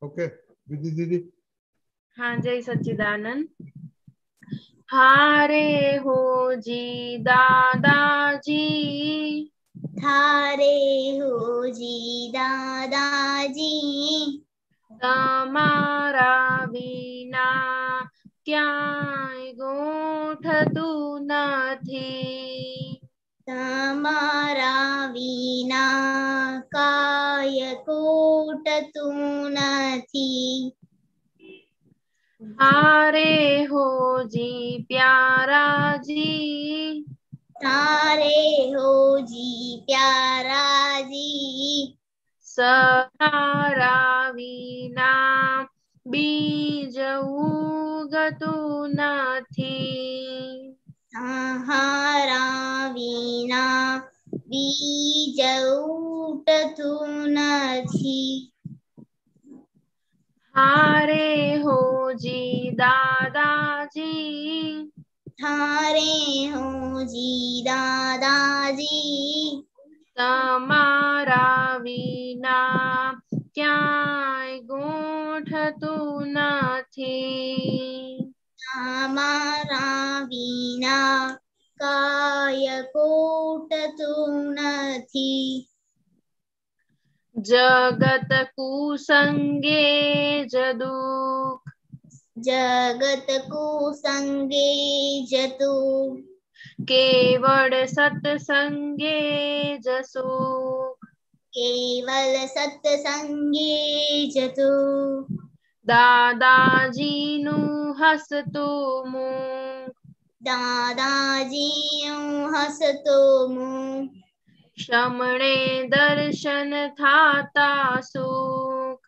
Okay विधि दीदी। हाँ जय सच्चिदानंद। हारे हो जी दादाजी, थारे हो जी दादाजी, તમારા વિના ક્યાંય ગોઠતું નથી. તમારા વિના કાય કોટતું નથી. હારે હોજી પ્યારાજી, थारे होजी प्याराजी, સહારા વિના બીજ ઉગતું નથી. सहारा विना बीज उठતું નથી. હારે હોજી દાદાજી, थारे होजी दादाजी, તમારા વિના ક્યાંય ગોઠતું નથી. તમારા વિના કાય કોટતું નથી. જગત કુસંગે જ દુઃખ, જગત કુસંગે જતું, કેવળ સત્સંગે જ સુખ. કેવલ સત્સંગે જતું, દાદાજીનું હસતું મુખ, દાદાજી હસતો મું, શમણે દર્શન થાતા સુખ.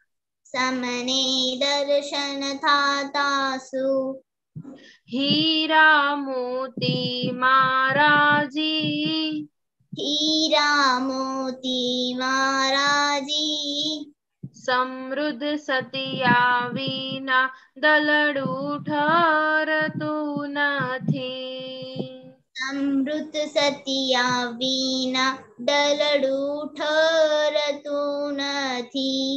સમને દર્શન થાતા સુખ. હીરા મોતી મારાજી, હીરા મોતી મહારાજી, સમૃદ્ધ સતિયા વિના દલડું ઠરતું નથી. અમૃત સતિયા વિના ડલડું ઠરતું નથી.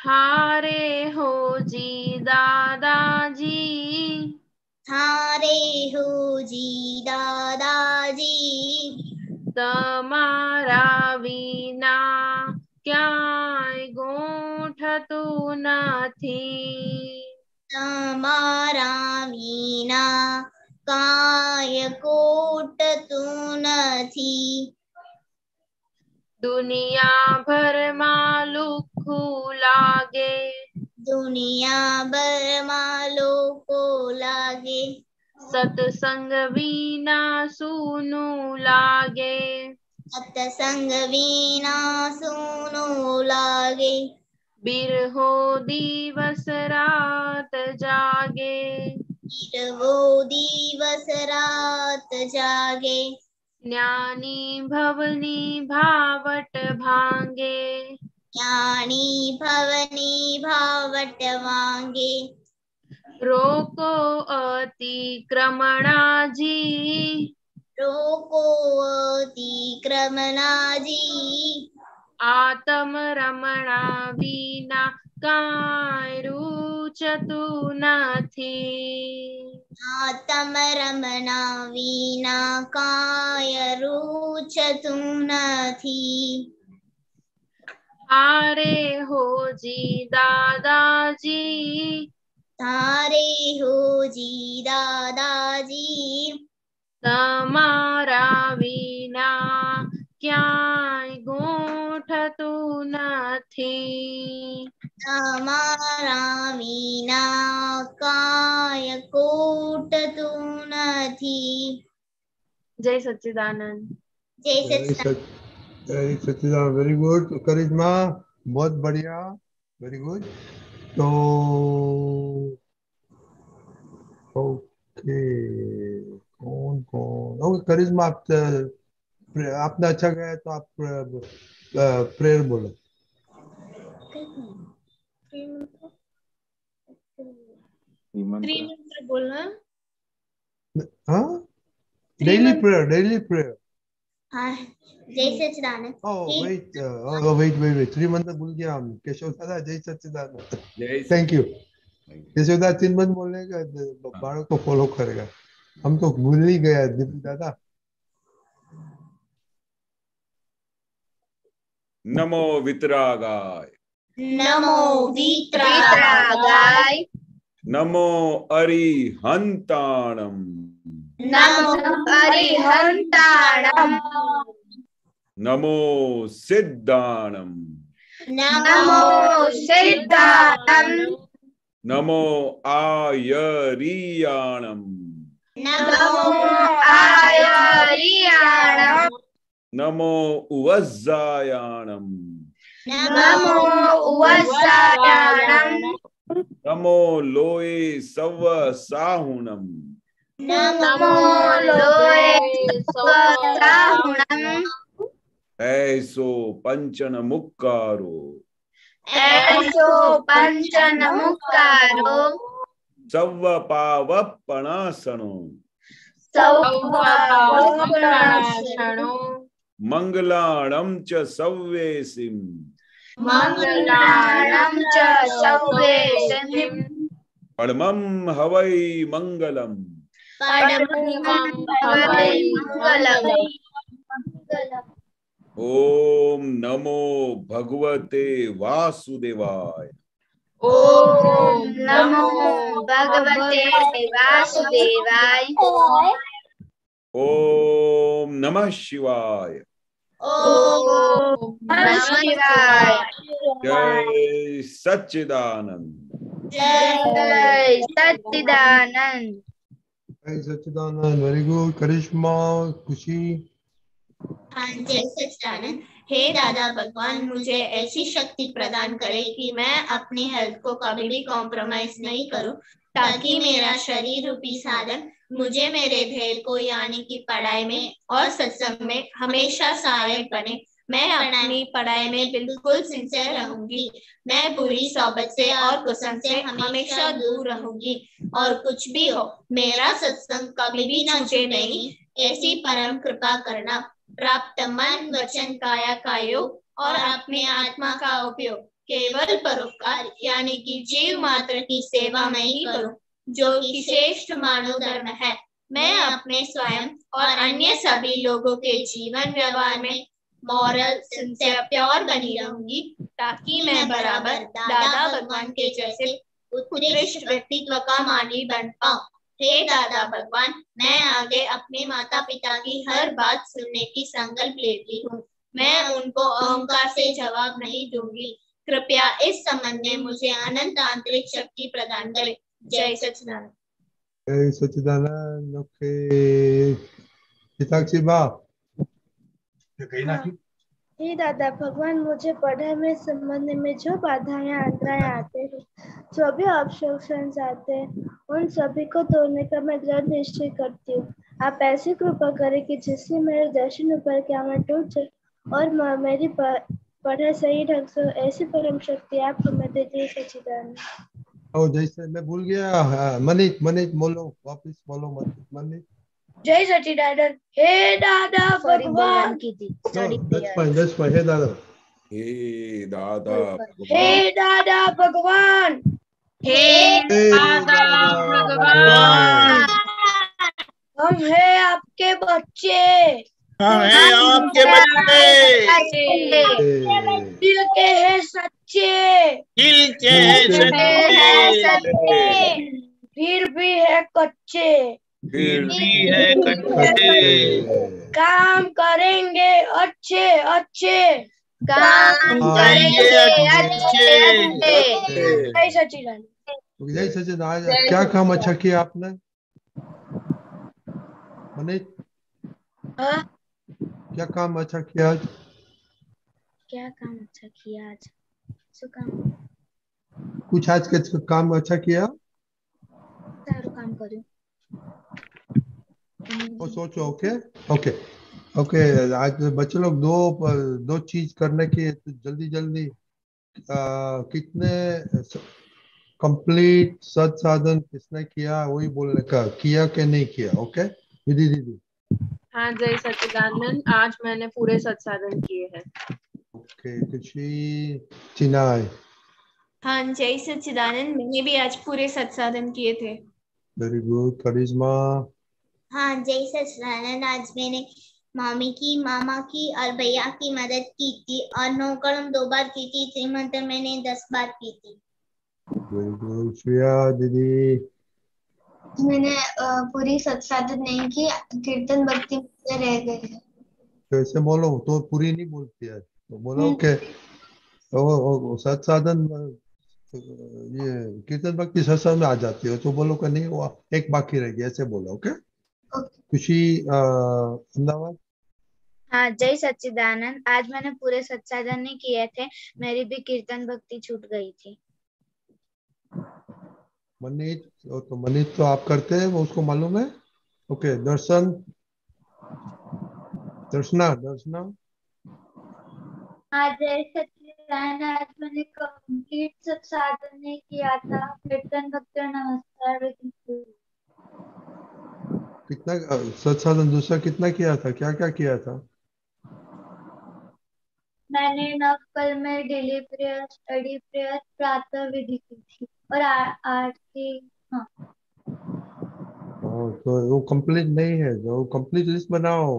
હારે હોજી દાદાજી, થારે હોજી દાદાજી, તમારા વિના ક્યાંય ગોઠતું નથી. તમારા વિના કાય કોટતું નથી. દુનિયા ભરમાં લુખ્ખું લાગે, દુનિયાભરમાં લોકો લાગે, સત્સંગ વિના સૂનું લાગે. સત્સંગ વિના સૂનું લાગે. બિરહો દિવસ રાત જાગે, ઈરવો દિવસ રાત જાગે, જ્ઞાની ભવની ભાવટ ભાંગે. જ્ઞાની ભવની ભાવટ વાંગે. રોકો અતિક્રમણાજી, રોકો અતિક્રમણાજી, આતમ રમણા વિના કાંઈ રૂચતું નથી. આતમ રમણા વિના કાય રૂચતું નથી. હારે હોજી દાદાજી, તારે હોજી દાદાજી, તમારા વિના ક્યાંય ગોઠતું નથી. તમારા વિના કાય કોટતું નથી. જય સચ્ચિદાનંદ. જય સચ્ચિદાનંદ. सच्चिदानंद वेरी गुड। करिश्मा बहुत बढ़िया, वेरी गुड। तो ओके, कौन कौन, ओके करिश्मा आप आपने अच्छा गया तो आप प्रेयर बोलो। त्रिमंत्र बोलना। हाँ, डेली प्रेयर, डेली प्रेयर। हाँ जय सच्चिदानंद। वेट श्रीमंत भूल गया हम। केशव दादा जय सच्चिदानंद। जय thank you. Thank you. Keshav दादा चिन्मन बोलने का बाड़ों को फॉलो करेगा। हम तो भूल ही गया दीपक दादा। नमो वितरागाय, नमो वीतरागाय, नमो अरिहंताणम, नमो अरिहंताणम, नमो सिद्धाणम, नमो सिद्धाणम, नमो आयरियाणम, नमो आयरियाणम, नमो उवज्जायाणम, नमो उवज्जायाणम, नमो लोए सव साहुणम, नमो लोए सवसाहुणम, ऐसो पंचन मुक्कारो, ऐसो पंचनमुक्कारो, सव्व पावप्पणासनो, सौभाग्यप्राशनो मंगलाणं च सव्वेसिम, मंगलाणं च सव्वेसिम, परमं हवै मंगलम, परमं हवै मंगलम्। ओम नमो भगवते वासुदेवाय, ओम नमो भगवते वासुदेवाय, ओम नमः शिवाय, ओम नमः शिवाय, जय सच्चिदानंद। जय सच्चिदानंद। जय सच्चिदानंद। Very good. करिश्मा, खुशी। हाँ जय सच्चिदानंद। हे दादा भगवान, मुझे ऐसी शक्ति प्रदान करे कि मैं अपनी हेल्थ को कभी भी कॉम्प्रोमाइज नहीं करूं, ताकि मेरा शरीर रूपी साधन मुझे मेरे ध्येय को यानी कि पढ़ाई में और सत्संग में हमेशा सहायक बने। मैं अपनी पढ़ाई में बिल्कुल सिंसियर रहूंगी। मैं बुरी सोबत से और कुसंग से हमेशा दूर रहूंगी, और कुछ भी हो मेरा सत्संग कभी भी न छूटे नहीं, ऐसी परम कृपा करना। प्राप्त मन वचन काया का योग और अपने आत्मा का उपयोग केवल परोपकार यानी कि जीव मात्र की सेवा में ही करूं, जो कि श्रेष्ठ मानव धर्म है। मैं अपने स्वयं और अन्य सभी लोगों के जीवन व्यवहार में मॉरल सिंसियर प्योर बनी रहूंगी, ताकि मैं बराबर दादा भगवान के जैसे उत्कृष्ट व्यक्तित्व का माली बन पाऊं। हे दादा भगवान, मैं आगे अपने माता पिता की हर बात सुनने की संकल्प लेती हूँ। मैं उनको अहंकार से जवाब नहीं दूंगी। कृपया इस संबंध में मुझे अनंत आंतरिक शक्ति प्रदान करें। जय सच्चिदानंद। जय सच्चिदानंद। ओके हिताक्षी बा। हे दादा भगवान, मुझे पढ़ाई में संबंध में जो बाधाएं अंतराय आते हैं, जो भी ऑब्स्ट्रक्शंस आते हैं, उन सभी को तोड़ने का मैं दृढ़ निश्चय करती हूँ। आप ऐसी कृपा करें कि जिससे मेरे दर्शन ऊपर क्या मैं टूट जाए और मेरी पढ़ाई सही ढंग से, ऐसी परम शक्ति आपको मैं देती हूँ। सच्चिदानंद। ओ जैसे मैं भूल गया। मनीष बोलो, वापस बोलो मनीष। जय सच्चिदानंद। हे दादा भगवान, That's fine. Hey दादा। हे दादा हे दादा भगवान, हे दादा भगवान, हम हैं आपके बच्चे, हम हैं आपके बच्चे, दिल के हैं सच्चे, दिल के हैं सच्चे, फिर भी है कच्चे, फिर भी है कच्चे, काम करेंगे अच्छे अच्छे, काम करेंगे अच्छे। जय सच्चिदानंद। जय सच्चिदानंद। क्या काम अच्छा किया आपने मनीष? हाँ? क्या काम अच्छा किया आज? क्या काम अच्छा किया आज? શું કામ? कुछ आज के काम अच्छा किया? સારું કામ કર્યું। वो सोचो। ओके आज बच्चे लोग दो चीज करने की, तो जल्दी कितने कंप्लीट सत साधन किसने किया वही बोलने का, किया कि नहीं किया। ओके विधि दीदी। हाँ जय सच्चिदानंद, आज मैंने पूरे सत्साधन किए हैं। ओके, खुशी चिनाय। हाँ जय सच्चिदानंद, मैंने भी आज पूरे सत्साधन किए थे। Very good. करिश्मा। हाँ जय सच्चिदानंद, आज मैंने मामी की, मामा की और भैया की मदद की थी और नौकरम 2 बार की थी, श्रीमंत मैंने 10 बार की थी। Very good. श्रेया दीदी। मैंने पूरी सत्साधन नहीं की, कीर्तन भक्ति में रह गई है। तो ऐसे बोलो, तो पूरी नहीं बोलती है तो बोलो के सत्साधन ये कीर्तन भक्ति सत्संग में आ जाती है तो बोलो कि नहीं हुआ, एक बाकी रह गया, ऐसे बोलो। ओके। खुशी अहमदाबाद। हाँ जय सच्चिदानंद, आज मैंने पूरे सत्साधन नहीं किए थे, मेरी भी कीर्तन भक्ति छूट गई थी। मनीष, तो मनीष तो आप करते हैं, वो उसको मालूम है। ओके। दर्शन। दर्शना। हाँ जय सच्चिदानंद, आज मैंने कंप्लीट सत्साधन नहीं किया था, कीर्तन भक्ति और नमस्कार भी की। कितना सत्साधन दूसरा कितना किया था, क्या क्या किया था? मैंने नवकल में डेली प्रेयर, स्टडी प्रेयर, प्रातः विधि की थी और आरती। हाँ तो वो कंप्लीट नहीं है, जो कंप्लीट लिस्ट बनाओ।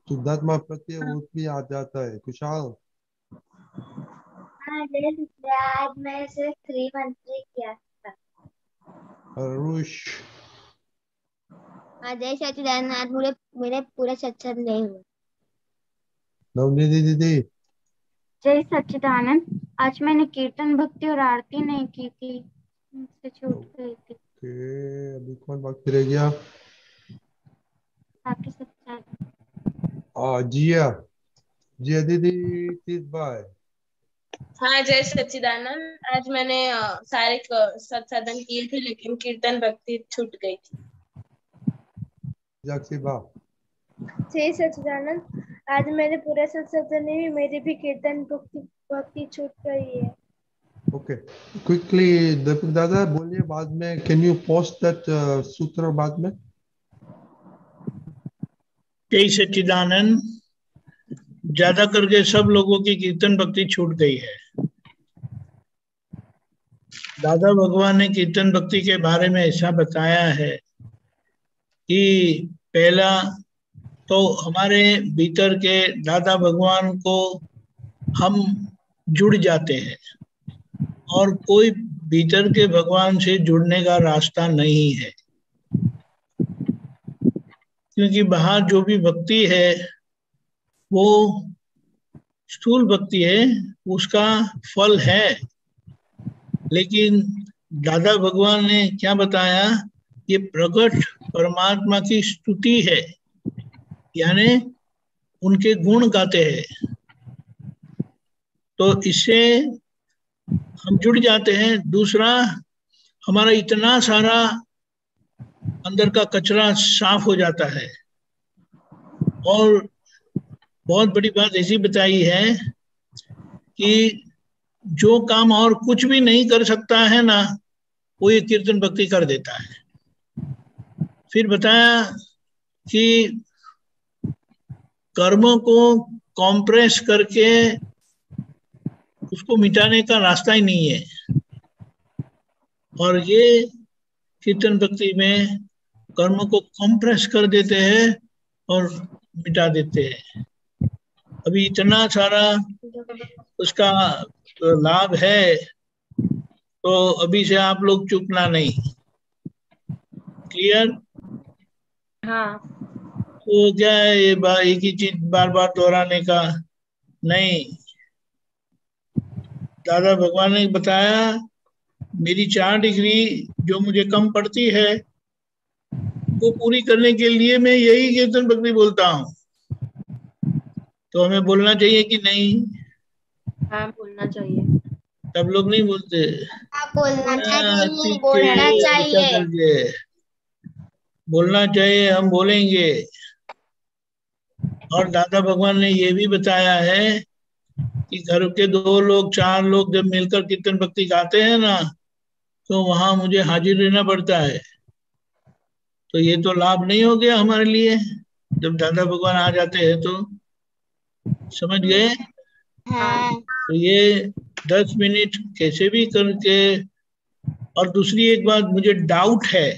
शुद्धात्मा प्रत्यय वो भी आ जाता है। खुशहाल। हाँ जय सच्चिदानंद, आज मैं सिर्फ 3 मंत्र किया था। अरुष। हाँ जय सच्चिदानंद, आज मेरे पूरे सत्संग नहीं हुए। नवनीति दीदी। जय सच्चिदानंद, आज मैंने कीर्तन भक्ति और आरती नहीं की थी, मुझसे छूट गई थी। ओके, अभी कौन बाकी रह गया? आपके सत्संग। जिया दीदी, तीस बाय। हाँ जय सच्चिदानंद, आज मैंने सारे सत्साधन किए थे लेकिन कीर्तन भक्ति छूट गई थी। जागसी बा। जय सच्चिदानंद, आज मैंने पूरे सत्संग नहीं, मेरी भी कीर्तन भक्ति छूट गई है। ओके, क्विकली दीपक दादा बोलिए, बाद में कैन यू पोस्ट दैट सूत्र बाद में। जय सच्चिदानंद, ज्यादा करके सब लोगों की कीर्तन भक्ति छूट गई है। दादा भगवान ने कीर्तन भक्ति के बारे में ऐसा बताया है कि पहला तो हमारे भीतर के दादा भगवान को हम जुड़ जाते हैं और कोई भीतर के भगवान से जुड़ने का रास्ता नहीं है, क्योंकि बाहर जो भी भक्ति है वो स्थूल भक्ति है, उसका फल है। लेकिन दादा भगवान ने क्या बताया, ये प्रकट परमात्मा की स्तुति है, यानी उनके गुण गाते हैं। तो इससे हम जुड़ जाते हैं। दूसरा, हमारा इतना सारा अंदर का कचरा साफ हो जाता है। और बहुत बड़ी बात ऐसी बताई है कि जो काम और कुछ भी नहीं कर सकता है ना, वो ये कीर्तन भक्ति कर देता है। फिर बताया कि कर्मों को कॉम्प्रेस करके उसको मिटाने का रास्ता ही नहीं है, और ये कीर्तन भक्ति में कर्म को कॉम्प्रेस कर देते हैं और मिटा देते हैं। अभी इतना सारा उसका लाभ है, तो अभी से आप लोग चूकना नहीं। क्लियर? हाँ। तो क्या है ये एक ही चीज बार बार दोहराने का नहीं। दादा भगवान ने बताया, मेरी 4 डिग्री जो मुझे कम पड़ती है वो पूरी करने के लिए मैं यही कीर्तन भक्ति बोलता हूँ। तो हमें बोलना चाहिए कि नहीं? हाँ बोलना चाहिए। सब लोग नहीं बोलते। बोलना चाहिए, बोलना चाहिए। बोलना चाहिए, हम बोलेंगे। और दादा भगवान ने ये भी बताया है कि घर के 2 लोग 4 लोग जब मिलकर कीर्तन भक्ति गाते हैं ना, तो वहां मुझे हाजिर रहना पड़ता है। तो ये तो लाभ नहीं हो गया हमारे लिए। जब दादा भगवान आ जाते हैं तो, समझ गए? हाँ तो ये 10 मिनट कैसे भी करके। और दूसरी एक बात मुझे डाउट है,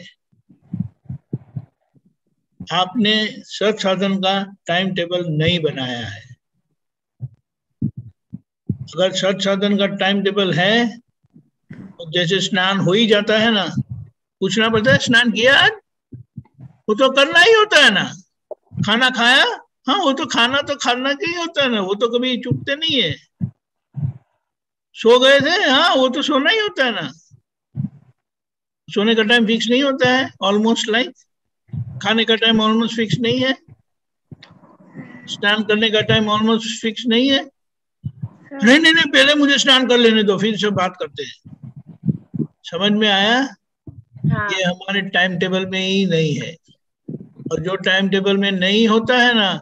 आपने सत साधन का टाइम टेबल नहीं बनाया है। अगर सत साधन का टाइम टेबल है तो जैसे स्नान हो ही जाता है ना, पूछना पड़ता है स्नान किया आज, वो तो करना ही होता है ना। खाना खाया, हाँ वो तो खाना का ही होता है ना, वो तो कभी चूकते नहीं है। सो गए थे, हाँ वो तो सोना ही होता है ना। सोने का टाइम फिक्स नहीं होता है, ऑलमोस्ट लाइक खाने का टाइम ऑलमोस्ट फिक्स नहीं है, स्नान करने का टाइम ऑलमोस्ट फिक्स नहीं है। नहीं नहीं नहीं, पहले मुझे स्नान कर लेने दो, फिर सब बात करते हैं। समझ में आया? हाँ ये हमारे टाइम टेबल में ही नहीं है। और जो टाइम टेबल में नहीं होता है ना,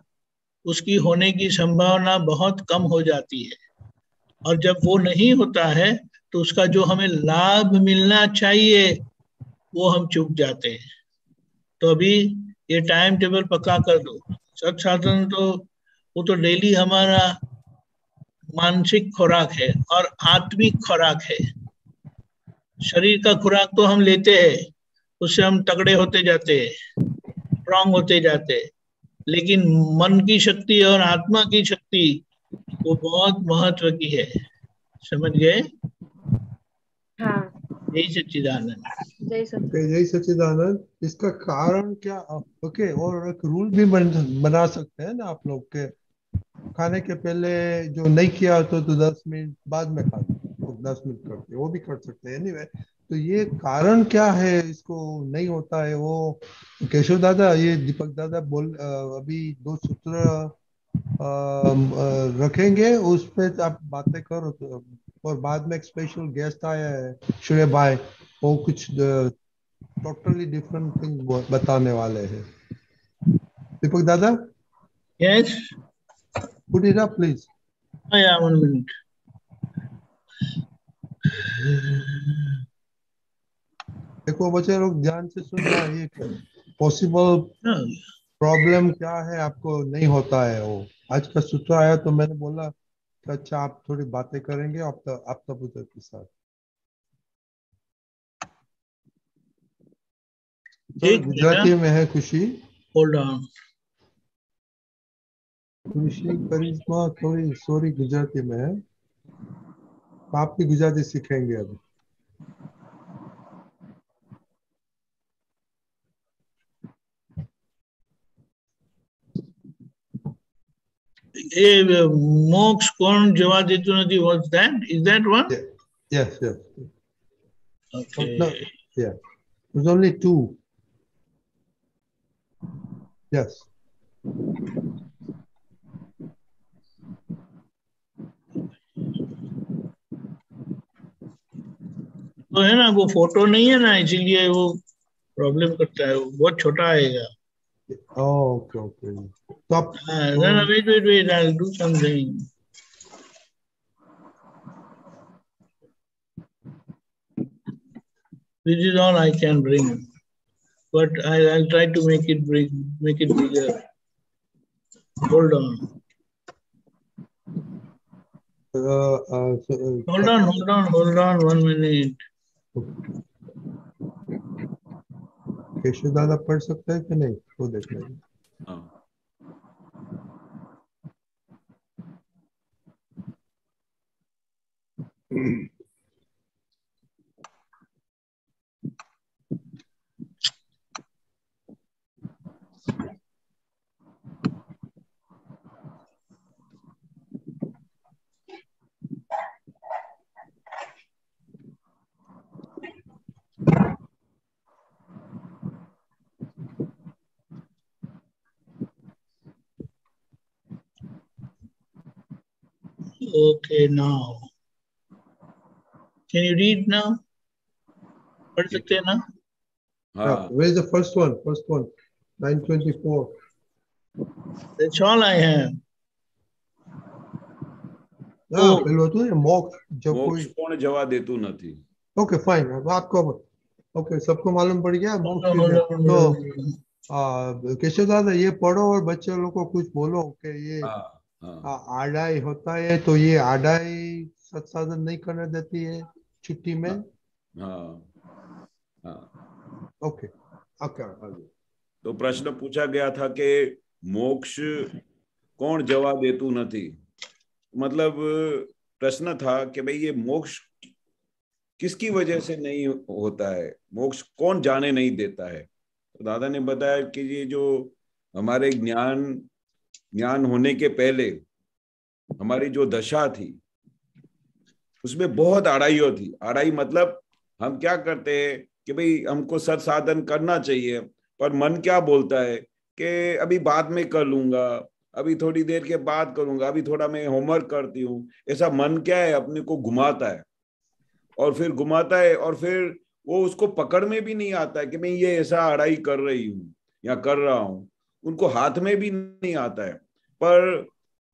उसकी होने की संभावना बहुत कम हो जाती है। और जब वो नहीं होता है तो उसका जो हमें लाभ मिलना चाहिए वो हम चूक जाते हैं। तो अभी ये टाइम टेबल पक्का कर दो। सत साधन तो वो तो डेली हमारा मानसिक खुराक है और आत्मिक खुराक है। शरीर का खुराक तो हम लेते हैं, उससे हम तगड़े होते जाते हैं, स्ट्रांग होते जाते हैं, लेकिन मन की शक्ति और आत्मा की शक्ति वो बहुत महत्व की है। समझ गए? हाँ। यही सच्चिदानंद। जय सत जय सच्चिदानंद। इसका कारण क्या? ओके, और एक रूल भी बना सकते हैं ना आप लोग के, खाने के पहले जो नहीं किया तो 10 मिनट बाद में खा तो 10 मिनट करके वो भी कर सकते हैं। एनीवे, तो ये कारण क्या है इसको नहीं होता है वो? केशव दादा, ये दीपक दादा अभी 2 सूत्र रखेंगे, उस पे आप बातें करो तो। और बाद में एक स्पेशल गेस्ट आया है, श्रेय भाई, वो कुछ टोटली डिफरेंट थिंग बताने वाले हैं। दीपक दादा, yes, put it up please. या 1 मिनट। देखो बच्चे लोग ध्यान से सुनना, ये पॉसिबल प्रॉब्लम क्या है आपको नहीं होता है वो। आज का सूत्र आया तो मैंने बोला कि अच्छा आप थोड़ी बातें करेंगे आप तब के साथ। तो गुजराती में है खुशी। Hold on. खुशी करिश्मा थोड़ी सॉरी गुजराती में है, आप भी गुजराती सीखेंगे अभी। ये मोक्ष कौन जवा देતું નથી, what's that? Is that one? Yes. Okay. No, yeah. There's only 2. Yes. तो है ना, वो फोटो नहीं है ना, इसीलिए वो प्रॉब्लम करता है, वो बहुत छोटा आएगा। ओके। तो आप wait, I'll do something. This is all I can bring, but I'll try to make it bigger. Hold on. Hold on 1 minute. Keshav दादा पढ़ सकते हैं कि नहीं, वो देख लेंगे। Okay, now can you read now? पढ़ सकते हैं ना? हाँ। Where is the first one? 924. That's all I have. हाँ, પેલું હતું ને મોક્ષ, जब कोई કોણ જવા દેતું નથી। ओके फाइन, आपको ओके सबको मालूम पड़ गया मोक्ष। तो केशव दादा ये पढ़ो और बच्चे लोग को कुछ बोलो कि ये हाँ हाँ आडाई होता है, तो ये आडाई सत्साधन नहीं करने देती है छुट्टी में। हाँ हाँ। ओके ओके आगे। तो प्रश्न पूछा गया था कि मोक्ष कौन जवा देतु નથી, मतलब प्रश्न था कि भाई ये मोक्ष किसकी वजह से नहीं होता है, मोक्ष कौन जाने नहीं देता है। तो दादा ने बताया कि ये जो हमारे ज्ञान ज्ञान होने के पहले हमारी जो दशा थी उसमें बहुत आड़ाइयों थी। आड़ाई मतलब हम क्या करते हैं कि भाई हमको सत्साधन करना चाहिए, पर मन क्या बोलता है कि अभी बाद में कर लूंगा, अभी थोड़ी देर के बाद करूंगा, अभी थोड़ा मैं होमवर्क करती हूँ। ऐसा मन क्या है अपने को घुमाता है और फिर घुमाता है, और फिर वो उसको पकड़ में भी नहीं आता है कि मैं ये ऐसा अड़ाई कर रही हूँ या कर रहा हूँ, उनको हाथ में भी नहीं आता है। पर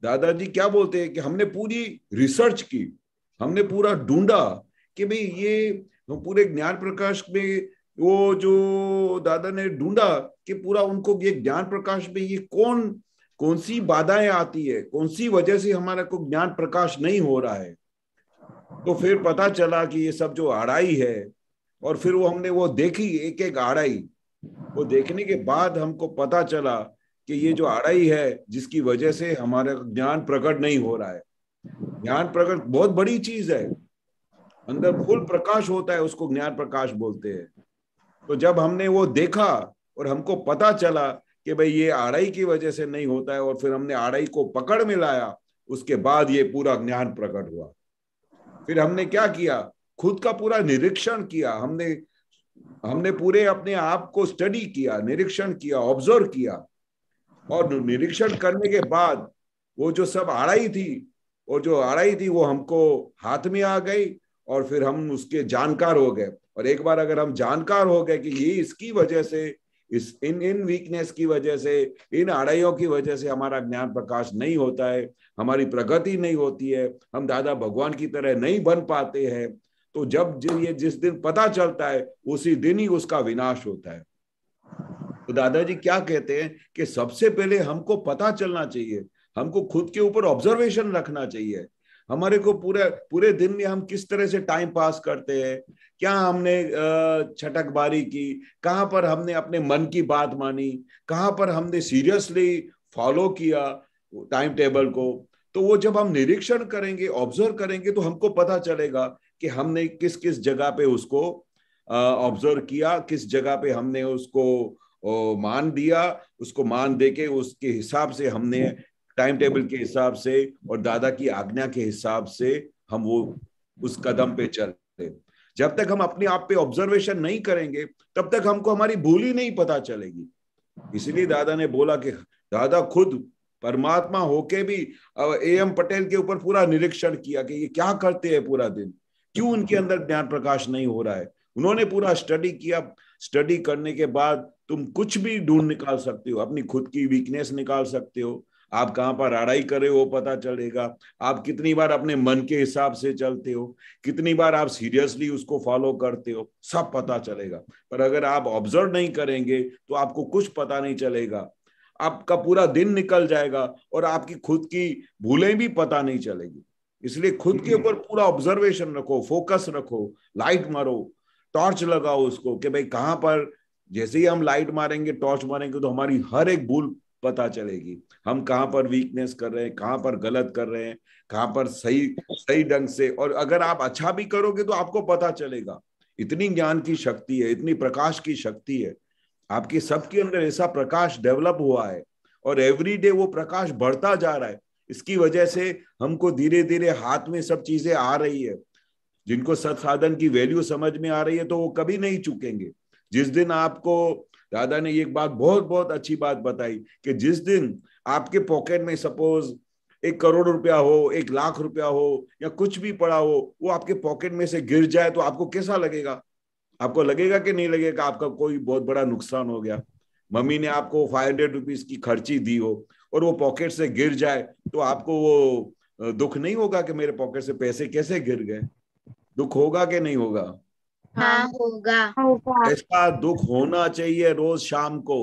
दादाजी क्या बोलते हैं कि हमने पूरी रिसर्च की, हमने पूरा ढूंढा कि भाई ये पूरे ज्ञान प्रकाश में वो जो दादा ने ढूंढा कि पूरा उनको ये ज्ञान प्रकाश में ये कौन सी बाधाएं आती है, कौन सी वजह से हमारा को ज्ञान प्रकाश नहीं हो रहा है। तो फिर पता चला कि ये सब जो आड़ाई है, और फिर वो हमने वो देखी एक एक आड़ाई, वो देखने के बाद हमको पता चला कि ये जो आड़ाई है जिसकी वजह से हमारा ज्ञान प्रकट नहीं हो रहा है। ज्ञान प्रकट बहुत बड़ी चीज है, अंदर फुल प्रकाश होता है, उसको ज्ञान प्रकाश बोलते हैं। तो जब हमने वो देखा और हमको पता चला कि भाई ये आड़ाई की वजह से नहीं होता है, और फिर हमने आड़ाई को पकड़ में लाया, उसके बाद ये पूरा ज्ञान प्रकट हुआ। फिर हमने क्या किया, खुद का पूरा निरीक्षण किया, हमने पूरे अपने आप को स्टडी किया, निरीक्षण किया, ऑब्जर्व किया, और निरीक्षण करने के बाद वो जो सब आड़ाई थी, और जो आड़ाई थी वो हमको हाथ में आ गई, और फिर हम उसके जानकार हो गए। और एक बार अगर हम जानकार हो गए कि ये इसकी वजह से, इस इन वीकनेस की वजह से, इन आड़ाइयों की वजह से हमारा ज्ञान प्रकाश नहीं होता है, हमारी प्रगति नहीं होती है, हम दादा भगवान की तरह नहीं बन पाते हैं, तो जब ये जिस दिन पता चलता है उसी दिन ही उसका विनाश होता है। तो दादाजी क्या कहते हैं कि सबसे पहले हमको पता चलना चाहिए, हमको खुद के ऊपर ऑब्जर्वेशन रखना चाहिए, हमारे को पूरे दिन में हम किस तरह से टाइम पास करते हैं, क्या हमने छटकबारी की, कहाँ पर हमने अपने मन की बात मानी, कहाँ पर हमने सीरियसली फॉलो किया टाइम टेबल को। तो वो जब हम निरीक्षण करेंगे, ऑब्जर्व करेंगे, तो हमको पता चलेगा कि हमने किस किस जगह पे उसको ऑब्जर्व किया, किस जगह पे हमने उसको मान दिया, उसको मान देके उसके हिसाब से हमने टाइम टेबल के हिसाब से और दादा की आज्ञा के हिसाब से हम वो उस कदम पे चलते। जब तक हम अपने आप पे ऑब्जर्वेशन नहीं करेंगे तब तक हमको हमारी भूल ही नहीं पता चलेगी। इसलिए दादा ने बोला कि दादा खुद परमात्मा होके भी एएम पटेल के ऊपर पूरा निरीक्षण किया कि ये क्या करते हैं पूरा दिन, क्यों उनके अंदर ज्ञान प्रकाश नहीं हो रहा है। उन्होंने पूरा स्टडी किया, स्टडी करने के बाद तुम कुछ भी ढूंढ निकाल सकते हो, अपनी खुद की वीकनेस निकाल सकते हो, आप कहाँ पर आड़ाई करे वो पता चलेगा, आप कितनी बार अपने मन के हिसाब से चलते हो, कितनी बार आप सीरियसली उसको फॉलो करते हो, सब पता चलेगा। पर अगर आप ऑब्जर्व नहीं करेंगे तो आपको कुछ पता नहीं चलेगा, आपका पूरा दिन निकल जाएगा और आपकी खुद की भूलें भी पता नहीं चलेगी। इसलिए खुद के ऊपर पूरा ऑब्जर्वेशन रखो, फोकस रखो, लाइट मारो, टॉर्च लगाओ उसको कि भाई कहाँ पर, जैसे ही हम लाइट मारेंगे, टॉर्च मारेंगे, तो हमारी हर एक भूल पता चलेगी, हम कहाँ पर वीकनेस कर रहे हैं, कहाँ पर गलत कर रहे हैं, कहाँ पर सही ढंग से। और अगर आप अच्छा भी करोगे तो आपको पता चलेगा। इतनी ज्ञान की शक्ति है, इतनी प्रकाश की शक्ति है आपकी, सबके अंदर ऐसा प्रकाश डेवलप हुआ है और एवरी डे वो प्रकाश बढ़ता जा रहा है। इसकी वजह से हमको धीरे धीरे हाथ में सब चीजें आ रही है। जिनको सत्साधन की वैल्यू समझ में आ रही है तो वो कभी नहीं चुकेंगे। जिस दिन आपको, दादा ने एक बात बहुत बहुत अच्छी बात बताई कि जिस दिन आपके पॉकेट में सपोज 1 करोड़ रुपया हो, 1 लाख रुपया हो, या कुछ भी पड़ा हो, वो आपके पॉकेट में से गिर जाए तो आपको कैसा लगेगा? आपको लगेगा कि नहीं लगेगा आपका कोई बहुत बड़ा नुकसान हो गया? मम्मी ने आपको 500 रुपीज की खर्ची दी हो और वो पॉकेट से गिर जाए तो आपको वो दुख नहीं होगा कि मेरे पॉकेट से पैसे कैसे गिर गए? दुख होगा कि नहीं होगा? हाँ होगा। ऐसा दुख होना चाहिए रोज शाम को।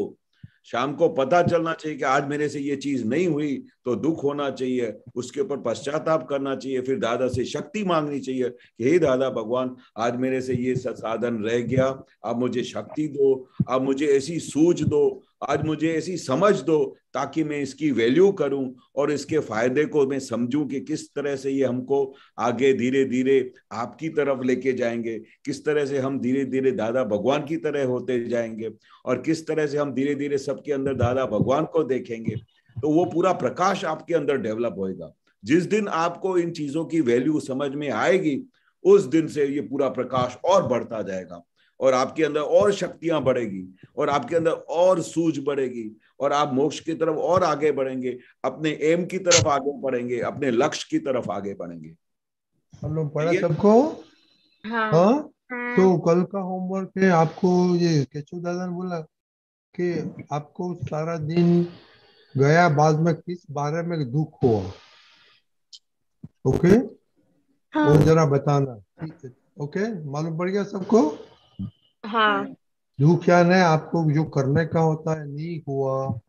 शाम को पता चलना चाहिए कि आज मेरे से ये चीज नहीं हुई, तो दुख होना चाहिए, उसके ऊपर पश्चाताप करना चाहिए, फिर दादा से शक्ति मांगनी चाहिए कि हे दादा भगवान, आज मेरे से ये साधन रह गया, आप मुझे शक्ति दो, आप मुझे ऐसी सूझ दो, आज मुझे ऐसी समझ दो ताकि मैं इसकी वैल्यू करूं और इसके फायदे को मैं समझूं कि किस तरह से ये हमको आगे धीरे धीरे आपकी तरफ लेके जाएंगे, किस तरह से हम धीरे धीरे दादा भगवान की तरह होते जाएंगे, और किस तरह से हम धीरे धीरे सबके अंदर दादा भगवान को देखेंगे। तो वो पूरा प्रकाश आपके अंदर डेवलप होएगा। जिस दिन आपको इन चीजों की वैल्यू समझ में आएगी, उस दिन से ये पूरा प्रकाश और बढ़ता जाएगा, और आपके अंदर और शक्तियां बढ़ेगी, और आपके अंदर और सूझ बढ़ेगी, और आप मोक्ष की तरफ और आगे बढ़ेंगे, अपने एम की तरफ आगे बढ़ेंगे, अपने लक्ष्य की तरफ आगे बढ़ेंगे। हम लोग पढ़ा सबको? हाँ हाँ। तो कल का होमवर्क है आपको, ये केशव दादा ने बोला कि आपको सारा दिन गया, बाद में किस बारे में दुख हुआ, ओके? वो जरा बताना, ठीक है? ओके, मालूम पड़ गया सबको? हाँ दुख क्या है, आपको जो करने का होता है नहीं हुआ,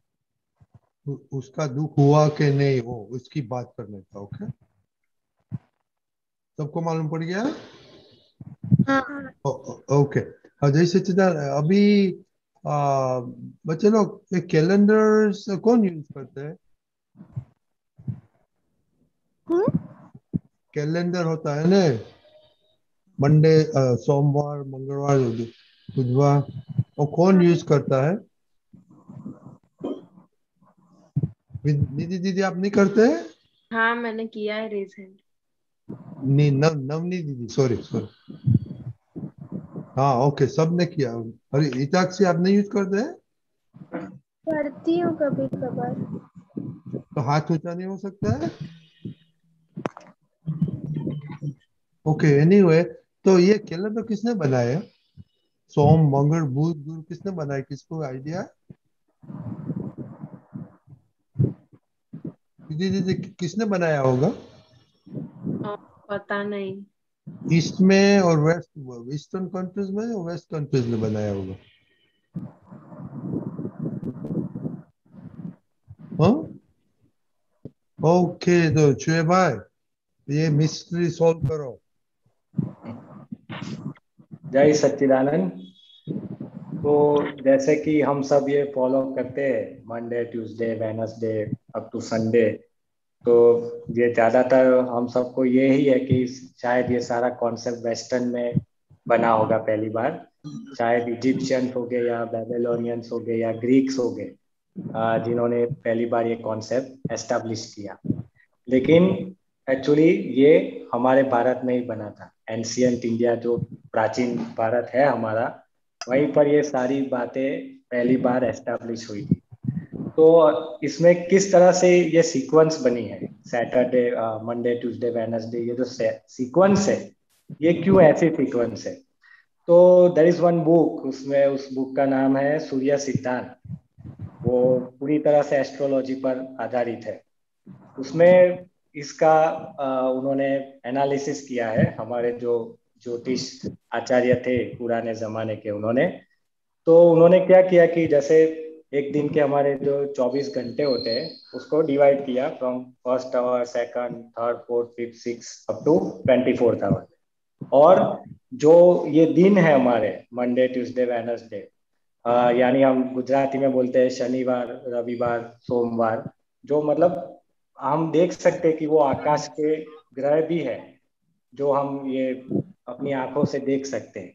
उसका दुख हुआ कि नहीं हो, उसकी बात करने का। ओके, सबको मालूम पड़ गया? ओके। जैसे अभी बच्चे लोग ये कैलेंडर कौन यूज करते हैं? कैलेंडर होता है ना, मंडे, सोमवार, मंगलवार, बुधवार, और कौन यूज करता है? दीदी दीदी आप नहीं करते? हाँ मैंने किया है रिसेंट। नहीं, नवनी दीदी, सॉरी सॉरी। हाँ ओके, सबने किया। अरे इताक्षी आप नहीं यूज करते? करती हूँ कभी कभार। तो हाथ ऊंचा नहीं हो सकता है? ओके, एनीवे, तो ये कैलेंडर किसने बनाया? सोम, मंगल, बुध, गुरु किसने बनाया? किसको आइडिया? दीदी दीदी किसने बनाया होगा? पता नहीं। ईस्ट में और वेस्ट, ईस्टर्न कंट्रीज में और वेस्ट कंट्रीज में बनाया होगा। हाँ ओके, तो चुए भाई ये मिस्ट्री सॉल्व करो। जय सच्चिदानंद। तो जैसे कि हम सब ये फॉलो करते हैं Monday, Tuesday, Wednesday up to Sunday, तो ये ज्यादातर हम सबको ये ही है कि शायद ये सारा कॉन्सेप्ट वेस्टर्न में बना होगा पहली बार। शायद इजिप्शियंस हो गए या बेबीलोनियंस हो गए या ग्रीक्स हो गए जिन्होंने पहली बार ये कॉन्सेप्ट एस्टेब्लिश किया। लेकिन एक्चुअली ये हमारे भारत में ही बना था। एंशियंट इंडिया, जो प्राचीन भारत है हमारा, वहीं पर ये सारी बातें पहली बार एस्टेब्लिश हुई थी। तो इसमें किस तरह से ये सीक्वेंस बनी है, सैटरडे, मंडे, ट्यूसडे, वेडनेसडे, ये जो सीक्वेंस है, ये क्यों ऐसी सीक्वेंस है? तो देयर इज वन बुक, उसमें उस बुक का नाम है सूर्य सिद्धांत। वो पूरी तरह से एस्ट्रोलॉजी पर आधारित है। उसमें इसका उन्होंने एनालिसिस किया है, हमारे जो ज्योतिष आचार्य थे पुराने जमाने के, उन्होंने क्या किया कि जैसे एक दिन के हमारे जो 24 घंटे होते हैं उसको डिवाइड किया from first hour, second, third, fourth, fifth, six up to 24th hour. और जो ये दिन है हमारे मंडे, ट्यूसडे, वेडनेसडे, यानी हम गुजराती में बोलते हैं शनिवार, रविवार, सोमवार, जो मतलब हम देख सकते हैं कि वो आकाश के ग्रह भी है जो हम ये अपनी आंखों से देख सकते हैं।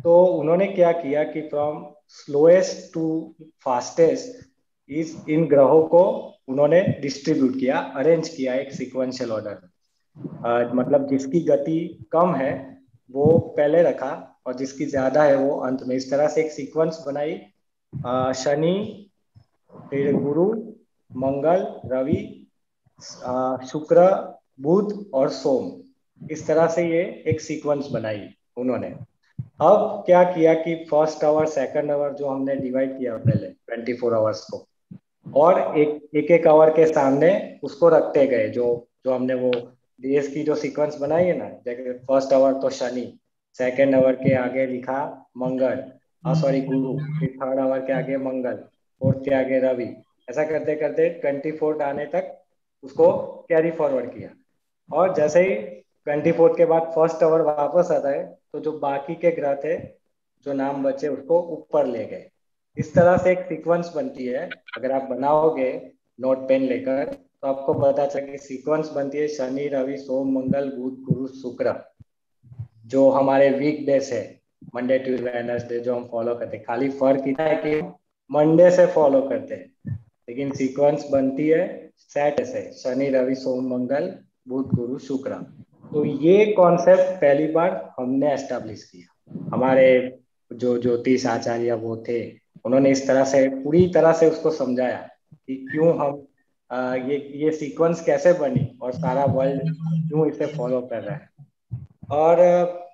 तो उन्होंने क्या किया कि फ्रॉम स्लोएस्ट टू फास्टेस्ट इन ग्रहों को उन्होंने डिस्ट्रीब्यूट किया, अरेंज किया एक सीक्वेंशियल ऑर्डर। मतलब जिसकी गति कम है वो पहले रखा और जिसकी ज्यादा है वो अंत में। इस तरह से एक सीक्वेंस बनाई। शनि, फिर गुरु, मंगल, रवि, शुक्र, बुध और सोम, इस तरह से ये एक सीक्वेंस बनाई उन्होंने। अब क्या किया कि फर्स्ट आवर, सेकंड आवर जो हमने डिवाइड किया पहले 24 आवर्स को, और एक आवर के सामने उसको रखते गए। जो हमने वो देश की जो सीक्वेंस बनाई है ना, जैसे फर्स्ट आवर तो शनि, सेकंड आवर के आगे लिखा मंगल, गुरु, फिर थर्ड आवर के आगे मंगल, फोर्थ के आगे रवि, ऐसा करते करते 24th आने तक उसको कैरी फॉरवर्ड किया। और जैसे ही 24th के बाद फर्स्ट आवर वापस आता है तो जो बाकी के ग्रह थे जो नाम बचे उसको ऊपर ले गए। इस तरह से एक सीक्वेंस बनती है। अगर आप बनाओगे नोट पेन लेकर तो आपको पता चले सीक्वेंस बनती है शनि रवि सोम मंगल बुध गुरु शुक्र, जो हमारे वीक डेज है मंडे ट्यूसडे वेडनेसडे जो हम फॉलो करते हैं। खाली फर्क इतना है कि मंडे से फॉलो करते हैं, लेकिन सीक्वेंस बनती है सेट से शनि रवि सोम मंगल बुध गुरु शुक्र। तो ये कॉन्सेप्ट पहली बार हमने एस्टेब्लिश किया। हमारे जो ज्योतिष आचार्य वो थे उन्होंने इस तरह से पूरी तरह से उसको समझाया कि क्यों हम ये सीक्वेंस कैसे बनी और सारा वर्ल्ड क्यों इसे फॉलो कर रहा है। और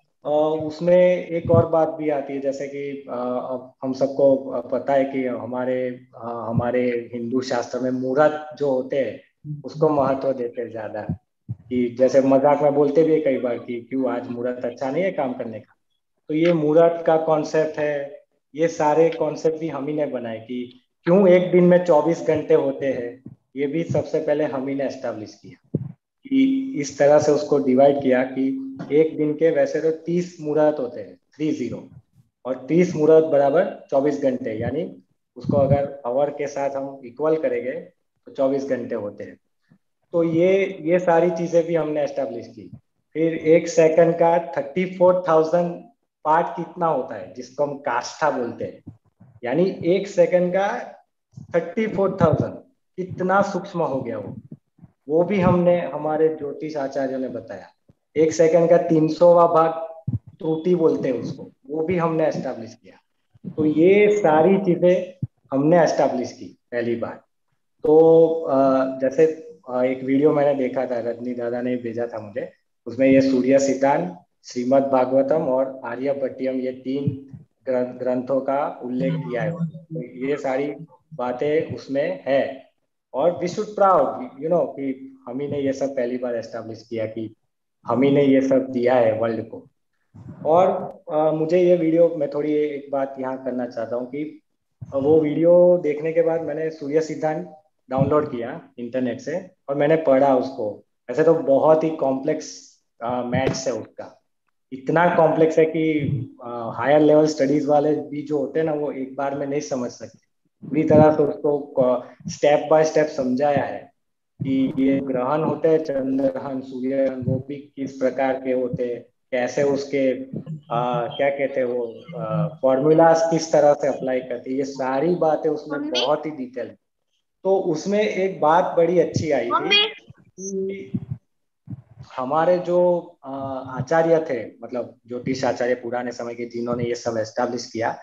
उसमें एक और बात भी आती है, जैसे कि अब हम सबको पता है कि हमारे हिंदू शास्त्र में मुहूर्त जो होते हैं उसको महत्व देते हैं ज्यादा, कि जैसे मजाक में बोलते भी है कई बार कि क्यों आज मुहूर्त अच्छा नहीं है काम करने का। तो ये मुहूर्त का कॉन्सेप्ट है, ये सारे कॉन्सेप्ट भी हम ही ने बनाए कि क्यों एक दिन में 24 घंटे होते हैं, ये भी सबसे पहले हम ही ने एस्टेब्लिश किया। कि इस तरह से उसको डिवाइड किया कि एक दिन के वैसे तो 30 मुहूर्त होते हैं 30, और 30 मुहूर्त बराबर 24 घंटे, यानी उसको अगर आवर के साथ हम इक्वल करेंगे तो 24 घंटे होते हैं। तो ये सारी चीजें भी हमने एस्टेब्लिश की। फिर एक सेकंड का 34,000 पार्ट कितना होता है, जिसको हम काष्ठा बोलते हैं, यानी एक सेकंड का 34,000 कितना सूक्ष्म हो गया वो भी हमने हमारे ज्योतिष आचार्यों ने बताया। एक सेकंड का 300वां भाग त्रुटि बोलते हैं उसको, वो भी हमने एस्टेब्लिश किया। तो ये सारी चीजें हमने एस्टेब्लिश की पहली बार। तो जैसे एक वीडियो मैंने देखा था, रजनी दादा ने भेजा था मुझे, उसमें ये सूर्य सिद्धांत, श्रीमद् भागवतम और आर्यभट्टियम, ये 3 ग्रंथों का उल्लेख किया है। तो ये सारी बातें उसमें है और वी शुड प्राउड कि हम ही ने ये सब पहली बार एस्टेब्लिश किया, कि हम ही ने ये सब दिया है वर्ल्ड को। और मुझे ये वीडियो में थोड़ी एक बात यहाँ करना चाहता हूँ कि वो वीडियो देखने के बाद मैंने सूर्य सिद्धांत डाउनलोड किया इंटरनेट से और मैंने पढ़ा उसको। ऐसे तो बहुत ही कॉम्प्लेक्स मैथ्स है उसका, इतना कॉम्प्लेक्स है कि हायर लेवल स्टडीज वाले भी जो होते हैं ना वो एक बार में नहीं समझ सकते। पूरी तरह से उसको स्टेप बाय स्टेप समझाया है कि ये ग्रहण होते हैं, चंद्र ग्रहण सूर्य ग्रहण, वो भी किस प्रकार के होते हैं, कैसे उसके क्या कहते हैं वो फॉर्मूलाज किस तरह से अप्लाई करते हैं, ये सारी बातें उसमें बहुत ही डिटेल। तो उसमें एक बात बड़ी अच्छी आई थी कि हमारे जो आचार्य थे, मतलब ज्योतिष आचार्य पुराने समय के जिन्होंने ये सब एस्टेब्लिश किया,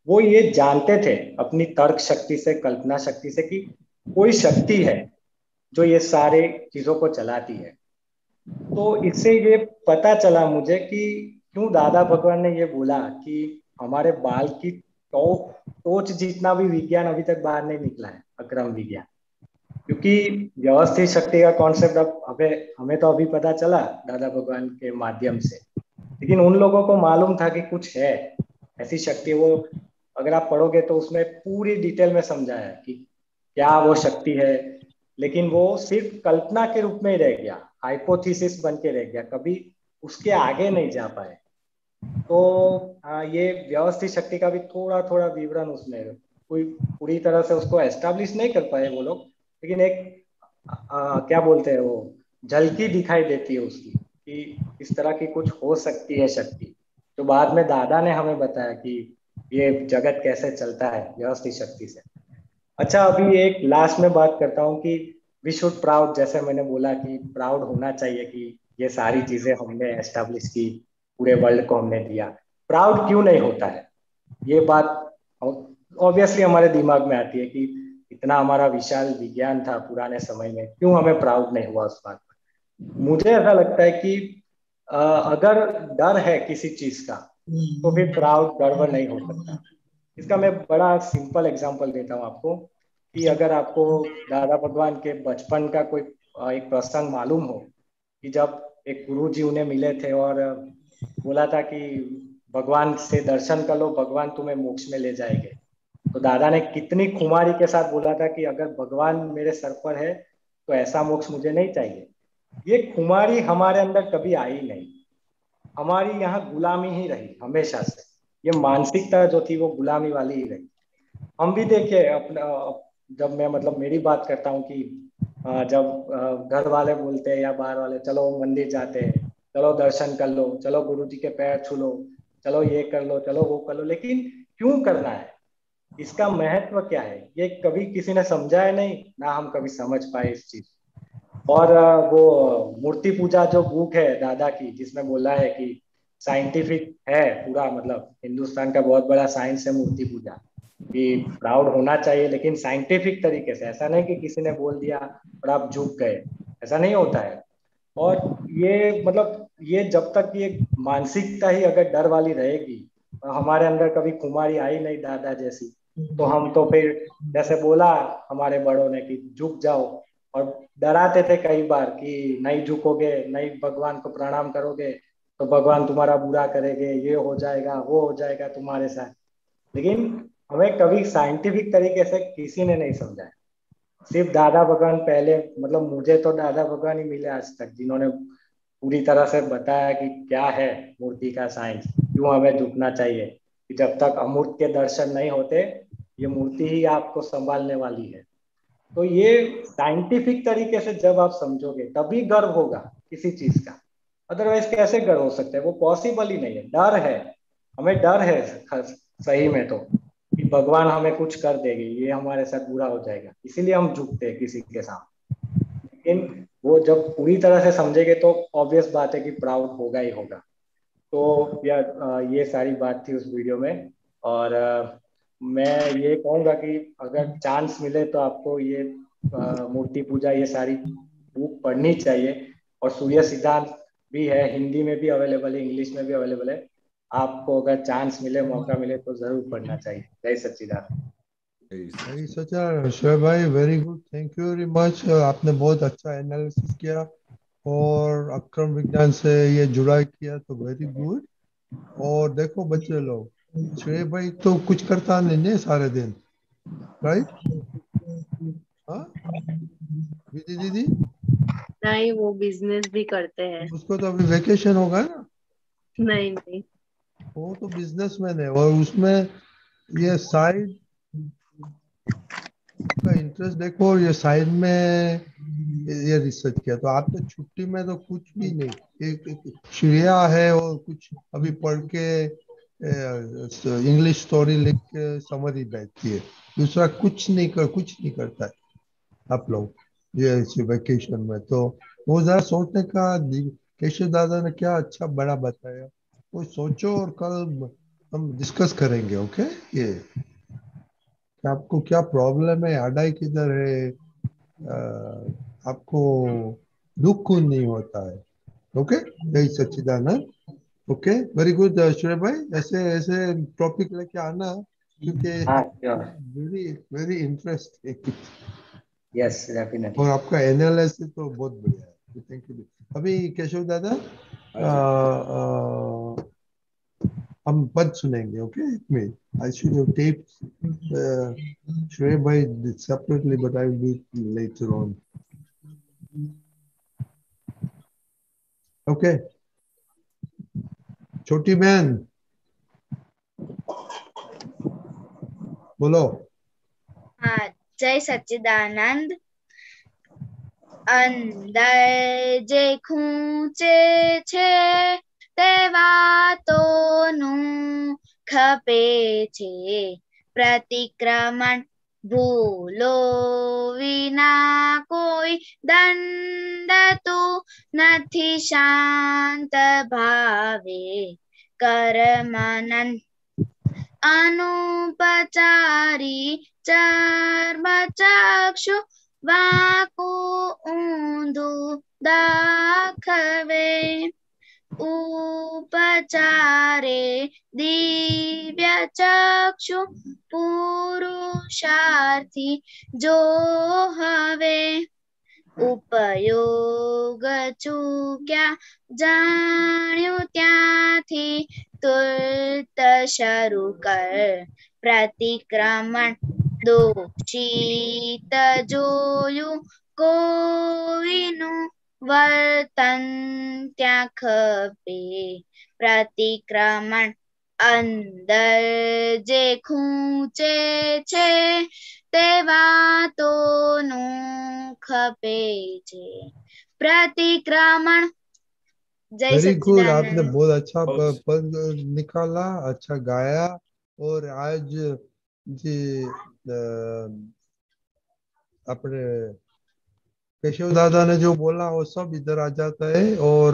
वो ये जानते थे अपनी तर्क शक्ति से, कल्पना शक्ति से, कि कोई शक्ति है जो ये सारे चीजों को चलाती है। तो इससे ये पता चला मुझे कि क्यों दादा भगवान ने ये बोला कि हमारे बाल की टोच जितना भी विज्ञान अभी तक बाहर नहीं निकला है, अक्रम विज्ञान। क्योंकि व्यवस्थित शक्ति का कॉन्सेप्ट अब हमें तो अभी पता चला दादा भगवान के माध्यम से, लेकिन उन लोगों को मालूम था कि कुछ है ऐसी शक्ति। वो अगर आप पढ़ोगे तो उसमें पूरी डिटेल में समझाया कि क्या वो शक्ति है, लेकिन वो सिर्फ कल्पना के रूप में ही रह गया, हाइपोथेसिस बन के रह गया, कभी उसके आगे नहीं जा पाए। तो ये व्यवस्थित शक्ति का भी थोड़ा थोड़ा विवरण उसमें, कोई पूरी तरह से उसको एस्टेब्लिश नहीं कर पाए वो लोग, लेकिन एक क्या बोलते हैं वो झलकी दिखाई देती है उसकी कि इस तरह की कुछ हो सकती है शक्ति, तो बाद में दादा ने हमें बताया कि ये जगत कैसे चलता है व्यवस्थित शक्ति से। अच्छा, अभी एक लास्ट में बात करता हूँ कि वी शुड प्राउड, जैसे मैंने बोला कि प्राउड होना चाहिए कि ये सारी चीजें हमने एस्टेब्लिश की, पूरे वर्ल्ड को हमने दिया। प्राउड क्यों नहीं होता है, ये बात ऑब्वियसली हमारे दिमाग में आती है कि इतना हमारा विशाल विज्ञान था पुराने समय में, क्यों हमें प्राउड नहीं हुआ उस बात पर। मुझे ऐसा लगता है कि अगर डर है किसी चीज का तो फिर प्राउड गर्व नहीं हो सकता। इसका मैं बड़ा सिंपल एग्जांपल देता हूँ आपको कि अगर आपको दादा भगवान के बचपन का कोई एक प्रसंग मालूम हो कि जब एक गुरु जी उन्हें मिले थे और बोला था कि भगवान से दर्शन कर लो, भगवान तुम्हें मोक्ष में ले जाएंगे। तो दादा ने कितनी खुमारी के साथ बोला था कि अगर भगवान मेरे सर पर है तो ऐसा मोक्ष मुझे नहीं चाहिए। ये खुमारी हमारे अंदर कभी आई नहीं, हमारी यहाँ गुलामी ही रही हमेशा से। ये मानसिकता जो थी वो गुलामी वाली ही रही। हम भी देखिए अपना, जब मैं मतलब मेरी बात करता हूँ कि जब घर वाले बोलते हैं या बाहर वाले, चलो मंदिर जाते हैं, चलो दर्शन कर लो, चलो गुरु जी के पैर छू लो, चलो ये कर लो, चलो वो कर लो, लेकिन क्यों करना है, इसका महत्व क्या है, ये कभी किसी ने समझाया नहीं, ना हम कभी समझ पाए इस चीज। और वो मूर्ति पूजा जो बुक है दादा की, जिसमें बोला है कि साइंटिफिक है पूरा, मतलब हिंदुस्तान का बहुत बड़ा साइंस है मूर्ति पूजा, कि प्राउड होना चाहिए लेकिन साइंटिफिक तरीके से, ऐसा नहीं कि किसी ने बोल दिया और आप झुक गए, ऐसा नहीं होता है। और ये मतलब ये जब तक ये मानसिकता ही अगर डर वाली रहेगी, हमारे अंदर कभी खुमारी आई नहीं दादा जैसी, तो हम तो फिर जैसे बोला हमारे बड़ों ने कि झुक जाओ, और डराते थे कई बार कि नहीं झुकोगे, नहीं भगवान को प्रणाम करोगे तो भगवान तुम्हारा बुरा करेंगे, ये हो जाएगा वो हो जाएगा तुम्हारे साथ। लेकिन हमें कभी साइंटिफिक तरीके से किसी ने नहीं समझाया, सिर्फ दादा भगवान पहले, मतलब मुझे तो दादा भगवान ही मिले आज तक, जिन्होंने पूरी तरह से बताया कि क्या है मूर्ति का साइंस, क्यों हमें झुकना चाहिए, कि जब तक अमूर्त के दर्शन नहीं होते ये मूर्ति ही आपको संभालने वाली है। तो ये साइंटिफिक तरीके से जब आप समझोगे तभी गर्व होगा किसी चीज का, अदरवाइज कैसे गर्व हो सकता है, वो पॉसिबल ही नहीं है। डर है, हमें डर है सही में तो, कि भगवान हमें कुछ कर देंगे, ये हमारे साथ बुरा हो जाएगा, इसीलिए हम झुकते हैं किसी के सामने। लेकिन वो जब पूरी तरह से समझेंगे तो ऑब्वियस बात है कि प्राउड होगा ही होगा। तो यार ये सारी बात थी उस वीडियो में। और मैं ये कहूँगा कि अगर चांस मिले तो आपको ये मूर्ति पूजा ये सारी बुक पढ़नी चाहिए। और सूर्य सिद्धांत भी है, हिंदी में भी अवेलेबल है, इंग्लिश में भी अवेलेबल है। आपको अगर चांस मिले, मौका मिले तो जरूर पढ़ना चाहिए। जय सच्चिदानंद। सही सोचा शोएब भाई, very good, thank you very much. आपने बहुत अच्छा एनालिसिस किया और अक्रम विज्ञान से ये जुड़ा किया, तो वेरी गुड। और देखो बच्चे लोग, शोएब भाई तो कुछ करता नहीं है सारे दिन, राइट? हाँ विधि दीदी, नहीं, वो बिजनेस भी करते हैं। उसको तो अभी वेकेशन होगा ना? नहीं नहीं। वो तो बिजनेसमैन है और उसमें ये साइड का इंटरेस्ट देखो, ये साइड में ये रिसर्च किया। तो आप तो छुट्टी में तो कुछ भी नहीं, एक श्रेया है और कुछ अभी पढ़ के इंग्लिश स्टोरी लिख के समरी बैठती है, दूसरा कुछ नहीं करता है आप लोग ये इस वेकेशन में। तो वो जरा सोचने का, केशव दादा ने क्या अच्छा बड़ा बताया, वो सोचो और कल हम डिस्कस करेंगे। ओके, ये कि आपको क्या प्रॉब्लम है, अडाई किधर है, आपको दुख क्यों नहीं होता है। ओके, यही सच्चिदानंद। ओके, वेरी गुड श्रेय भाई, ऐसे ऐसे टॉपिक लेके आना, क्योंकि हाँ sure. Very very interesting. Yes definitely. और आपका एनालिसिस तो बहुत बढ़िया है, थैंक यू। अभी केशव दादा हम पद सुनेंगे। ओके, एक minute, I should have tape श्रेय भाई separately, but I will be later on. Okay, छोटी बहन बोलो। हाँ, जय सच्चिदानंद। अंदर जे खूंचे छे ते वातोનું ખપે છે પ્રતિક્રમણ ભૂલો વિના કોઈ દંડ તું નથી શાંત ભાવે કર્મનન अनुपचारी चर्म चक्षु वाकु ऊंधू दाखवे उपचारे दिव्य चक्षु पुरुषार्थी जो हवे उपयोग चूक्या जाण्यु ત્યાંથી તુર્ત શરૂ કર પ્રતિક્રમણ દોષિત જોયું કોઈનું વર્તન ત્યાં ખપે પ્રતિક્રમણ અંદર જે ખૂંચે છે તે વાતોનું ખપે છે प्रतिक्रमण। जय वेरी गुड, आपने सच्चिदानंद। बहुत अच्छा पद निकाला, अच्छा गाया। और आज जी अपने केशव दादा ने जो बोला वो सब इधर आ जाता है। और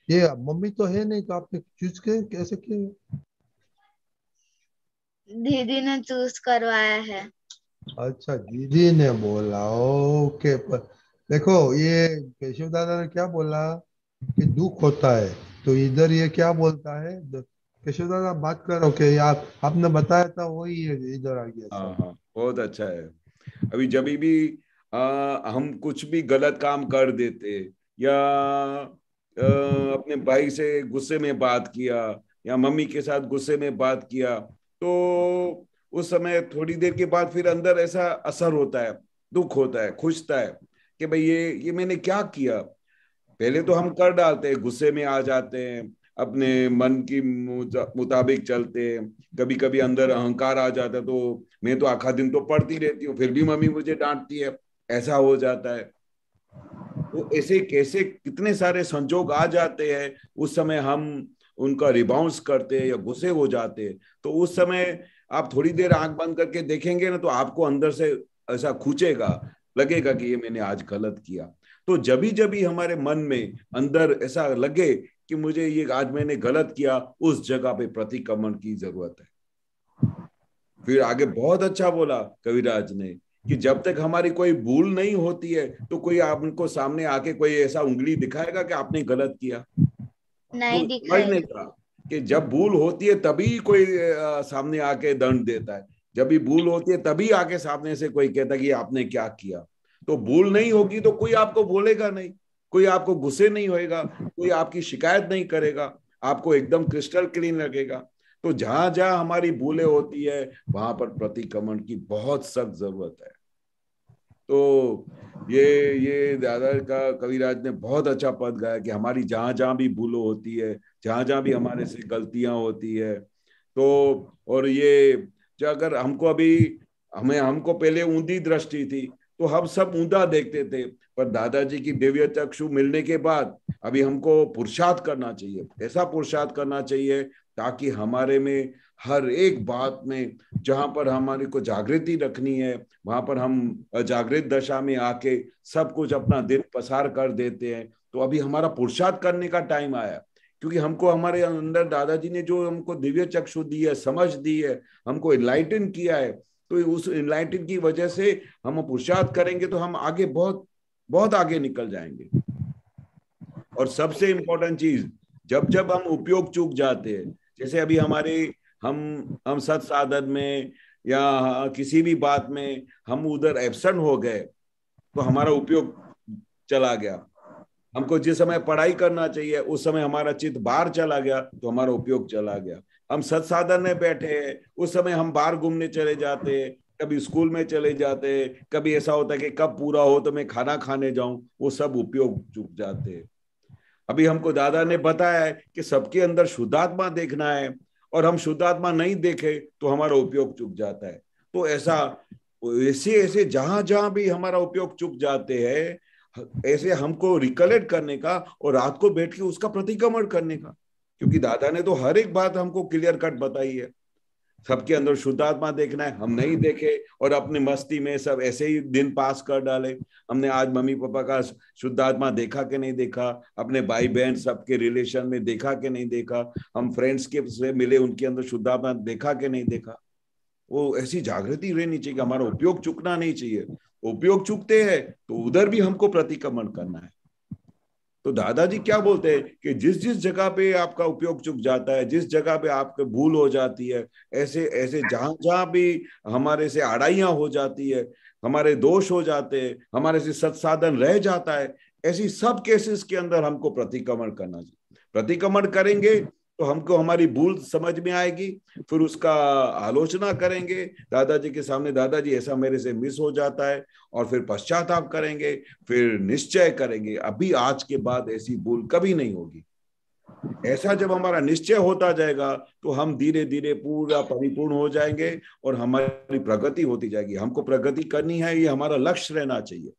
ये मम्मी तो है नहीं, तो आपने चूज के कैसे किए? दीदी ने चूज करवाया है। अच्छा, दीदी ने बोला, ओके। पर देखो, ये केशव दादा ने क्या बोला कि दुख होता है, तो इधर ये क्या बोलता है? केशव दादा बात करो कि आपने बताया था वही है, इधर आ गया। हाँ हाँ, बहुत अच्छा है। अभी जब भी हम कुछ भी गलत काम कर देते या अपने भाई से गुस्से में बात किया या मम्मी के साथ गुस्से में बात किया, तो उस समय थोड़ी देर के बाद फिर अंदर ऐसा असर होता है, दुख होता है, खुशता है कि भाई ये मैंने क्या किया। पहले तो हम कर डालते हैं, गुस्से में आ जाते हैं, अपने मन की मुताबिक चलते हैं, कभी कभी अंदर अहंकार आ जाता है, तो मैं तो आखा दिन तो पढ़ती रहती हूँ, फिर भी मम्मी मुझे डांटती है, ऐसा हो जाता है। तो ऐसे कैसे कितने सारे संजोग आ जाते हैं, उस समय हम उनका रिबाउंस करते हैं या गुस्से हो जाते हैं। तो उस समय आप थोड़ी देर आंख बंद करके देखेंगे ना, तो आपको अंदर से ऐसा खूंचेगा, लगेगा कि ये मैंने आज गलत किया। तो जब भी हमारे मन में अंदर ऐसा लगे कि मुझे ये आज मैंने गलत किया, उस जगह पे प्रतिक्रमण की जरूरत है। फिर आगे बहुत अच्छा बोला कविराज ने कि जब तक हमारी कोई भूल नहीं होती है, तो कोई आपको सामने आके कोई ऐसा उंगली दिखाएगा कि आपने गलत किया? नहीं तो दिखाएगा। समझने का कि जब भूल होती है तभी कोई सामने आके दंड देता है, जब भी भूल होती है तभी आके सामने से कोई कहता है कि आपने क्या किया। तो भूल नहीं होगी तो कोई आपको बोलेगा नहीं, कोई आपको गुस्से नहीं होएगा, कोई आपकी शिकायत नहीं करेगा, आपको एकदम क्रिस्टल क्लीन लगेगा। तो जहां जहां हमारी भूलें होती है वहां पर प्रतिक्रमण की बहुत सख्त जरूरत है। तो ये दादा का कविराज ने बहुत अच्छा पद गाया कि हमारी जहां जहां भी भूलों होती है, जहां जहां भी हमारे से गलतियां होती है, तो और ये जो अगर हमको पहले ऊंधी दृष्टि थी, तो हम सब ऊंधा देखते थे, पर दादाजी की दिव्य चक्षु मिलने के बाद अभी हमको पुरुषार्थ करना चाहिए, ऐसा पुरुषार्थ करना चाहिए ताकि हमारे में हर एक बात में जहां पर हमारे को जागृति रखनी है, वहां पर हम जागृत दशा में आके सब कुछ अपना दिन पसार कर देते हैं। तो अभी हमारा पुरुषार्थ करने का टाइम आया, क्योंकि हमको हमारे अंदर दादाजी ने जो हमको दिव्य चक्षु दी है, समझ दी है, हमको इनलाइटन किया है, तो उस इनलाइटन की वजह से हम पुरुषार्थ करेंगे तो हम आगे बहुत बहुत आगे निकल जाएंगे। और सबसे इंपॉर्टेंट चीज, जब हम उपयोग चूक जाते हैं, जैसे अभी हमारे हम सत साधन में या किसी भी बात में हम उधर एब्सेंट हो गए, तो हमारा उपयोग चला गया। हमको जिस समय पढ़ाई करना चाहिए उस समय हमारा चित्त बाहर चला गया, तो हमारा उपयोग चला गया। हम सत साधन में बैठे हैं, उस समय हम बाहर घूमने चले जाते हैं, कभी स्कूल में चले जाते हैं, कभी ऐसा होता है कि कब पूरा हो तो मैं खाना खाने जाऊं, वो सब उपयोग चूक जाते हैं। अभी हमको दादा ने बताया है कि सबके अंदर शुद्धात्मा देखना है, और हम शुद्धात्मा नहीं देखे तो हमारा उपयोग चूक जाता है। तो ऐसे जहां जहां भी हमारा उपयोग चूक जाते हैं, ऐसे हमको रिकलेक्ट करने का और रात को बैठ के उसका प्रतिक्रमण करने का, क्योंकि दादा ने तो हर एक बात हमको क्लियर कट बताई है। सबके अंदर शुद्धात्मा देखना है, हम नहीं देखे और अपनी मस्ती में सब ऐसे ही दिन पास कर डाले। हमने आज मम्मी पापा का शुद्धात्मा देखा कि नहीं देखा, अपने भाई बहन सबके रिलेशन में देखा कि नहीं देखा, हम फ्रेंड्स के से मिले उनके अंदर शुद्धात्मा देखा कि नहीं देखा। वो ऐसी जागृति रहनी चाहिए कि हमारा उपयोग चूकना नहीं चाहिए। उपयोग चूकते हैं तो उधर भी हमको प्रतिक्रमण करना है। तो दादाजी क्या बोलते हैं कि जिस जिस जगह पे आपका उपयोग चूक जाता है, जिस जगह पे आपके भूल हो जाती है, ऐसे ऐसे जहां जहां भी हमारे से अड़ाइयां हो जाती है, हमारे दोष हो जाते हैं, हमारे से सत्साधन रह जाता है, ऐसी सब केसेस के अंदर हमको प्रतिक्रमण करना चाहिए। प्रतिक्रमण करेंगे तो हमको हमारी भूल समझ में आएगी, फिर उसका आलोचना करेंगे दादाजी के सामने, दादाजी ऐसा मेरे से मिस हो जाता है, और फिर पश्चाताप करेंगे, फिर निश्चय करेंगे अभी आज के बाद ऐसी भूल कभी नहीं होगी। ऐसा जब हमारा निश्चय होता जाएगा तो हम धीरे धीरे पूरा परिपूर्ण हो जाएंगे और हमारी प्रगति होती जाएगी। हमको प्रगति करनी है, ये हमारा लक्ष्य रहना चाहिए।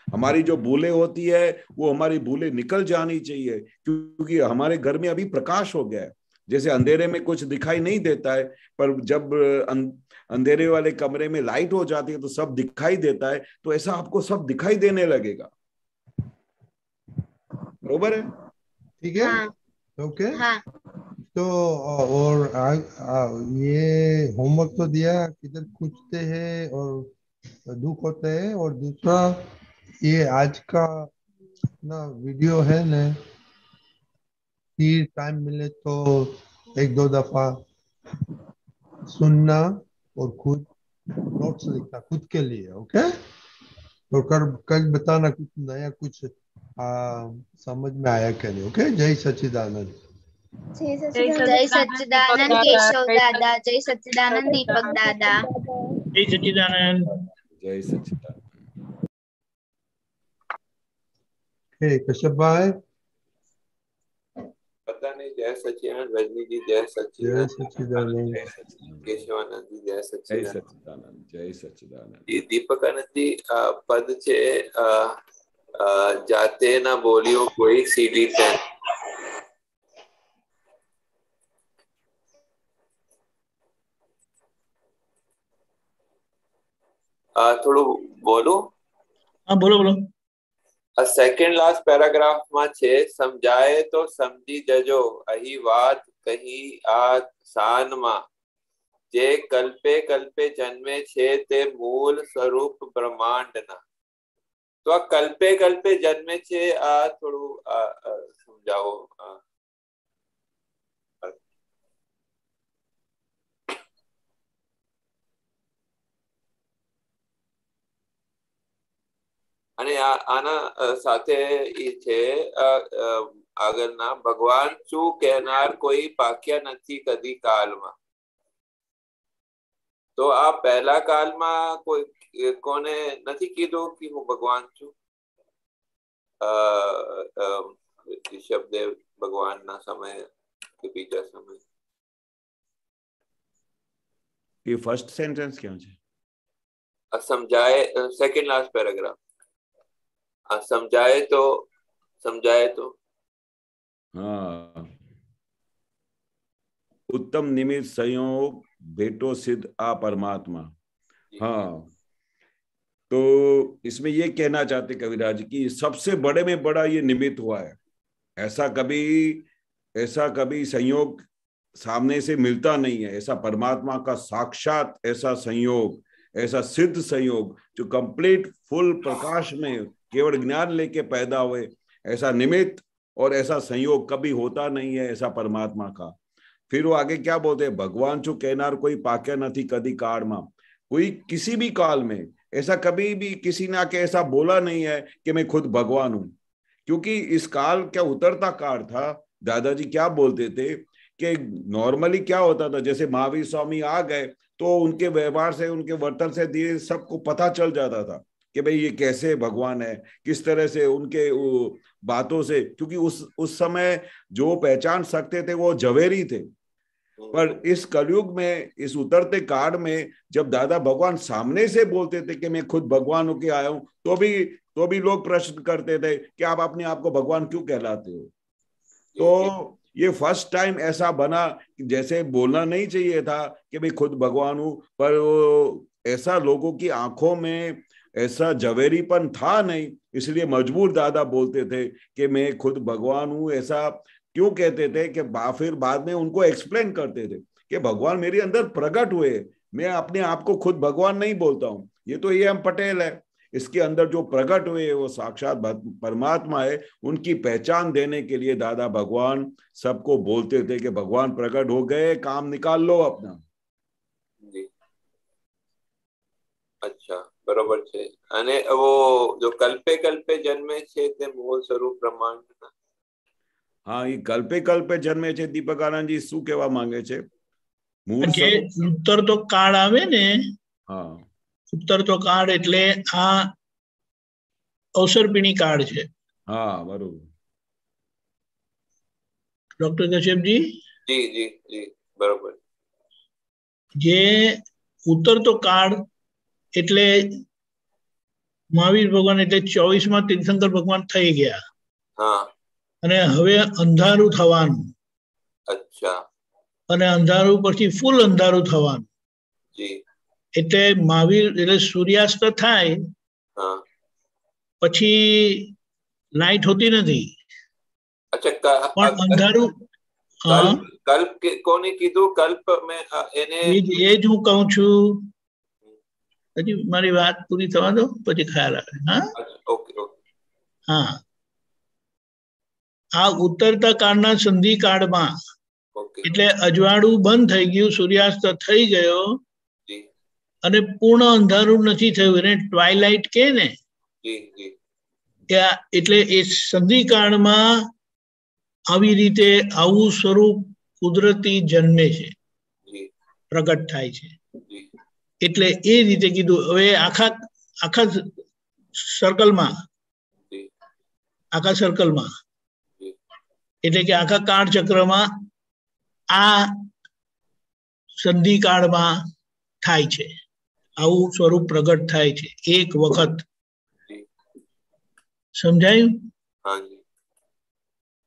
हमारी जो भूलें होती है वो हमारी भूलें निकल जानी चाहिए, क्योंकि हमारे घर में अभी प्रकाश हो गया है। जैसे अंधेरे में कुछ दिखाई नहीं देता है, पर जब अंधेरे वाले कमरे में लाइट हो जाती है तो सब दिखाई देता है, तो ऐसा आपको सब दिखाई देने लगेगा। बरोबर है? ठीक है। हाँ ओके। हाँ तो और ये होमवर्क तो दिया, किधर पूछते हैं और दुख होते हैं, और दूसरा ये आज का ना वीडियो है ना, फिर टाइम मिले तो एक दो दफा सुनना और खुद नोट्स लिखना खुद के लिए। ओके। तो कल बताना कुछ नया, कुछ समझ में आया क्या नहीं। ओके। जय सच्चिदानंद। जय सच्चिदानंद केशव दादा, जय सच्चिदानंद दीपक दादा। जय सच्चिदानंद। जय सच्चिदानंद। कश्यप भाई। पता नहीं। जय सच्चिदानंद रजनी जी, जय जय सच्चिदानंद सच्चिदानंद। केशवानंद जी, जय जय सच्चिदानंद। सच्चिदानंद। जय सच्चिदानंद। ये दीपकानंद जी पद छे जाते ना बोलियो कोई सीडी 10। થોડું બોલો। हाँ बोलो बोलो। सेकंड लास्ट पैराग्राफ में छे, समझाए तो समझी जजो अही बात कही आ शान मा, जे कल्पे कल्पे जन्मे छे ते मूल स्वरूप ब्रह्मांड ना। तो आ कल्पे कल्पे जन्मे छे आ थोड़ू समझाओ। અને આના સાથે ઈ છે આગળના, ભગવાન શું કહેનાર કોઈ પાક્યા નથી કદી કાલમાં। તો આ પહેલા કાલમાં કોઈ કોને નથી કીધું કે હું ભગવાન છું। ऋषभदेव भगवान ना समय के बीजा समय। ये फर्स्ट सेंटेंस क्या है? समझाए, सेकंड लास्ट पैराग्राफ। समझाए तो हाँ, उत्तम निमित्त संयोग भेटो सिद्ध आ परमात्मा। हाँ, तो इसमें ये कहना चाहते कविराज कि सबसे बड़े में बड़ा ये निमित्त हुआ है। ऐसा कभी संयोग सामने से मिलता नहीं है। ऐसा परमात्मा का साक्षात ऐसा संयोग, ऐसा सिद्ध संयोग जो कंप्लीट फुल प्रकाश में केवल ज्ञान लेके पैदा हुए, ऐसा निमित्त और ऐसा संयोग कभी होता नहीं है ऐसा परमात्मा का। फिर वो आगे क्या बोलते हैं, भगवान जो कहनार कोई पाक्या नहीं कदी काल में। कोई किसी भी काल में ऐसा कभी भी किसी ने आके ऐसा बोला नहीं है कि मैं खुद भगवान हूं, क्योंकि इस काल क्या उतरता काल था। दादाजी क्या बोलते थे कि नॉर्मली क्या होता था, जैसे महावीर स्वामी आ गए तो उनके व्यवहार से, उनके वर्तन से धीरे सबको पता चल जाता था कि भाई ये कैसे भगवान है, किस तरह से उनके बातों से, क्योंकि उस समय जो पहचान सकते थे वो झवेरी थे। पर इस कलयुग में, इस उतरते काल में जब दादा भगवान सामने से बोलते थे कि मैं खुद भगवान होके आया हूं, तो भी लोग प्रश्न करते थे कि आप अपने आप को भगवान क्यों कहलाते हो। तो ये फर्स्ट टाइम ऐसा बना, जैसे बोलना नहीं चाहिए था कि मैं खुद भगवान हूं, पर वो ऐसा लोगों की आंखों में ऐसा झवेरीपन था नहीं, इसलिए मजबूर दादा बोलते थे कि मैं खुद भगवान हूं। ऐसा क्यों कहते थे कि फिर बाद में उनको एक्सप्लेन करते थे कि भगवान मेरे अंदर प्रकट हुए, मैं अपने आप को खुद भगवान नहीं बोलता हूं, ये तो ये हम पटेल है, इसके अंदर जो प्रकट हुए वो साक्षात परमात्मा है। उनकी पहचान देने के लिए दादा भगवान सबको बोलते थे कि भगवान प्रकट हो गए, काम निकाल लो अपना। जी अच्छा, बरोबर छे। अने वो जो कल्पे कल्पे जन्मे छे ते मूल स्वरूप ब्रह्मांड ना। હા, એ કલ્પે કલ્પે જન્મે છે. દીપક આનંદજી શું કહેવા માંગે છે? જે ઉત્તર તો કાળ આવે ને, હા, ઉત્તર તો કાળ એટલે આ અવસરપીણી કાળ છે. હા, બરોબર. ડોક્ટર કશ્યપજી? જી જી જી, બરોબર. જે ઉત્તરતો કાળ એટલે મહાવીર ભગવાન એટલે 24માં તીર્થંકર ભગવાન થઈ ગયા. હા. અને હવે અંધારું થવાનું. અચ્છા. અને અંધારું પછી ફૂલ અંધારું થવાનું. જી. એટલે મહાવીર એટલે સૂર્યાસ્ત થાય પછી લાઈટ હોતી નથી. અચ્છા, પણ અંધારું કલ્પ કોને કીધું? કલ્પ મેં એને એ જ હું કહું છું. હજી મારી વાત પૂરી થવા દો પછી ખ્યાલ આવે. હા, ઓકે ઓકે. હા, આ ઉત્તરતા કાળના સંધિ કાળમાં એટલે અજવાળું બંધ થઈ ગયું, સૂર્યાસ્ત થઈ ગયો અને પૂર્ણ અંધારું નથી થયું, એને ટ્વાઇલાઇટ કે ને, એટલે એ સંધિ કાળમાં આવી રીતે આવું સ્વરૂપ કુદરતી જન્મે છે, પ્રગટ થાય છે. એટલે એ રીતે કીધું. હવે આખા સર્કલમાં એટલે કે આખા કાળ ચક્રમાં આ સંધિ કાળમાં થાય છે, આવું સ્વરૂપ પ્રગટ થાય છે એક વખત. સમજાયું?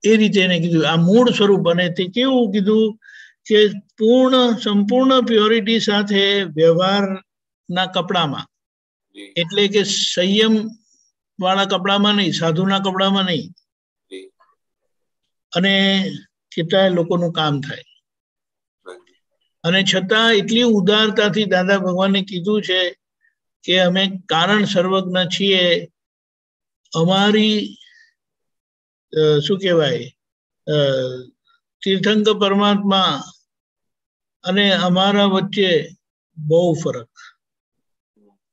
એ રીતે એને કીધું આ મૂળ સ્વરૂપ. અને તે કેવું કીધું કે સંપૂર્ણ પ્યોરિટી સાથે વ્યવહારના કપડામાં, એટલે કે સંયમ વાળા કપડામાં નહીં, સાધુના કપડામાં નહીં, અને કેટલાય લોકોનું કામ થાય. અને છતાં એટલી ઉદારતાથી દાદા ભગવાને કીધું છે કે અમે કારણ સર્વજ્ઞ છીએ, અમારી શું કહેવાય તીર્થંકર પરમાત્મા અને અમારા વચ્ચે બહુ ફરક.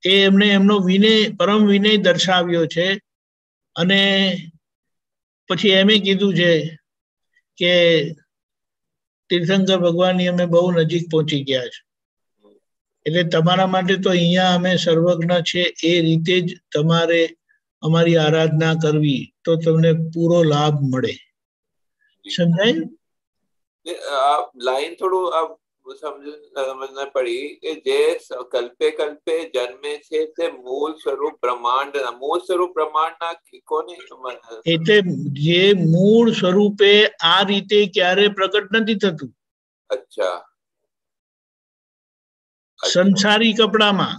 એ એમને એમનો વિનય, પરમ વિનય દર્શાવ્યો છે. અને પછી એમ કીધું છે કે તીર્થંકર ભગવાનની અમે બહુ નજીક પહોંચી ગયા છે. એટલે તમારા માટે તો અહીંયા અમે સર્વજ્ઞ છે એ રીતે જ તમારે અમારી આરાધના કરવી, તો તમને પૂરો લાભ મળે. સમજાય? લાઈન થોડું સમજના પડી કે જે કલ્પે કલ્પે જન્મે છે તે મૂળ સ્વરૂપ બ્રહ્માંડના કોને? એટલે જે મૂળ સ્વરૂપે આ રીતે ક્યારે પ્રગટ નથી થતું. અચ્છા. સંસારી કપડામાં,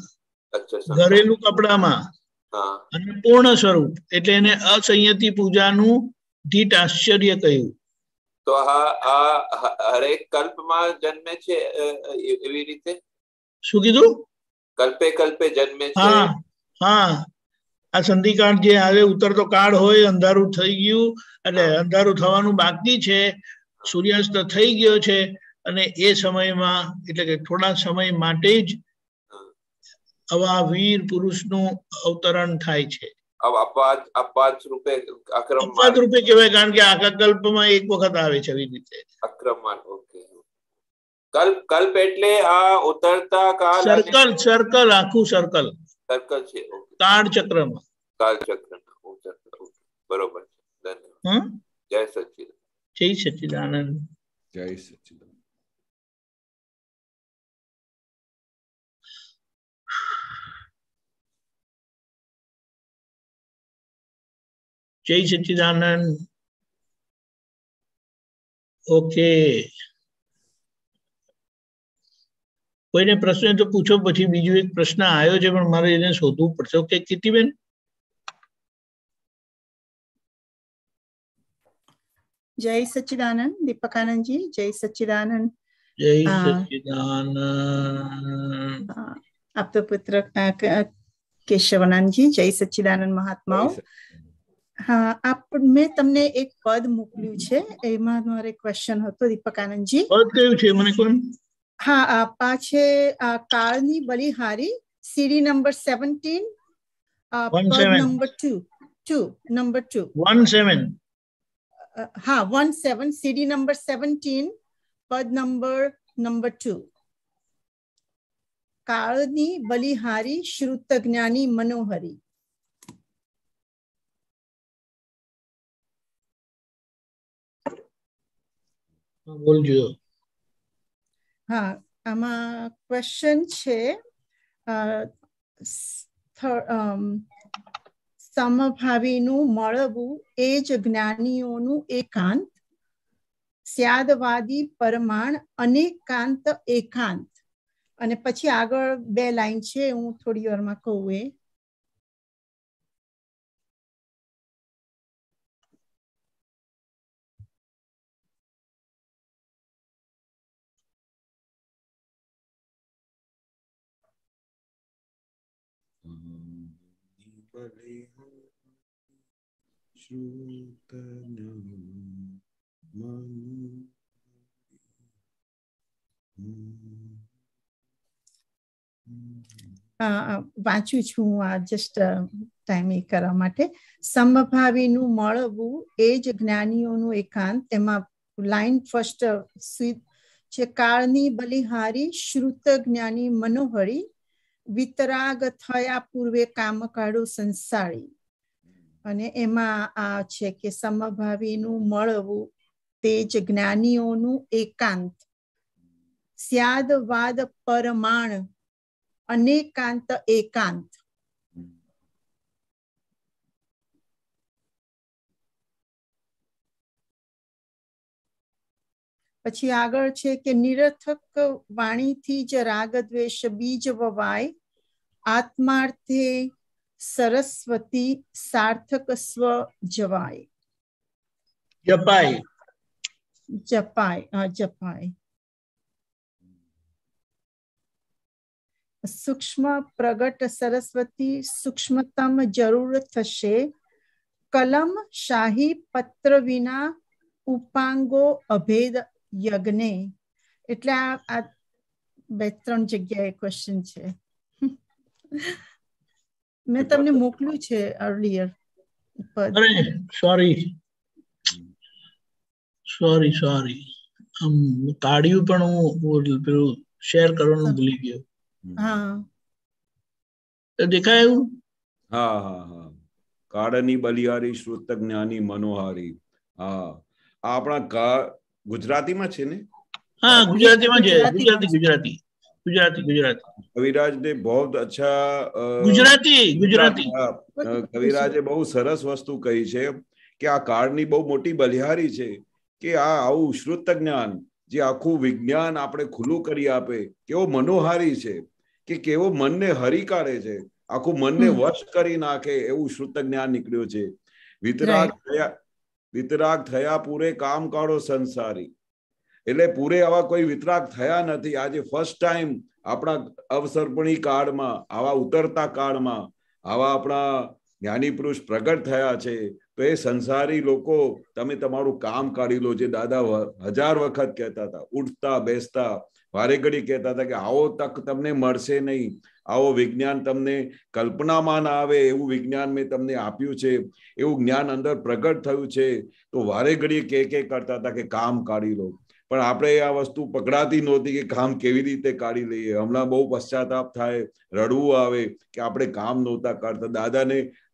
ઘરેલું કપડામાં, અને પૂર્ણ સ્વરૂપ એટલે એને અસંયતિ પૂજાનું ધીટ આશ્ચર્ય કહ્યું. તો આ હરેક કલ્પમાં જન્મે છે એવી રીતે? શું કીધું? કલ્પે કલ્પે જન્મે છે. હા હા, આ સંધિકાળ જે આવે, ઉતરતો કાળ હોય, અંધારું થઈ ગયું એટલે અંધારું થવાનું બાકી છે, સૂર્યાસ્ત થઈ ગયો છે, અને એ સમયમાં એટલે કે થોડા સમય માટે જ આવા વીર પુરુષનું અવતરણ થાય છે. અપાદ રૂપે કહેવાય, કારણ કે આખા કલ્પમાં એક વખત આવે છે આવી રીતે. આક્રમણ. ઓકે. કલ્પ એટલે આ ઉતરતા કાળ, સર્કલ આખું સર્કલ છે. કાળ ચક્રમાં. બરોબર છે. ધન્યવાદ. જય સચ્ચિદાનંદ. જય સચ્ચિદાનંદ. જય સચ્ચિદાનંદ. જય સચ્ચિદાનંદ. ઓકે, કોઈને પ્રશ્ન તો પૂછો, પછી બીજો એક પ્રશ્ન આવ્યો છે પણ મારે એને શોધવું પડશે. ઓકે કીર્તિબેન? જય સચ્ચિદાનંદ. દીપકાનંદજી, જય સચ્ચિદાનંદ. જય સચ્ચિદાનંદ. આપતો પુત્ર કેશવાનંદજી, જય સચ્ચિદાનંદ મહાત્માઓ. હા, મેં તમને એક પદ મોકલ્યું છે, એમાં મારે ક્વેશ્ચન હતો દીપકાનંદજી. પદ કયું છે મને કોણ? હા, આપા છે કાળની બલિહારી, સીડી નંબર 17, પદ નંબર 2. 17. हाँ 17 सीडी नंबर 17 पद नंबर 2 काळनी बलिहारी श्रुत ज्ञानी मनोहरी। बोलજો। हाँ आमा क्वेश्चन छे समभावीનું મળવું એ જ જ્ઞાનીઓનું એકાંત, સ્યાદવાદી પરમાણ અનેકાંત એકાંત। અને પછી આગળ બે લાઈન છે, હું થોડી વારમાં કહું એ। વાંચું છું આ જસ્ટ ટાઈમ એ કરવા માટે। સમભાવીનું મળવું એ જ જ્ઞાનીઓનું એકાંત, એમાં લાઈન ફર્સ્ટ છે કાળની બલિહારી શ્રુત જ્ઞાની મનોહરી, વિતરાગ થયા પૂર્વે કામ કાઢો સંસારી। અને એમાં આ છે કે સમભાવીનું મળવું તે જ જ્ઞાનીઓનું એકાંત, સ્યાદવાદ પરમાણ અનેકાંત એકાંત। પછી આગળ છે કે નિરર્થક વાણીથી જ રાગ દ્વેષ બીજ વવાય, આત્માર્થે સરસ્વતી સાર્થક સ્વ જવાય। જપાય જપાય। सूक्ष्म प्रगट सरस्वती सूक्ष्मतम जरूर थशे, कलम शाही पत्र विना उपांगो अभेद यज्ञे। એટલે આ બે ત્રણ જગ્યાએ ક્વેશ્ચન છે, મેં તમને મોકલ્યું છે અર્લિયર। અરે સોરી આમ કાઢ્યું પણ હું પેલું શેર કરવાનું ભૂલી ગયો। हाँ દેખાયું? हाँ हाँ हाँ કાળની બલિહારી શ્રુત જ્ઞાની મનોહારી। हाँ આપણા ગુજરાતીમાં છે ને? हाँ ગુજરાતીમાં છે, ગુજરાતી। કવિરાજ ने बहुत अच्छा गुजराती कविराजे बहुत सरस वस्तु कही છે કે આ કાળની બહુ મોટી બલિહારી છે કે આ આવું શ્રુત જ્ઞાન જે આખું વિજ્ઞાન આપણે ખુલ્લું કરી આપે, કેવો મનોહારી છે કે કેવો મનને હરી કાઢે છે, આખું મનને વશ કરી નાખે એવું શ્રુત જ્ઞાન નીકળ્યું છે। વિતરાગ થયા પૂરે કામ કાઢો સંસારી, એટલે પૂરે આવા કોઈ વિતરાગ થયા નથી। આજે ફર્સ્ટ ટાઈમ આપણા અવસર્પણી કાળમાં, આવા ઉતરતા કાળમાં આવા આપણા જ્ઞાની પુરુષ પ્રગટ થયા છે। તો એ સંસારી લોકો તમે તમારું કામ કાઢી લો, જે દાદા 1000 વખત કહેતા હતા, ઉઠતા બેસતા વારે ઘડી કહેતા હતા કે આવો તક તમને મળશે નહીં, આવો વિજ્ઞાન તમને કલ્પનામાં ના આવે એવું વિજ્ઞાન મેં તમને આપ્યું છે, એવું જ્ઞાન અંદર પ્રગટ થયું છે। તો વારે ઘડી કે કરતા હતા કે કામ કાઢી લો, પણ આપણે આ વસ્તુ પકડાતી નહોતી કે કામ કેવી રીતે કાઢી લઈએ। હમણાં બહુ પશ્ચાતાપ થાય, રડવું આવે કે આપણે કામ નહોતા કરતા।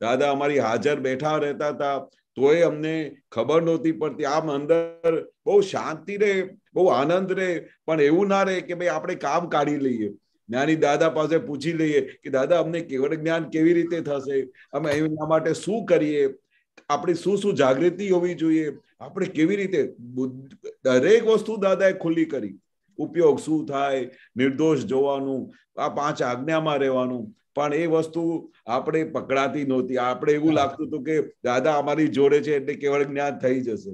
દાદા અમારી હાજર બેઠા રહેતા હતા તોય અમને ખબર નહોતી પડતી, આમ અંદર બહુ શાંતિ રહે, બહુ આનંદ રહે, પણ એવું ના રહે કે ભાઈ આપણે કામ કાઢી લઈએ। જ્ઞાની દાદા પાસે પૂછી લઈએ કે દાદા અમને કેવળ જ્ઞાન કેવી રીતે થશે, અમે એના માટે શું કરીએ, આપણી શું જાગૃતિ હોવી જોઈએ, આપણે કેવી રીતે દરેક વસ્તુ દાદાએ ખુલ્લી કરી। ઉપયોગ શું થાય, નિર્દોષ જોવાનું, આ 5 આજ્ઞામાં રહેવાનું, પણ એ વસ્તુ આપણે પકડાતી નહોતી। આપણે એવું લાગતું હતું કે દાદા અમારી જોડે છે એટલે કેવળ જ્ઞાન થઈ જશે।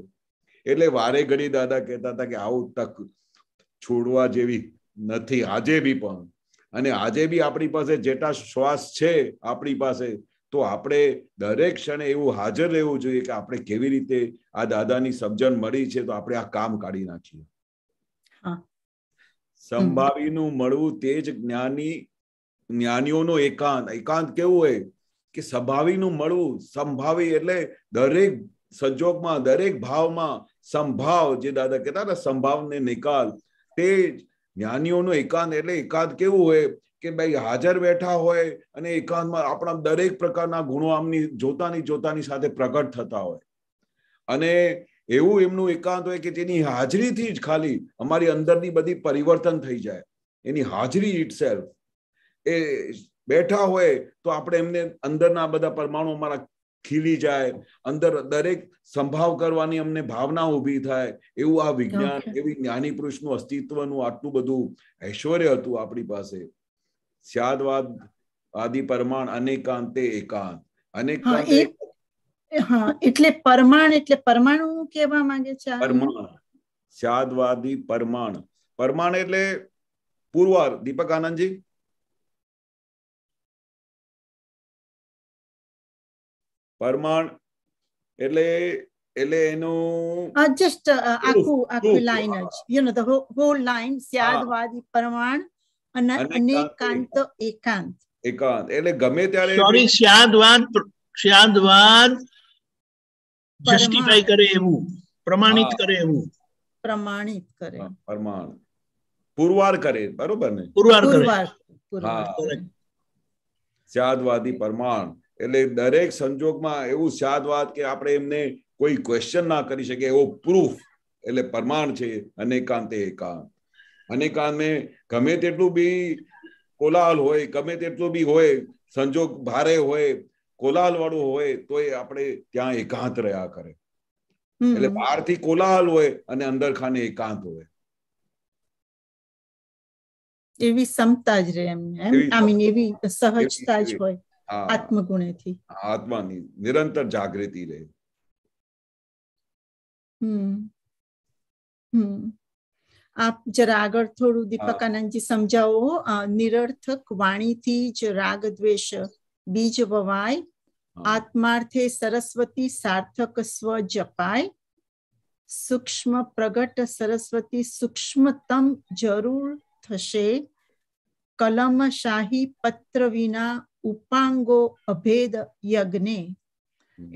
એટલે વારે ઘડી દાદા કહેતા હતા કે આવું તક છોડવા જેવી નથી આજે બી પણ। અને આજે બી આપણી પાસે જેટલા શ્વાસ છે આપણી પાસે, તો આપણે દરેક ક્ષણે એવું હાજર રહેવું જોઈએ કે આપણે કેવી રીતે આ દાદાની સમજણ મળી છે તો આપણે આ કામ કાઢી નાખીએ। સંભાવીનું મળવું તે જ જ્ઞાનીઓનો એકાંત। એકાંત કેવું હોય કે સ્વભાવીનું મળવું, સંભાવી એટલે દરેક સંજોગમાં, દરેક ભાવમાં સંભાવ, જે દાદા કહેતા હતા સંભાવને નિકાલ, તે જ્ઞાનીઓનો એકાંત. એટલે એકાંત કેવું હોય કે ભાઈ હાજર બેઠા હોય અને એકાંતમાં આપણા દરેક પ્રકારના ગુણો આમની જોતાની સાથે પ્રગટ થતા હોય. અને એવું એમનું એકાંત હોય કે તેની હાજરીથી જ ખાલી અમારી અંદરની બધી પરિવર્તન થઈ જાય. એની હાજરી ઇટસેલ્ફ, એ બેઠા હોય તો આપણે એમને અંદરના બધા પરમાણુ અમારા ખીલી જાય, અંદર દરેક સંભાવ કરવાની અમને ભાવના ઊભી થાય. એવું આ વિજ્ઞાન, એવી જ્ઞાની પુરુષનું અસ્તિત્વનું આટલું બધું ઐશ્વર્ય હતું આપણી પાસે. સ્યાદવાદ આદિ પરમાણ અનેકાંતે એકાંત. અનેકાંત એટલે પરમાણ એટલે પરમાણુ કહેવા માંગે છે. પરમાણ, સ્યાદવાદી પરમાણ. પરમાણ એટલે પુરવાર. દીપક આનંદજી, પરમાણ એટલે એનું જસ્ટ આખું લાઈન જ, you know the whole line. સ્યાદવાદી પરમાણ અને અનેકાંત એકાંત. એકાંત એટલે ગમે ત્યારે, સોરી, સ્યાદવાદ જસ્ટિફાઈ કરે એવું, પ્રમાણિત કરે એવું, પ્રમાણિત કરે, પરમાણ પુરવાર કરે. બરોબર ને? પુરવાર કરે. હા, સ્યાદવાદી પરમાણ એટલે દરેક સંજોગમાં એવું સ્યાદવાદ કે આપણે એમને કોઈ ક્વેશ્ચન ના કરી શકે એવો પ્રૂફ, એટલે પરમાણ છે. અનેકાંતે એકાંત. અનેકાંત ને ગમે તેટલું બી કોલાહલ હોય, ગમે તેટલું બી હોય, સંજોગ ભારે હોય, કોલાહલ વાળું હોય, તો એ આપણે ત્યાં એકાંત રહ્યા કરે. એટલે બહારથી કોલાહલ હોય અને અંદર ખાને એકાંત હોય. એવી ક્ષમતા જ રહે એમને, એવી સહજતા જ હોય આત્મગુણેથી. આત્માની નિરંતર જાગૃતિ રહે. આપ જરા આગળ થોડું દીપકાનંદજી સમજાવો. નિરર્થક વાણીથી જ રાગ દ્વેષ બીજ વવાય, આત્માર્થે સરસ્વતી સાર્થક સ્વ જપાય, સૂક્ષ્મ પ્રગટ સરસ્વતી સૂક્ષ્મતમ જરૂર થશે, કલમ શાહી પત્ર વિના ઉપાંગો અભેદ યજ્ઞે.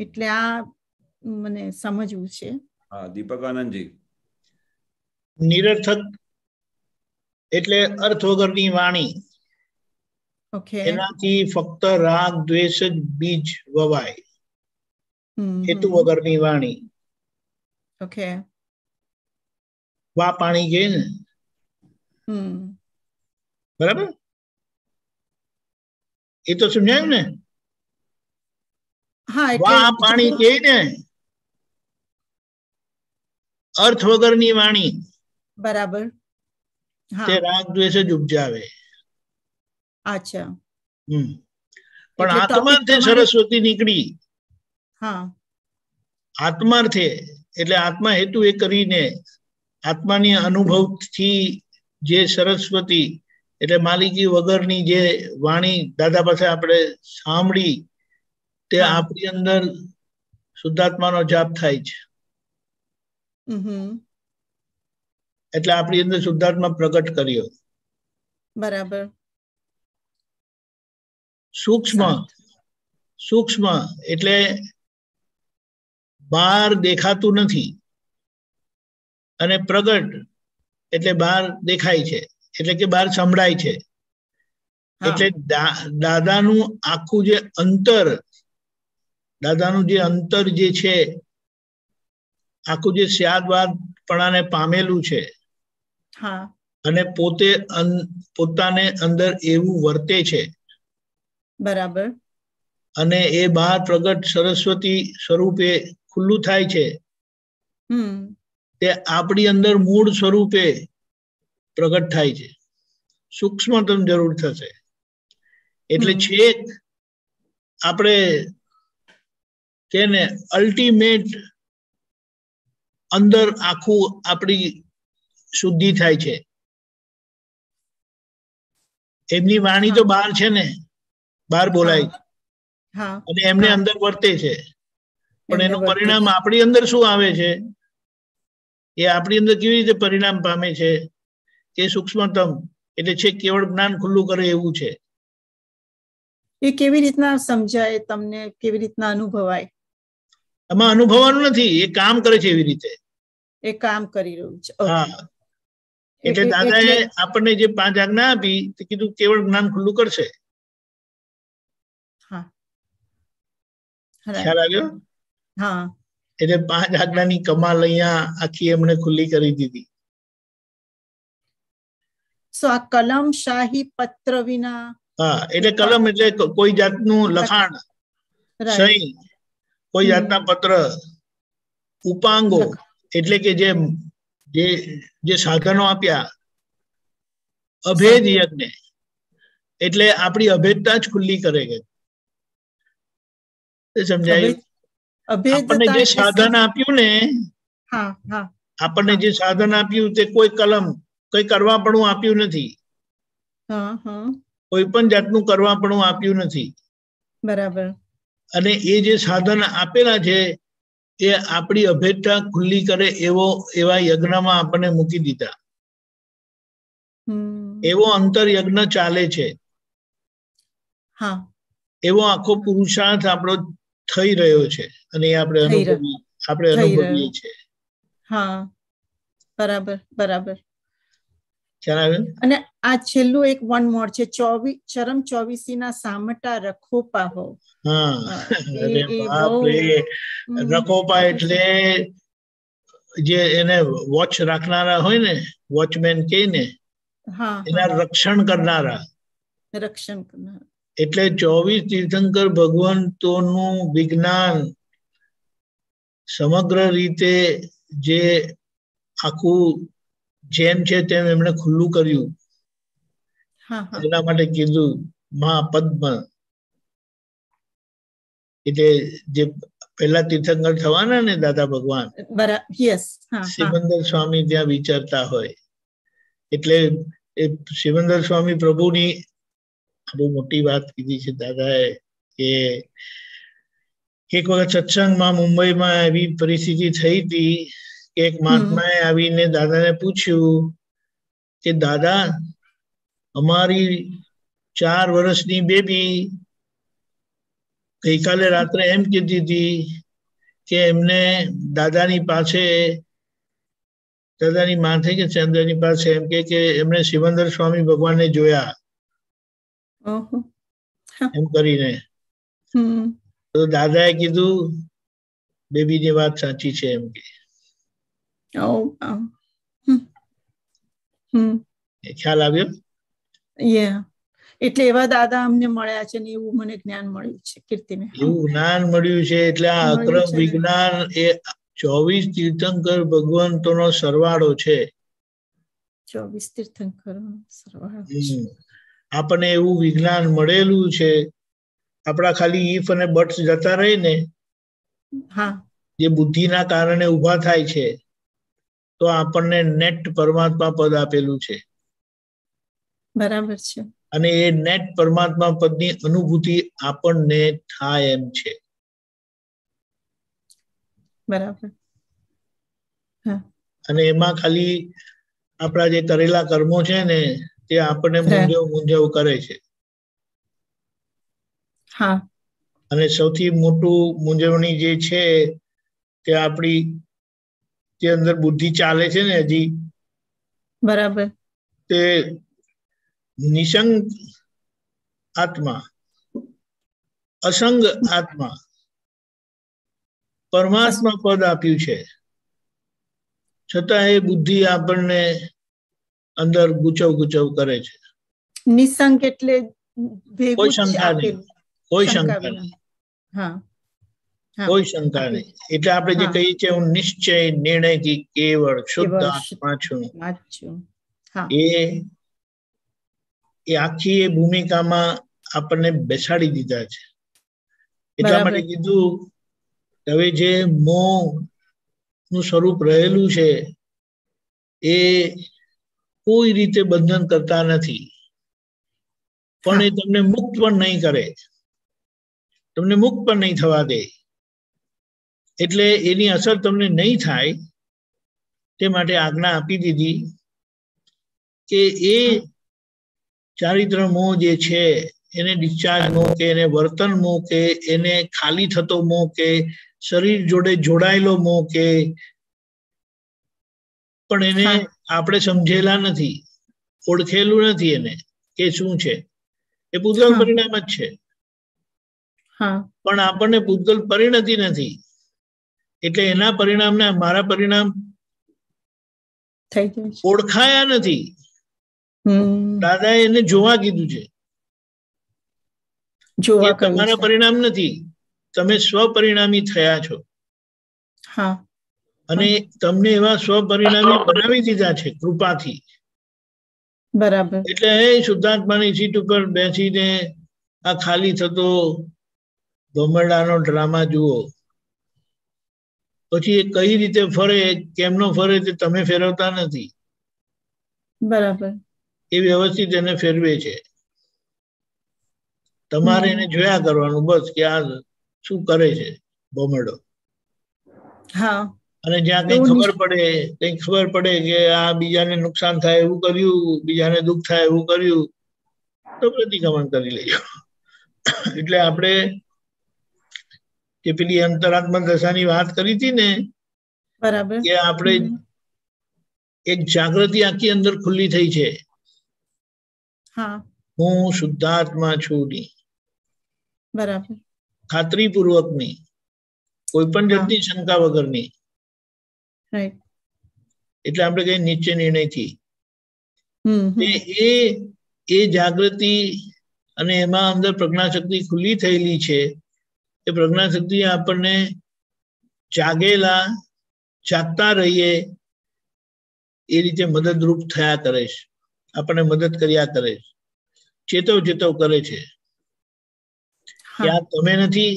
એટલે આ મને સમજવું છે. હા, દીપક આનંદજી. નિરર્થક એટલે અર્થ વગરની વાણી. એનાથી ફક્ત રાગ દ્વેષ જ બીજ વવાય. હેતુ વગરની વાણી. વા પાણી કે ને, બરાબર? એ તો સમજાયું ને? વા પાણી કે ને, અર્થ વગરની વાણી. બરાબર. તે રાગ દ્વેષ જ ઉપજાવે. અચ્છા. પણ આત્માર્થે સરસ્વતી નીકળી. આત્માર્થે એટલે આત્મા હેતુ એ કરીને આત્માની અનુભવથી જે સરસ્વતી એટલે માલિકી વગરની જે વાણી દાદા પાસે આપણે સાંભળી, તે આપણી અંદર શુદ્ધાત્માનો જાપ થાય છે. એટલે આપણી અંદર શુદ્ધાત્મા પ્રગટ કર્યો. બરાબર. સૂક્ષ્મ એટલે બહાર દેખાતું નથી, અને પ્રગટ એટલે બહાર દેખાય છે, એટલે કે બહાર સંભળાય છે. એટલે દાદાનું આખું જે અંતર, દાદાનું જે અંતર જે છે, આખું જે સ્યાદવાદપણાને પામેલું છે, અને પોતાને અંદર એવું વર્તે છે. બરાબર. અને એ બહાર પ્રગટ સરસ્વતી સ્વરૂપે ખુલ્લું થાય છે. તે આપણી અંદર મૂળ સ્વરૂપે પ્રગટ થાય છે. સૂક્ષ્મતમ જરૂર થશે. એટલે છેક આપણે કે ને અલ્ટિમેટ અંદર આખું આપણી શુદ્ધિ થાય છે. એમની વાણી તો બહાર છે ને, બહાર બોલાય છે અને એમને અંદર વર્તે છે. પણ એનું પરિણામ આપણી અંદર શું આવે છે, એ આપણી અંદર કેવી રીતે પરિણામ પામે છે, એ સૂક્ષ્મતમ એટલે છે કેવળ જ્ઞાન ખુલ્લું કરે એવું છે. એ કેવી રીતના સમજાય તમને, કેવી રીતના અનુભવાય? એમાં અનુભવવાનું નથી, એ કામ કરે છે એવી રીતે, એ કામ કરી રહ્યું છે. હા. એટલે દાદાએ આપણને જે 5 આજ્ઞા આપી તે કીધું કેવળ જ્ઞાન ખુલ્લું કરશે. હા, ખ્યાલ આવ્યો? હા. એટલે 5 આજ્ઞાની કમાલ અહીંયા આખી એમણે ખુલ્લી કરી દીધી. સો આ કલમ શાહી પત્ર વિના, હા, એટલે કલમ એટલે કોઈ જાતનું લખાણ, સહી, કોઈ જાતના પત્ર, ઉપાંગો એટલે કે જે સાધનો આપ્યા, અભેદ યજ્ઞ એટલે આપણી અભેદતા જ ખુલ્લી કરે છે. સમજાયું? આપણને જે સાધન આપ્યું ને, આપણને જે સાધન આપ્યું તે કોઈ કલમ, કઈ કરવા પણ આપ્યું નથી, કોઈ પણ જાતનું કરવા પણ આપ્યું નથી. બરાબર. અને એ જે સાધન આપેલા છે એ આપણી અભેદતા ખુલ્લી કરે એવા યજ્ઞમાં આપણને મૂકી દીધા. એવો અંતર યજ્ઞ ચાલે છે, એવો આખો પુરુષાર્થ આપણો થઈ રહ્યો છે અને એ આપણે અનુભવીએ છીએ. હા, બરાબર બરાબર. ખ્યાલ આવે? અને આ છેલ્લું એક વન મોર છે, ચરમ 24 ના સામટા રખોપા હો. હા, અરે બાપ રે, રખોપા એટલે જે એને વોચ રાખનારા હોય ને, વોચમેન કે ને, એના રક્ષણ કરનારા. એટલે 24 તીર્થંકર ભગવંતોનું વિજ્ઞાન સમગ્ર રીતે જે આખું જેમ છે તેમ એમણે ખુલ્લું કર્યું. એના માટે કીધું મહાપદ્મ, એટલે જે પહેલા તીર્થંકર થવાના ને દાદા ભગવાન, સિમંદર સ્વામી ત્યાં વિચારતા હોય. એટલે એ સિમંદર સ્વામી પ્રભુની બહુ મોટી વાત કીધી છે દાદાએ કે એક વખત સત્સંગમાં મુંબઈમાં એવી પરિસ્થિતિ થઈ હતી કે એક મહાત્માએ આવીને દાદાને પૂછ્યું કે દાદા, અમારી 4 વર્ષની બેબી ગઈકાલે રાત્રે એમ કીધી હતી કે એમને દાદાની માથે કે ચંદ્રની પાસે એમ કે એમણે સિમંદર સ્વામી ભગવાનને જોયા એમ કરીને. તો દાદાએ કીધું બેબીની વાત સાચી છે એમ કે. ખ્યાલ આવ્યો? એટલે એવા દાદા અમને મળ્યા છે ને એવું મને જ્ઞાન મળ્યું છે. કીર્તિને એવું જ્ઞાન મળ્યું છે. એટલે આ અક્રમ વિજ્ઞાન એ 24 તીર્થંકર ભગવંતોનો સરવાળો છે. 24 તીર્થંકર સરવાળો. આપણને એવું વિજ્ઞાન મળેલું છે. આપણા ખાલી ઈફ અને બટ્સ જતા રહી ને, જે બુદ્ધિના કારણે ઉભા થાય છે, તો આપણને નેટ પરમાત્મા પદ આપેલું છે. બરાબર છે. અને એ નેટ પરમાત્મા પદની અનુભૂતિ આપણને થાય એમ છે. બરાબર. અને એમાં ખાલી આપણા જે કરેલા કર્મો છે ને તે આપણને મૂંઝવ કરે છે. અને સૌથી મોટું મૂંઝવણી જે છે તે આપણી જે અંદર બુદ્ધિ ચાલે છે ને હજી, બરાબર, તે નિસંગ આત્મા, અસંગ આત્મા, પરમાત્મા પદ આપ્યું છે, છતાં એ બુદ્ધિ આપણને અંદર ગુચવ કરે છે. નિસંગ એટલે કોઈ શંકા નહીં, કોઈ શંકા નહીં, કોઈ શંકા નહીં. એટલે આપણે જે કહીએ છીએ હું નિશ્ચય નિર્ણયથી કેવળ શુદ્ધ આત્મા છું, એ આખી એ ભૂમિકામાં આપણને બેસાડી દીધા છે. એટલા માટે કીધું હવે જે મોહ નું સ્વરૂપ રહેલું છે એ કોઈ રીતે બંધન કરતા નથી, પણ એ તમને મુક્ત પણ નહીં કરે, તમને મુક્ત પણ નહીં થવા દે. એટલે એની અસર તમને નહીં થાય તે માટે આજ્ઞા આપી દીધી કે એ ચારિત્ર મોહ જે છે એને ડિસ્ચાર્જ મોહ કે એને વર્તન મોહ કે એને ખાલી થતો મોહ કે શરીર જોડે જોડાયેલો મોહ કે, પણ એને આપણે સમજેલા નથી, ઓળખેલું નથી એને કે શું છે. એ પૂતગલ પરિણામ જ છે, પણ આપણને પૂતગલ પરિણતિ નથી, એટલે એના પરિણામને મારા પરિણામ ઓળખાયા નથી. દાદાએ એને જોવા કીધું છે, એ તમારા પરિણામ નથી, તમે સ્વપરિણામી થયા છો. અને તમને એવા સ્વપરિણામી બનાવી દીધા છે કૃપાથી. બરાબર. એટલે શુદ્ધાત્માની સીટ ઉપર બેસીને આ ખાલી થતો ભમરડાનો ડ્રામા જુઓ, પછી એ કઈ રીતે ફરે, કેમનો ફરે તે તમે ફેરવતા નથી. બરાબર. એ વ્યવસ્થિત એને ફેરવે છે, તમારે એને જોયા કરવાનું બસ કે આ શું કરે છે ભમરડો. અને જ્યાં કઈ ખબર પડે કે આ બીજાને નુકસાન થાય એવું કર્યું, બીજાને દુઃખ થાય એવું કર્યું, તો પ્રતિક્રમણ કરી લેજો. એટલે આપણે જે પેલી અંતરાત્મા દશાની વાત કરી હતી ને, બરાબર, કે આપણે એક જાગૃતિ આખી અંદર ખુલ્લી થઈ છે, હું શુદ્ધાત્મા છું ની. બરાબર. ખાતરીપૂર્વકની, કોઈ પણ જાતની શંકા વગરની. એટલે આપણે કઈ નિશ્ચય નિર્ણયથી એ જાગૃતિ અને એમાં અંદર પ્રજ્ઞાશક્તિ ખુલ્લી થયેલી છે. એ પ્રજ્ઞાશક્તિ આપણને જાગતા રહીએ એ રીતે મદદરૂપ થયા કરે છે, આપણને મદદ કર્યા કરે છે, ચેતવ કરે છે કે આ તમે નથી,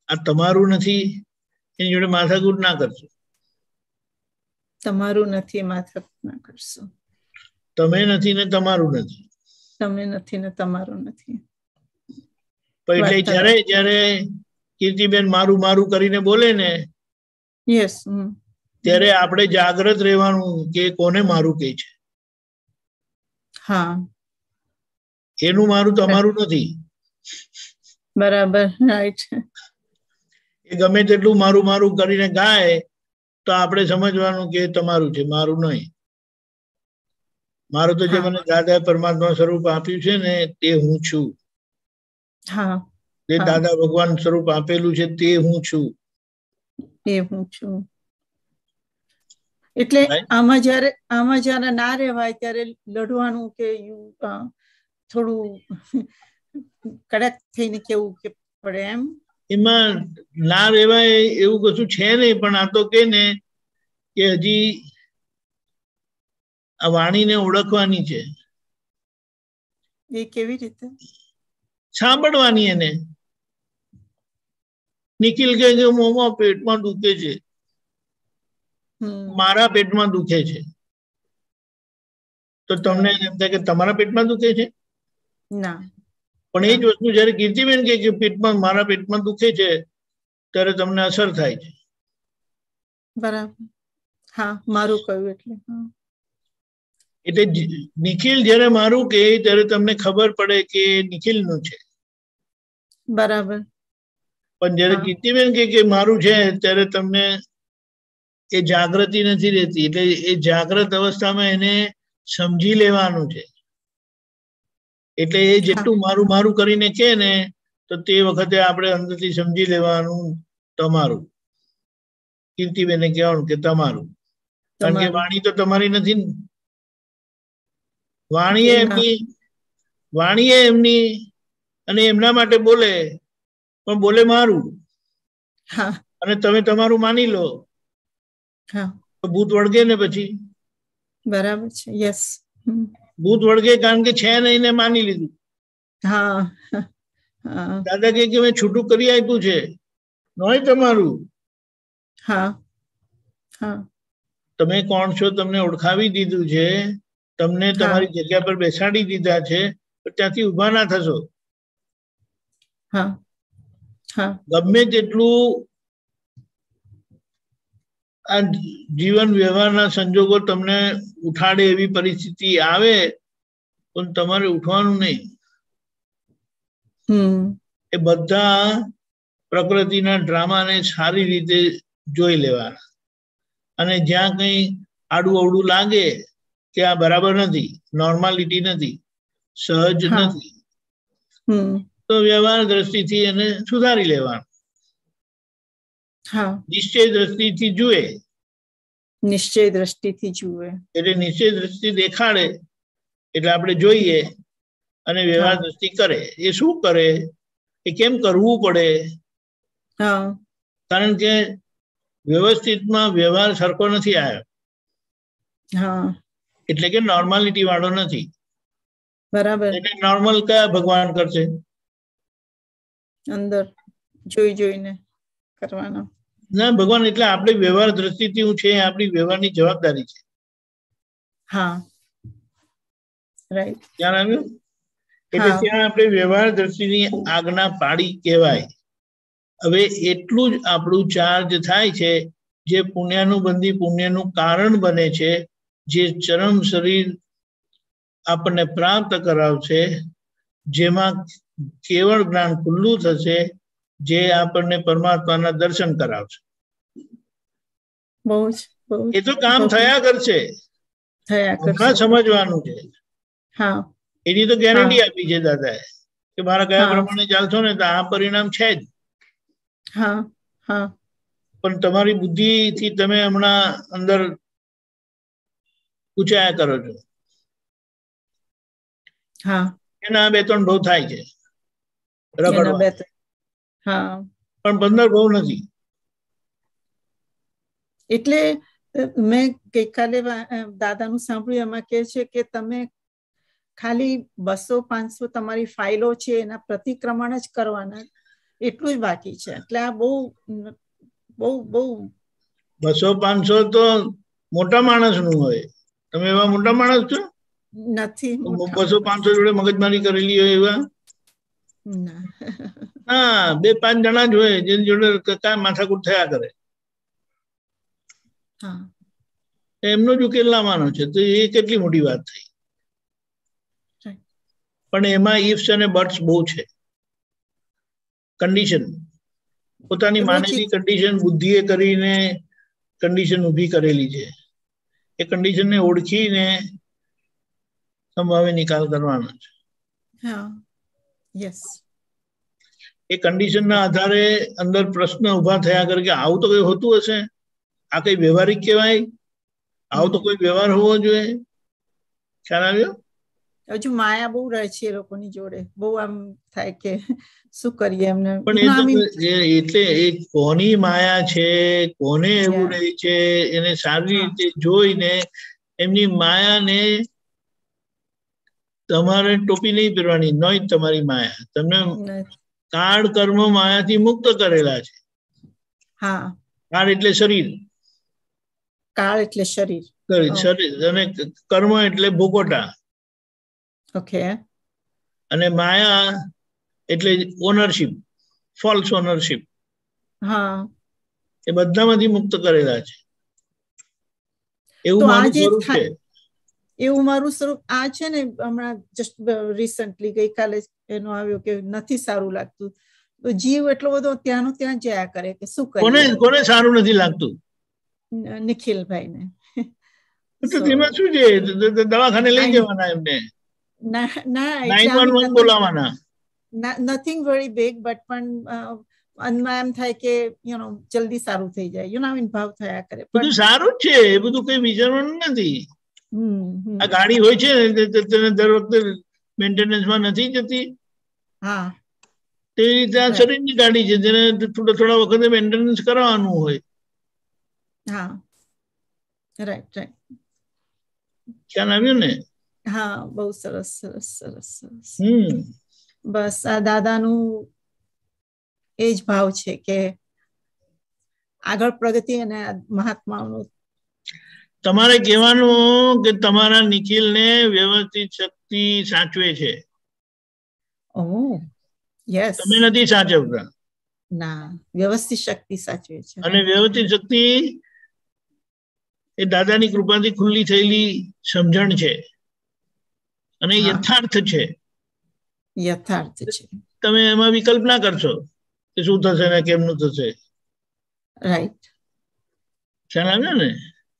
આ તમારું નથી, એની જોડે માથાકૂટ ના કરશો. તમારું નથી, માથાકૂટ ના કરશો. તમે નથી ને તમારું નથી. તમે નથી ને તમારું નથી. એટલે જયારે કીર્તિબેન મારું મારું કરીને બોલે ને, ત્યારે આપણે જાગૃત રહેવાનું કે કોને મારું કહે છે. એનું મારું તમારું નથી. બરાબર, રાઈટ. એ ગમે તેટલું મારું મારું કરીને ગાય તો આપણે સમજવાનું કે તમારું છે, મારું નહીં. મારું તો જે મને દાદા પરમાત્મા સ્વરૂપ આપ્યું છે ને તે હું છું. જે દાદા ભગવાન સ્વરૂપ આપેલું છે તે હું છું. એટલે આમાં જયારે ના રહેવાય ત્યારે લડવાનું કે થોડું કડક થઈને કેવું કે પડે એમ. એમાં ના રહેવાય એવું કશું છે નહીં, પણ આ તો કે ને કે હજી આ વાણીને ઓળખવાની છે. એ કેવી રીતે? સાંભળવાની. એને નિખિલ કે મોમાં પેટમાં દુખે છે, મારા પેટમાં દુખે છે, તો તમને એમ થાય કે તમારા પેટમાં દુખે છે? ના. પણ એ જ વસ્તુ જયારે કીર્તિબેન કે પેટમાં મારા પેટમાં દુખે છે ત્યારે તમને અસર થાય છે. બરાબર. મારું કહ્યું એટલે નિખિલ જયારે મારું કે ત્યારે તમને ખબર પડે કે નિખિલ નું છે. બરાબર. પણ જયારે કીર્તિબેન કે મારું છે ત્યારે તમને એ જાગૃતિ નથી રહેતી. એટલે એ જાગ્રત અવસ્થામાં એને સમજી લેવાનું છે. એટલે એ જેટલું મારું મારું કરીને કે ને તો તે વખતે આપણે અંદરથી સમજી લેવાનું તમારું. કીર્તિબેને કહેવાનું કે તમારું, કારણ કે વાણી તો તમારી નથી ને. વાણીએ એમની અને એમના માટે બોલે, પણ બોલે મારું. અને તમે તમારું માની લો તો ભૂત વળગે ને પછી. બરાબર છે. યસ, ભૂત વળગે કારણ કે છે નહીં ને માની લીધું. દાદા કે મેં છૂટું કરી આપ્યું છે, નોય તમારું. તમે કોણ છો તમને ઓળખાવી દીધું છે, તમને તમારી જગ્યા પર બેસાડી દીધા છે, ત્યાંથી ઉભા ના થશો. ગમે તેટલું આ જીવન વ્યવહારના સંજોગો તમને ઉઠાડે એવી પરિસ્થિતિ આવે પણ તમારે ઉઠવાનું નહીં. એ બધા પ્રકૃતિના ડ્રામાને સારી રીતે જોઈ લેવાના, અને જ્યાં કંઈ આડું અવડું લાગે કે આ બરાબર નથી, નોર્માલિટી નથી, સહજ નથી, તો વ્યવહાર દ્રષ્ટિથી એને સુધારી લેવાનું. નિશ્ચય દ્રષ્ટિથી જુએ, નિશ્ચય દ્રષ્ટિથી જુએ એટલે નિશ્ચય દ્રષ્ટિ દેખાડે એટલે આપણે જોઈએ અને વ્યવહાર દ્રષ્ટિ કરે. એ શું કરે, એ કેમ કરવું પડે? કારણ કે વ્યવસ્થિતમાં વ્યવહાર સરખો નથી આવ્યો, એટલે કે નોર્માલિટી વાળો નથી. બરાબર. એટલે નોર્મલ કયા ભગવાન કરશે? અંદર જોઈ જોઈને કરવાના. ના, ભગવાન એટલે આપણે વ્યવહાર દ્રષ્ટિથી હું છે, આપણી વ્યવહારની જવાબદારી છે. હા, રાઈટ. ધ્યાન આવ્યું? એટલે ત્યાં આપણે વ્યવહાર દ્રષ્ટિની આજ્ઞા પાડી કહેવાય. હવે એટલું જ આપણું ચાર્જ થાય છે, જે પુણ્યાનુબંધી પુણ્યનું કારણ બને છે, જે ચરમ શરીર આપણને પ્રાપ્ત કરાવશે, જેમાં કેવળ જ્ઞાન ખુલ્લું થશે, જે આપણને પરમાત્માના દર્શન કરાવશે. એ તો કામ થયા કરશે, હમણાં સમજવાનું છે. એની તો ગેરંટી આપી છે દાદાએ કે મારા કયા પ્રમાણે ચાલશો ને તો આ પરિણામ છે જ. પણ તમારી બુદ્ધિથી તમે હમણાં અંદર પૂછાયા કરો છો, એના 2-3 બહુ થાય છે, પણ 15 બહુ નથી. એટલે મેં ગઈકાલે દાદાનું સાંભળ્યું, એમાં કે છે કે તમે ખાલી 200-500 તમારી ફાઇલો છે એના પ્રતિક્રમણ જ કરવાના, એટલું જ બાકી છે. એટલે આ બહુ બહુ બહુ 200-500 તો મોટા માણસ નું હોય. તમે એવા મોટા માણસ છો? નથી. 200-500 જોડે મગજમારી કરેલી હોય એવા? હા, 2-5 જણા જ હોય જેની જોડે માથાકૂટ થયા કરે, એમનો જ ઉકેલ લાવવાનો છે. તો એ કેટલી મોટી વાત થઈ. પણ એમાં ઇફ્સ અને બટ્સ બહુ છે. કન્ડિશન, પોતાની માનેલી કન્ડિશન બુદ્ધિએ કરીને કન્ડિશન ઊભી કરેલી છે. એ કન્ડિશનને ઓળખીને સંભાવે નિકાલ કરવાનો છે. એ કન્ડિશનના આધારે અંદર પ્રશ્ન ઉભા થયા કરે કે આવું તો કઈ હોતું હશે, આ કઈ વ્યવહારિક કહેવાય, આવો તો કોઈ વ્યવહાર હોવો જોઈએ. ખ્યાલ આવ્યો? હજુ માયા બહુ રહે છે એ લોકોની જોડે, બહુ આમ થાય કે શું કરીએ એમને. પણ એટલે એ કોની માયા છે, કોને એવું રહે છે, એને સારી રીતે જોઈને એમની માયાને તમારે ટોપી નહીં પહેરવાની, નહીં તમારી માયા. તમને કાળ કર્મ માયાથી મુક્ત કરેલા છે. કાળ એટલે શરીર, કાળ એટલે શરીર, અને કર્મ એટલે ભોગવટા. અને માયા એટલે ઓનરશિપ, ફોલ્સ ઓનરશિપ. એ બધામાંથી મુક્ત કરેલા છે. એવું મારું સ્વરૂપ છે. એવું મારું સ્વરૂપ આ છે ને. હમણાં જસ્ટ રિસન્ટલી ગઈકાલે એનો આવ્યો કે નથી સારું લાગતું, તો જીવ એટલો બધો ત્યાંનું ત્યાં જયા કરે કે શું કરે. કોને સારું નથી લાગતું? નિખિલભાઈ ને. તેમાં શું છે, દવાખાને લઈ જવાના એમને, 911 બોલાવાના. નથિંગ વેરી બિગ, બટ પણ એમ થાય કે જલ્દી સારું થઈ જાય, ભાવ થયા કરે. બધું સારું જ છે, એ બધું કઈ વિચારવાનું નથી. આ ગાડી હોય છે ને તેને દર વખતે મેન્ટેનન્સમાં નથી જતી, તેવી રીતે આ શરીરની ગાડી છે જેને થોડા વખતે મેન્ટેનન્સ કરાવવાનું હોય. Right right. ખ્યાલ આવ્યો ને? હા, બહુ સરસ સરસ સરસ સરસ. બસ આ દાદાનું એ જ ભાવ છે કે આગળ પ્રગતિ અને મહાત્માઓનું. તમારે કહેવાનું કે તમારા નિખિલને વ્યવસ્થિત શક્તિ સાચવે છે. તમે નથી સાચવતા. ના, વ્યવસ્થિત શક્તિ સાચવે છે. અને વ્યવસ્થિત શક્તિ એ દાદાની કૃપાથી ખુલ્લી થયેલી સમજણ છે અને યથાર્થ છે. યથાર્થ છે. તમે એમાં વિકલ્પ ના કરશો. કે શું થશે ને કેમનું થશે. રાઈટ. ખ્યાલ આવ્યો ને?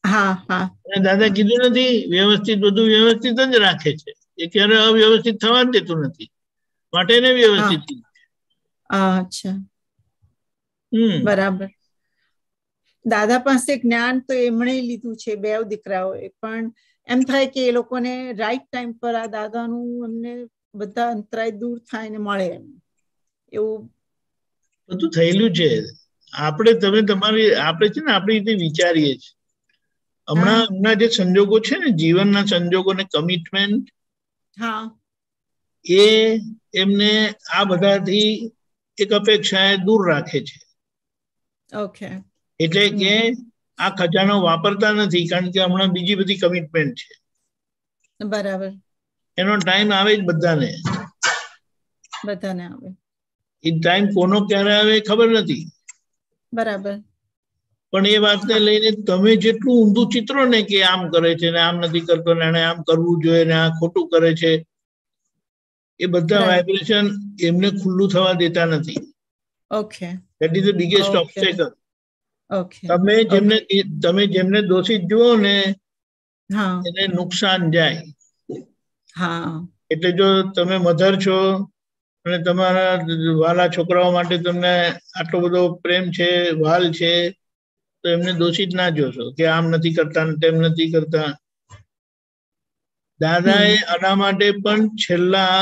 હા હા. અને દાદા કીધું નથી વ્યવસ્થિત, બધું વ્યવસ્થિત જ રાખે છે, એ ક્યારે અવ્યવસ્થિત થવા જ દેતું નથી, માટે ને વ્યવસ્થિત. અચ્છા, બરાબર. દાદા પાસે જ્ઞાન તો એમણે લીધું છે, બે દીકરાઓએ, પણ એમ થાય કે એ લોકોને રાઈટ ટાઈમ પર આ દાદાનું એમને બધા અંતરાય દૂર થાય ને મળે એમ, એવું બધું થયેલું છે. આપણે તમે તમારી આપણે છે ને આપણી રીતે વિચારીએ છીએ. હમણાં જે સંજોગો છે ને, જીવનના સંજોગો ને કમિટમેન્ટ, એ એમને આ બધાથી એક અપેક્ષાએ દૂર રાખે છે. ઓકે. એટલે કે આ ખજાનો વાપરતા નથી, કારણ કે હમણાં બીજી બધી કમિટમેન્ટ છે. બરાબર. એનો ટાઈમ આવે જ બધાને. બધાને આવે. એ ટાઈમ કોનો ક્યારે આવે ખબર નથી. બરાબર. પણ એ વાતને લઈને તમે જેટલું ઊંધું ચિત્રો ને કે આમ કરે છે ને આમ નથી કરતો ને એને આમ કરવું જોઈએ ને આ ખોટું કરે છે, એ બધા વાઇબ્રેશન એમને ખુલ્લું થવા દેતા નથી. Okay. That is the biggest obstacle. Okay. તમે જેમને દોષિત જુઓ ને એને નુકસાન જાય. હા. એટલે જો તમે મધર છો અને તમારા વાલા છોકરાઓ માટે તમને આટલો બધો પ્રેમ છે, વાલ છે, તો એમને દોષિત ના જોશો કે આમ નથી કરતા ને તેમ નથી કરતા. દાદાએ આના માટે પણ છેલ્લા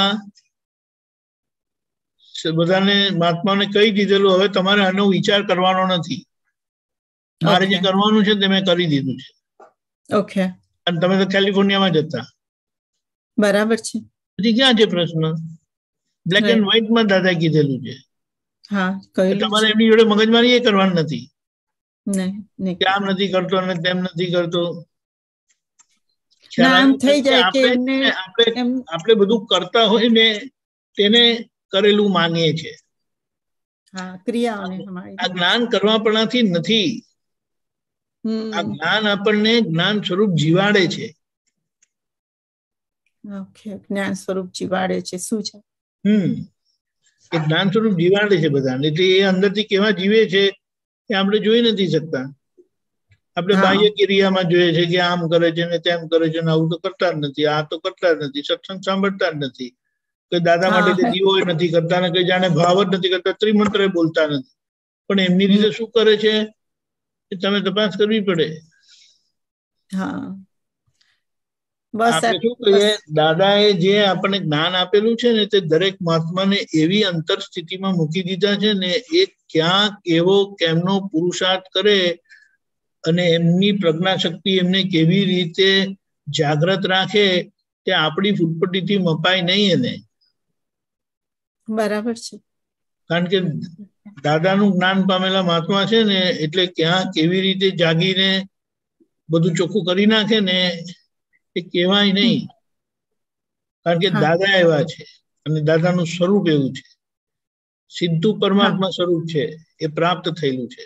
બધાને મહાત્માને કહી દીધેલું, હવે તમારે આનો વિચાર કરવાનો નથી, મારે જે કરવાનું છે તે મેં કરી દીધું છે. ઓકે. અને તમે તો કેલિફોર્નિયામાં જ હતા. બરાબર છે. પછી ક્યાં છે પ્રશ્ન? બ્લેક એન્ડ વ્હાઈટમાં દાદા કીધેલું છે. તમારે એમની જોડે મગજમારી એ કરવાની નથી. આમ નથી કરતો અને તેમ નથી કરતો. આપણે બધું કરતા હોય ને તેને કરેલું માનીએ છીએ. આ જ્ઞાન કરવાપણાથી નથી. આ જ્ઞાન આપણને જ્ઞાન સ્વરૂપ જીવાડે છે. જ્ઞાન સ્વરૂપ જીવાડે છે. શું છે? એ જ્ઞાન સ્વરૂપ જીવાડે છે બધાને. એટલે એ અંદરથી કેવા જીવે છે એ આપણે જોઈ નથી શકતા. આપણે બાહ્ય ક્રિયામાં જોઈએ છે કે આમ કરે છે ને તેમ કરે છે ને આવું તો કરતા જ નથી, આ તો કરતા જ નથી, સત્સંગ સાંભળતા જ નથી, કોઈ દાદા માટે દીવો નથી કરતા ને કઈ જાણે ભાવ જ નથી કરતા, ત્રિમંત્ર બોલતા નથી. પણ એમની રીતે શું કરે છે એ તમે તપાસ કરવી પડે. આપણે શું કહીએ, દાદાએ જે આપણને જ્ઞાન આપેલું છે ને તે દરેક મહાત્માને એવી અંતર સ્થિતિમાં મૂકી દીધા છે ને, એ ક્યાં કેવો કેમનો પુરુષાર્થ કરે અને એમની પ્રજ્ઞા શક્તિ એમને કેવી રીતે જાગ્રત રાખે તે આપણી ફૂટપટ્ટીથી મપાય નહીં. એને બરાબર છે. કારણ કે દાદાનું જ્ઞાન પામેલા મહાત્મા છે ને, એટલે ક્યાં કેવી રીતે જાગીને બધું ચોખ્ખું કરી નાખે ને એ કહેવાય નહીં. કારણ કે દાદા એવા છે અને દાદાનું સ્વરૂપ એવું છે. સીધું પરમાત્મા સ્વરૂપ છે, એ પ્રાપ્ત થયેલું છે.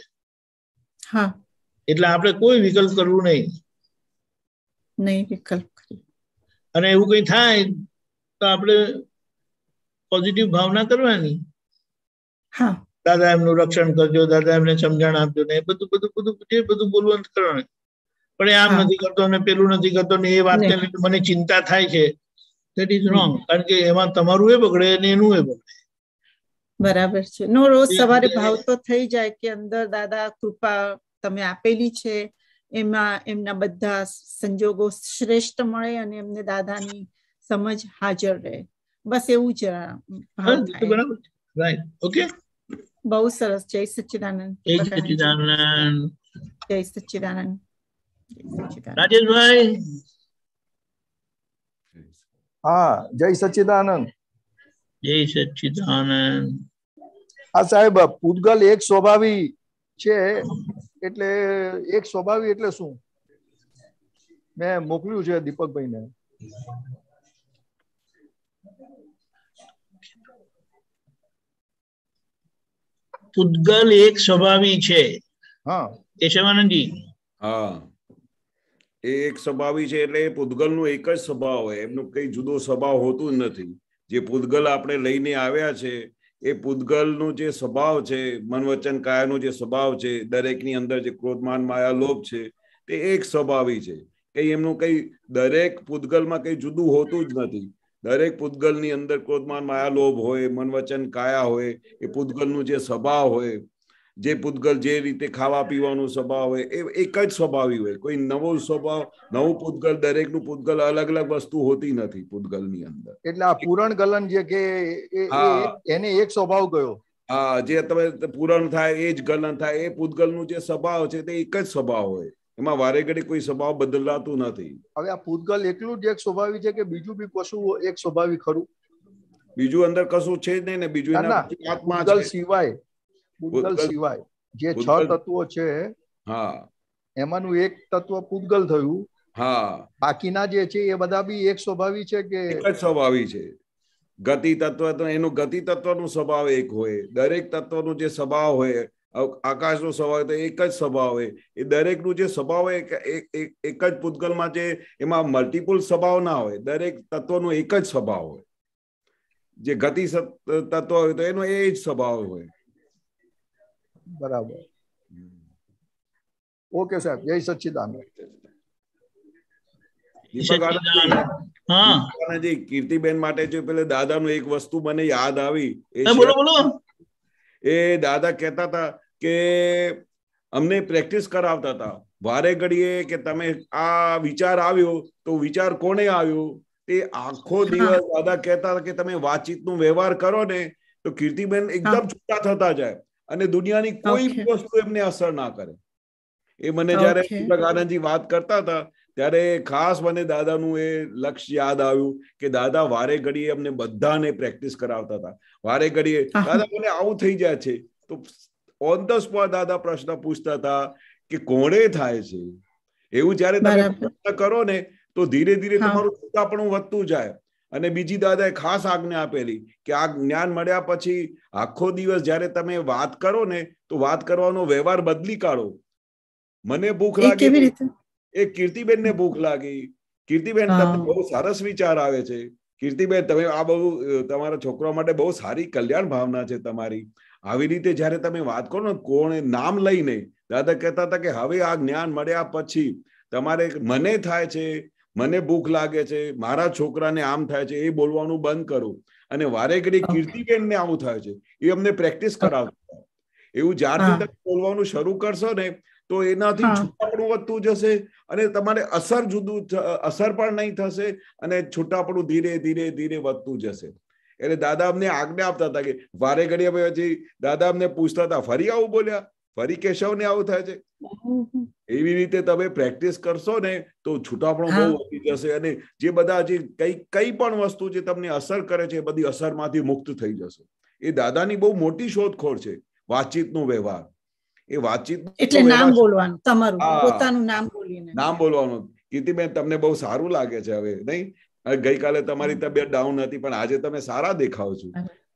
એટલે આપણે કોઈ વિકલ્પ કરવું નહીં. અને એવું કઈ થાય તો આપણે પોઝિટિવ ભાવના કરવાની. દાદા એમનું રક્ષણ કરજો, દાદા એમને સમજણ આપજો ને બધું બધું બધું જે બધું બોલવાનું કરવાનું. પણ એ આમ નથી કરતો ને પેલું નથી કરતો ને એ વાતને લઈને મને ચિંતા થાય છે, ધેટ ઇઝ રોંગ. કારણ કે એમાં તમારું એ બગડે ને એનું એ બગડે. બરાબર છે. નો રોજ સવારે ભાવ તો થઈ જાય કે અંદર દાદા કૃપા તમે આપેલી છે, એમાં એમના બધા સંજોગો શ્રેષ્ઠ મળે અને એમને દાદાની સમજ હાજર રહે. બસ એવું જ ભાવ થાય. રાઈટ. ઓકે, બહુ સરસ. જય સચ્ચિદાનંદ. જય સચ્ચિદાનંદ. જય સચ્ચિદાનંદ. રાજેશભાઈ. હા, જય સચ્ચિદાનંદ. જય સચ્ચિદાનંદ. હા સાહેબ, પૂતગલ એક સ્વભાવી છે, એટલે એક સ્વભાવી એટલે શું? મેં મોકલ્યું છે દીપકભાઈને. પૂતગલ એક સ્વભાવી છે. હા કેશવાનંદજી. હા, એ એક સ્વભાવી છે એટલે પૂતગલનું એક જ સ્વભાવ હોય, એમનું કઈ જુદો સ્વભાવ હોતું જ નથી. જે પૂતગલ આપણે લઈને આવ્યા છે એ પૂતગલનો જે સ્વભાવ છે, મન વચન કાયાનો જે સ્વભાવ છે, દરેકની અંદર જે ક્રોધમાન માયા લોભ છે તે એક સ્વભાવી છે. કઈ એમનું કઈ દરેક પૂતગલમાં કઈ જુદું હોતું જ નથી. દરેક પૂતગલની અંદર ક્રોધમાન માયા લોભ હોય, મન વચન કાયા હોય, એ પૂતગલનું જે સ્વભાવ હોય, જે પૂતગલ જે રીતે ખાવા પીવાનું સ્વભાવ હોય એ એક જ સ્વભાવી હોય. કોઈ નવો સ્વભાવ, નવું પૂતગલ, દરેકનું પૂતગલ અલગ અલગ વસ્તુ હોતી નથી પૂતગલની અંદર. એટલે આ પૂરણ ગલન જે કે એને એક સ્વભાવ કયો. હા, જે તમે પૂરણ થાય એ જ ગલન થાય. એ પૂતગલનું જે સ્વભાવ છે તે એક જ સ્વભાવ હોય, એમાં વારે ઘડી કોઈ સ્વભાવ બદલાતું નથી. હવે આ પૂતગલ એકલું જ એક સ્વભાવી છે કે બીજું બી કશું એક સ્વભાવી ખરું? બીજું અંદર કશું છે જ નહીં ને. બીજું પૂતગલ સિવાય, પૂતગલ સિવાય જે 6 તત્વો છે, હા, એમાંનું એક તત્વ પૂતગલ થયું. હા, બાકીના જે છે એ બધા બી એક સ્વભાવી છે કે એક જ સ્વભાવી છે. ગતિ તત્વ તો એનું ગતિ તત્વનું સ્વભાવ એક હોય. દરેક તત્વનું જે સ્વભાવ હોય, આકાશનો સ્વભાવ તો એક જ સ્વભાવ હોય. એ દરેકનું જે સ્વભાવ હોય એક જ પૂતગલમાં છે, એમાં મલ્ટિપલ સ્વભાવ ના હોય. દરેક તત્વનો એક જ સ્વભાવ હોય. જે ગતિ તત્વ હોય તો એનો એ જ સ્વભાવ હોય. બરાબર. ઓકે સાહેબ, જય સચ્ચિદાનંદ. કીર્તિબેન માટે જો પેલે દાદાનું એક વસ્તુ મને યાદ આવી. એ દાદા કહેતા હતા કે અમને પ્રેક્ટિસ કરાવતા હતા વારે ઘડીએ કે તમે આ વિચાર આવ્યો તો વિચાર કોને આવ્યો તે આખો દિવસ દાદા કહેતા હતા કે તમે વાતચીતનો વ્યવહાર કરો ને તો કીર્તિબેન એકદમ છૂટા થતા જાય અને દુનિયાની કોઈ વસ્તુ એમને અસર ના કરે. એ મને જયારે આનંદજી વાત કરતા હતા ત્યારે ખાસ મને દાદાનું એ લક્ષ્ય યાદ આવ્યું કે દાદા વારે ઘડીએ અમને બધાને પ્રેક્ટિસ કરાવતા હતા. વારે ઘડીએ દાદા મને આવું થઈ જાય છે તો ઓન ધ સ્પોટ દાદા પ્રશ્ન પૂછતા હતા કે કોણે થાય છે એવું. જયારે તમે પ્રશ્ન કરો ને તો ધીરે ધીરે તમારું છૂટાપણું વધતું જાય. અને બીજી દાદાએ ખાસ આજ્ઞા આપેલી કે આ જ્ઞાન મળ્યા પછી આખો દિવસ જયારે તમે વાત કરો ને તો વાત કરવાનો વ્યવહાર બદલી કાઢો. મને ભૂખ લાગી, એ કીર્તિબેન ને ભૂખ લાગી. કીર્તિબેન તમને બહુ સરસ વિચાર આવે છે. કીર્તિબેન તમે આ બહુ તમારા છોકરા માટે બહુ સારી કલ્યાણ ભાવના છે તમારી. આવી રીતે જયારે તમે વાત કરો ને કોણે નામ લઈને, દાદા કહેતા હતા કે હવે આ જ્ઞાન મળ્યા પછી તમારે મને થાય છે, મને ભૂખ લાગે છે, મારા છોકરાને આમ થાય છે, એ બોલવાનું બંધ કરો. અને વારે ઘડી કીર્તિબેન ને આવું થાય છે એ અમને પ્રેક્ટિસ કરાવતા. એવું જ્યારથી તમે બોલવાનું શરૂ કરશો ને તો એનાથી છૂટાપણું વધતું જશે અને તમારે અસર પણ નહીં થશે અને છૂટાપણું ધીરે ધીરે ધીરે વધતું જશે. એટલે દાદા અમને આજ્ઞા આપતા હતા કે વારે ઘડી પછી દાદા અમને પૂછતા હતા ફરી આવું બોલ્યા, ફરી કેશવને આવું થાય છે. એવી રીતે તમે પ્રેક્ટિસ કરશો ને તો છૂટાપણું બહુ વધી જશે અને જે બધા જે કઈ પણ વસ્તુ જે તમને અસર કરે છે એ બધી અસરમાંથી મુક્ત થઈ જશે. એ દાદાની બહુ મોટી શોધખોળ છે વાતચીતનો વ્યવહાર. એ વાતચીત એટલે નામ બોલવાનું, તમારું પોતાનું નામ બોલીને નામ બોલવાનું. કીર્તિબેન તમને બહુ સારું લાગે છે હવે નહીં? ગઈકાલે તમારી તબિયત ડાઉન હતી પણ આજે તમે સારા દેખાવ છો.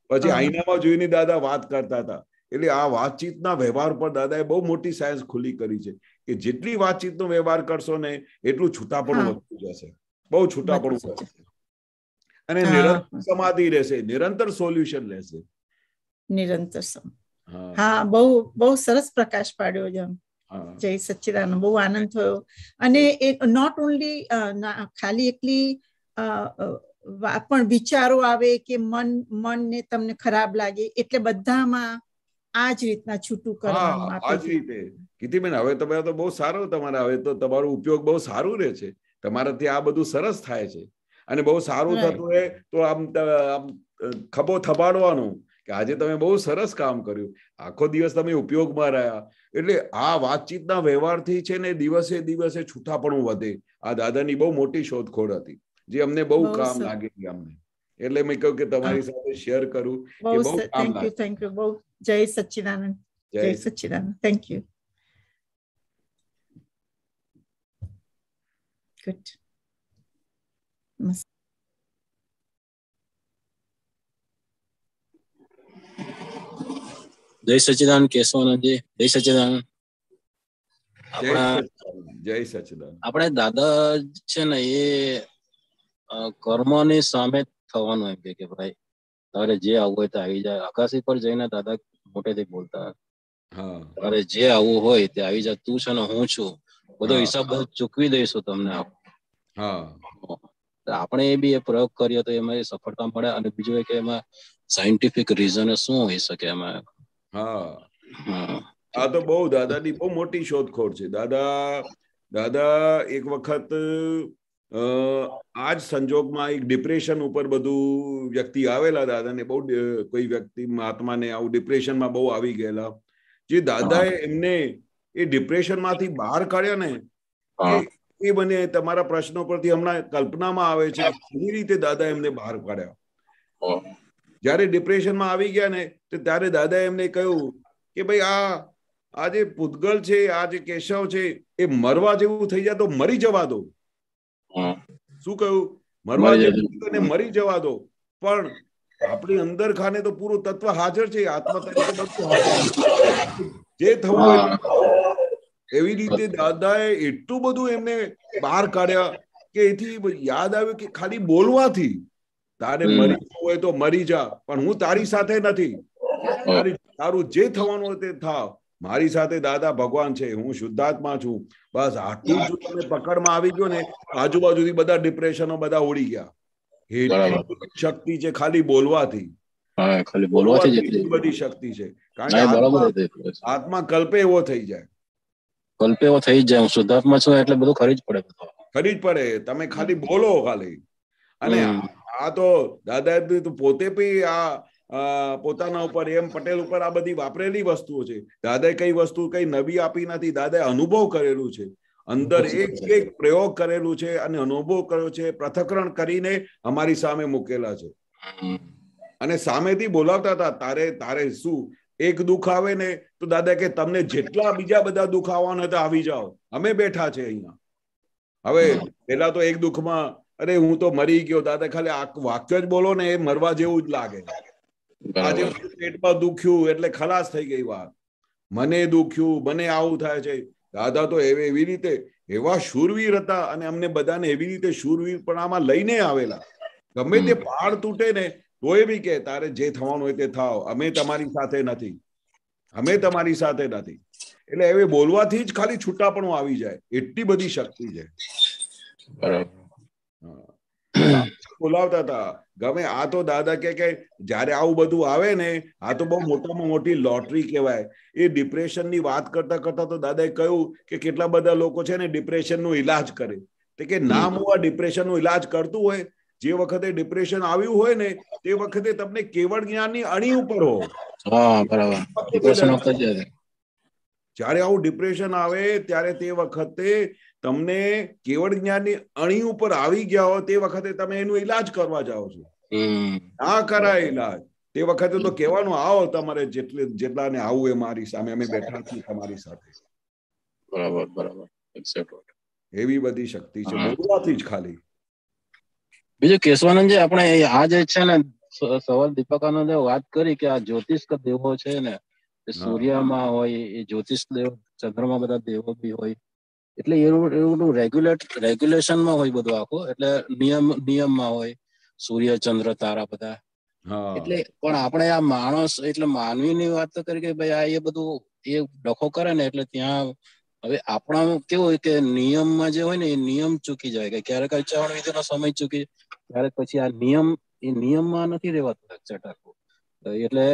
પછી આઈનામાં જોઈને દાદા વાત કરતા હતા. એટલે આ વાતચીતના વ્યવહાર પર દાદાએ બહુ મોટી સાયન્સ ખુલ્લી કરી છે કે જેટલી વાતચીતનો વ્યવહાર કરશો ને એટલું છૂટાપણું વધતું જશે, બહુ છૂટાપણું વધશે અને નિરંતર સમાધિ રહેશે, નિરંતર સોલ્યુશન રહેશે. નિરંતર હા, બહુ સરસ પ્રકાશ પાડ્યો છે. જય સચ્ચિદાનંદ, બહુ આનંદ થયો. અને એક નોટ ઓનલી ખાલી એકલી પણ વિચારો આવે કે મનને તમને ખરાબ લાગે એટલે બધામાં આ જ રીતના છૂટું કરવાનું. આ જ રીતે કીર્તિબેન હવે તમે તો બહુ સારું, તમારા હવે તો તમારો ઉપયોગ બહુ સારું રહે છે. તમારાથી આ બધું સરસ થાય છે અને બહુ સારું થતું હોય તો આમ ખભો થબાડવાનું કે આજે તમે બહુ સરસ કામ કર્યું, આખો દિવસ તમે ઉપયોગમાં રહ્યા. એટલે આ વાતચીતના વ્યવહારથી છે ને દિવસે દિવસે છૂટાપણું વધે. આ દાદાની બહુ મોટી શોધખોળ હતી જે અમને બહુ કામ લાગેલી અમને. એટલે મેં કહ્યું કે તમારી સાથે શેર કરું કે બહુ કામ લાગે. Thank you. બહુ જય સચ્ચિદાનંદ. જય સચ્ચિદાનંદ. Thank you. ગુડ. જય સચ્ચિદાનંદ કેશવાનંદજી. જય સચ્ચિદાનંદ. જય સચ્ચિદાનંદ. આપણે દાદા છે ને એ કર્મની સામે થવાનું એમ કે ભાઈ તારે જે આવવું હોય તો આવી જાય. અગાસી પર જઈને દાદા મોટેથી બોલતા, હા તારે જે આવવું હોય તે આવી જાય, તું છે ને હું છું, બધો હિસાબ બધો ચૂકવી દઈશું તમને. હા આપણે એ બી એ પ્રયોગ કરીએ તો એમાં સફળતા મળે. અને બીજું એ કે એમાં સાયન્ટિફિક રીઝન શું હોઈ શકે એમાં. હા આ તો બહુ દાદાની બહુ મોટી શોધખોળ છે. દાદા એક વખત આ જ સંજોગમાં એક ડિપ્રેશન ઉપર બધું વ્યક્તિ આવેલા દાદાને, બહુ કોઈ વ્યક્તિ મહાત્માને આવું ડિપ્રેશનમાં બહુ આવી ગયેલા. જે દાદાએ એમને એ ડિપ્રેશન માંથી બહાર કાઢ્યા ને, એ મને તમારા પ્રશ્નો પરથી હમણાં કલ્પનામાં આવે છે કે કેવી રીતે દાદા એમને બહાર કાઢ્યા. જયારે ડિપ્રેશનમાં આવી ગયા ને ત્યારે દાદા એમને કહ્યું કે ભાઈ આ જે પૂતગલ છે, આ જે કેશવ છે, એ મરવા જેવું થઈ જાય તો મરી જવા દો. શું કહ્યું? મરવા જેવું મરી જવા દો. પણ આપણી અંદર ખાને તો પૂરું તત્વ હાજર છે, આત્મા તરીકે બધું હાજર, જે થવું હોય. એવી રીતે દાદાએ એટલું બધું એમને બહાર કાઢ્યા કે એથી યાદ આવ્યું કે ખાલી બોલવાથી તારે મરી જવું હોય તો મરી જા, પણ હું તારી સાથે નથી. તારું જે થવાનું હોય તે થાવ, મારી સાથે દાદા ભગવાન છે, હું શુદ્ધાત્મા છું. બસ આટલું જ તમે પકડમાં આવી ગયો ને, આજુબાજુથી બધા ડિપ્રેશનો બધા ઉડી ગયા. એટલી શક્તિ છે ખાલી બોલવાથી. ખાલી બોલવાથી એટલી બધી શક્તિ છે. કારણ કે આત્મા કલ્પે એવો થઈ જાય. કલ્પે એવો થઈ જાય. હું શુદ્ધાત્મા છું એટલે બધું ખરી જ પડે. ખરી જ પડે. તમે ખાલી બોલો ખાલી. અને આ તો દાદા પોતે બી આ પોતાના ઉપર એમ પટેલ ઉપર આ બધી વાપરેલી વસ્તુઓ છે. દાદાએ કઈ વસ્તુ કઈ નવી આપી નથી. દાદાએ અનુભવ કરેલું છે, અંદર એક પ્રયોગ કરેલું છે અને અનુભવ કર્યો છે, પૃથ્થકરણ કરીને અમારી સામે મૂકેલા છે. અને સામેથી બોલાવતા હતા, તારે શું એક દુઃખ આવે ને તો દાદા કે તમને જેટલા બીજા બધા દુઃખ આવવાના હતા આવી જાઓ, અમે બેઠા છે અહીંયા. હવે પેલા તો એક દુઃખમાં અરે હું તો મરી ગયો, દાદા ખાલી વાક્ય જ બોલો ને એ મરવા જેવું જ લાગે. આજે પેટમાં દુખ્યું એટલે ખલાસ થઈ ગઈ વાત. મને દુખ્યું, મને આવું થાય છે. દાદા તો એવી રીતે એવા શૂરવીર હતા અને અમને બધાને એવી રીતે શૂરવીર પણ આમાં લઈને આવેલા. ગમે તે પહાડ તૂટે ને તોય બી કે તારે જે થવાનું હોય તે થાવ, અમે તમારી સાથે નથી, અમે તમારી સાથે નથી. એટલે હવે બોલવાથી જ ખાલી છૂટાપણું આવી જાય, એટલી બધી શક્તિ છે. બોલાવતા હતા ગમે. આ તો દાદા કે જયારે આવું બધું આવે ને, આ તો બહુ મોટામાં મોટી લોટરી કહેવાય. એ ડિપ્રેશનની વાત કરતા કરતા તો દાદાએ કહ્યું કે કેટલા બધા લોકો છે ને ડિપ્રેશનનો ઈલાજ કરે. કે નામ હું આ ડિપ્રેશનનો ઈલાજ કરતું હોય, જે વખતે ડિપ્રેશન આવ્યું હોય ને તે વખતે તમને કેવળ જ્ઞાનની અણી ઉપર હો. જયારે આવું ડિપ્રેશન આવે ત્યારે તે વખતે તમને કેવળ જ્ઞાનની અણી ઉપર આવી ગયા હો, તે વખતે તમે એનું ઈલાજ કરવા જાઓ છો. ના કરાય ઈલાજ. તે વખતે તો કહેવાનું આવો તમારે જેટલાને આવું એ મારી સામે, અમે બેઠા છીએ તમારી સાથે. એવી બધી શક્તિ છે બોલવાથી જ ખાલી. બીજું કેશવાનંદજી, આપણે આ જે છે ને સવાલ દીપકાનંદે વાત કરી કે આ જ્યોતિષ દેવો છે ને, સૂર્યમાં હોય એ જ્યોતિષ દેવ, ચંદ્રમાં બધા દેવો બી હોય, એટલે એવું રેગ્યુલેશનમાં હોય બધું આખું. એટલે નિયમમાં હોય સૂર્ય, ચંદ્ર, તારા બધા. એટલે પણ આપણે આ માણસ એટલે માનવીની વાત તો કરી કે ભાઈ આ એ બધું એ ડખો કરે ને, એટલે ત્યાં હવે આપણા કેવું હોય કે નિયમમાં જે હોય ને એ નિયમ ચૂકી જાય. કે ક્યારેક ચાવણ વિધિનો સમય ચૂકી, ક્યારેક પછી આ નિયમમાં નથી રહેવાતું ચટાકું, એટલે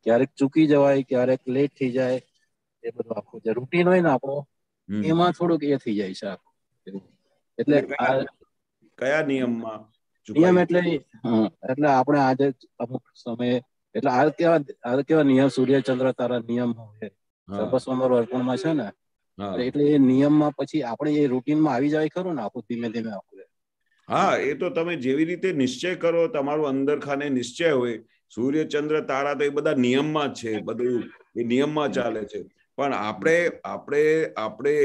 ક્યારેક ચૂકી જવાય, ક્યારેક લેટ થઈ જાય. એ બધું આખું જે રૂટીન હોય ને આપણો, એમાં થોડુંક એ થઈ જાય છે આખું. એટલે કયા નિયમમાં નિયમ એટલે આપણે આજે અમુક સમયે એટલે આ કેવા નિયમ, સૂર્ય, ચંદ્ર, તારા નિયમ હોય સર્વસ્વંબર અર્પણમાં છે ને, એટલે એ નિયમમાં પછી આપણે એ રૂટીનમાં આવી જાય ખરું ને આખું ધીમે ધીમે આખું. હા, એ તો તમે જેવી રીતે નિશ્ચય કરો, તમારું અંદર ખાને નિશ્ચય હોય. સૂર્ય, ચંદ્ર, તારા તો એ બધા નિયમમાં જ છે, બધું એ નિયમમાં ચાલે છે. પણ આપણે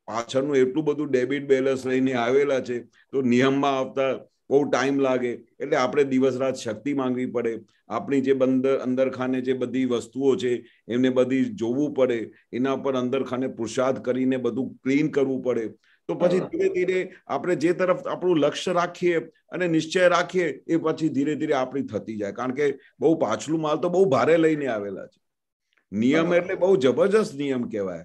પાછળનું એટલું બધું ડેબિટ બેલેન્સ લઈને આવેલા છે, તો નિયમમાં આવતા બહુ ટાઈમ લાગે. એટલે આપણે દિવસ રાત શક્તિ માંગવી પડે. આપણી જે અંદર ખાને જે બધી વસ્તુઓ છે એમને બધી જોવું પડે, એના પર અંદર ખાને પુરુષાર્થ કરીને બધું ક્લીન કરવું પડે. તો પછી ધીરે ધીરે આપણે જે તરફ આપણું લક્ષ્ય રાખીએ અને નિશ્ચય રાખીએ એ પછી ધીરે ધીરે આપણી થતી જાય. કારણ કે બહુ પાછલું માલ તો બહુ ભારે લઈને આવેલા છે. નિયમ એટલે બહુ જબરજસ્ત નિયમ કહેવાય.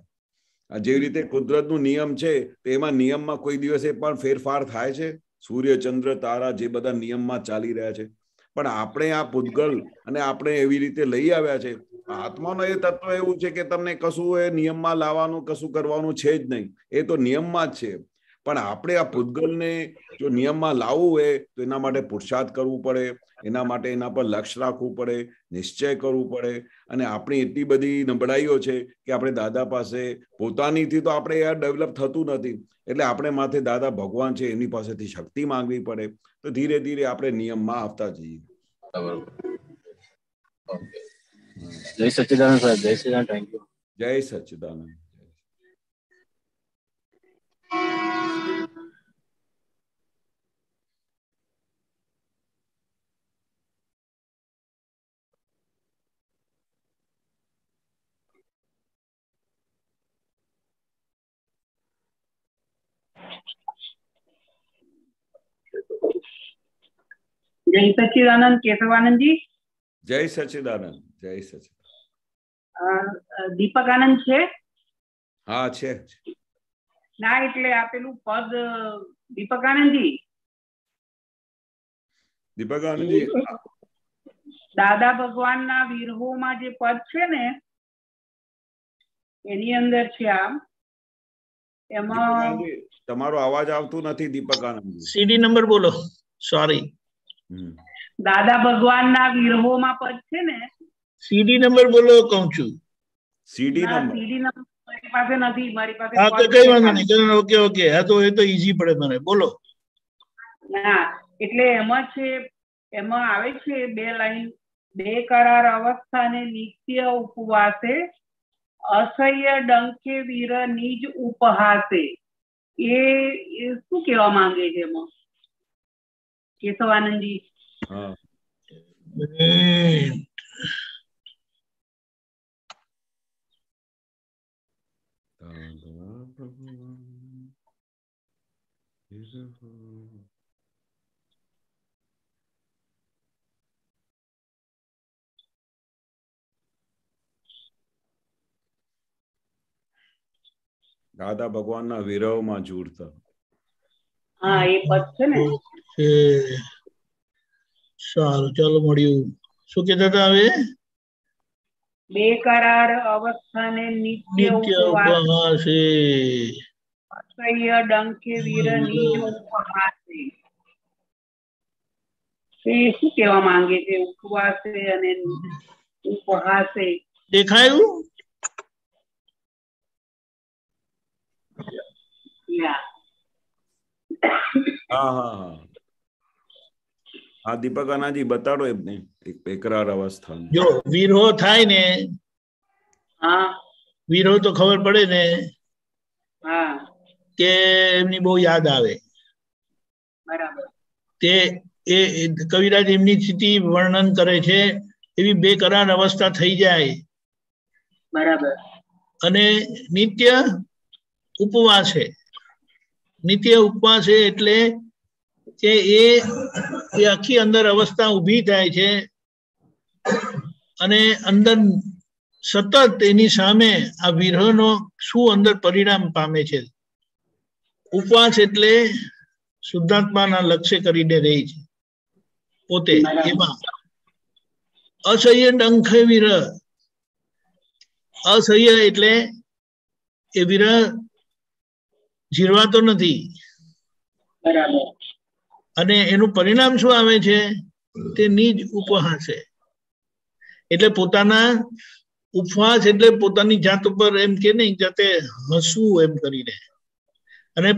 જેવી રીતે કુદરતનો નિયમ છે એમાં નિયમમાં કોઈ દિવસે પણ ફેરફાર થાય છે? સૂર્ય ચંદ્ર તારા જે બધા નિયમમાં ચાલી રહ્યા છે, પણ આપણે આ પૂતગલ અને આપણે એવી રીતે લઈ આવ્યા છે. આત્માનો એ તત્વ એવું છે કે તમને કશું એ નિયમમાં લાવવાનું કશું કરવાનું છે જ નહીં, એ તો નિયમમાં જ છે. પણ આપણે આ પૂતગલને જો નિયમમાં લાવવું હોય તો એના માટે પુરુષાર્થ કરવું પડે, એના માટે એના પર લક્ષ્ય રાખવું પડે, નિશ્ચય કરવું પડે. અને આપણી એટલી બધી નબળાઈઓ છે કે આપણે દાદા પાસે પોતાનીથી તો આપણે યાર ડેવલપ થતું નથી, એટલે આપણે માથે દાદા ભગવાન છે એની પાસેથી શક્તિ માંગવી પડે. તો ધીરે ધીરે આપણે નિયમમાં આવતા જઈએ. જય સચ્ચિદાનંદ સાહેબ. જય સચ્ચિદાનંદ. Thank you. જય સચ્ચિદાનંદ. जय सच्चिदानंद केशवानंद जी. जय सच्चिदानंद. जय सच्चिदानंद. દીપક આનંદ છે? હા છે. ના એટલે આપેલું પદ દીપક આનંદજી. દીપક આનંદજી દાદા ભગવાનના વિરહોમાં જે પદ છે ને એની અંદર છે આમ. એમાં તમારો અવાજ આવતું નથી દીપક આનંદજી. સીડી નંબર બોલો. સોરી. દાદા ભગવાનના વિરહોમાં પદ છે ને. સીડી નંબર બોલો કહું છું. સીડી નંબર મારી પાસે નથી. મારી પાસે હા તો કઈ વાંધો નહીં. Okay okay. હા તો એ તો ઈઝી પડે મને. બોલો. હા એટલે એમાં છે, એમાં આવે છે 2 લાઈન. બેકરાર અવસ્થાને નિત્ય ઉપવાસે અસહ્ય ડંકે વીર નિજ ઉપહાસે. એ શું કહેવા માંગે છે એમાં કેશવાનંદજી? હા દાદા ભગવાનના વિરહમાં ઝૂરતા. હા એ પદ છે ને. સારું ચાલો મળ્યું. શું કહેતા હતા હવે? બેકરાર અવસ્થાને નિત્ય ઉપહાસે અસહ્ય ડંકે વીર નિજ ઉપહાસે. એ શું કહેવા માંગે છે? ઉપવાસે અને ઉપહાસે. દેખાયું? હા હા હા હા દીપક આનાજી બતાડો એમને એક બેકરાર અવસ્થા. જો વિરહો થાય ને, હા વિરહો તો ખબર પડે ને હા કે એમની બહુ યાદ આવે. બરાબર. તે એ કવિરાજ એમની સ્થિતિ વર્ણન કરે છે. એવી બેકરાર અવસ્થા થઈ જાય. બરાબર. અને નિત્ય ઉપવાસ છે. નિત્ય ઉપવાસ છે એટલે કે એ આખી અંદર અવસ્થા ઊભી થાય છે અને અંદર સતત એની સામે આ વિરહનો શું અંદર પરિણામ પામે છે. ઉપવાસ એટલે શુદ્ધાત્માના લક્ષ્ય કરીને રહી છે પોતે. એમાં અસહ્ય ડંખ વિરહ. અસહ્ય એટલે એ વિરહ જીરવાતો નથી. બરાબર. અને એનું પરિણામ શું આવે છે? તે નિજ ઉપહાસે. એટલે પોતાના ઉપવાસ એટલે પોતાની જાત ઉપર એમ કે નહીં જાતે હસવું એમ કરીને. અને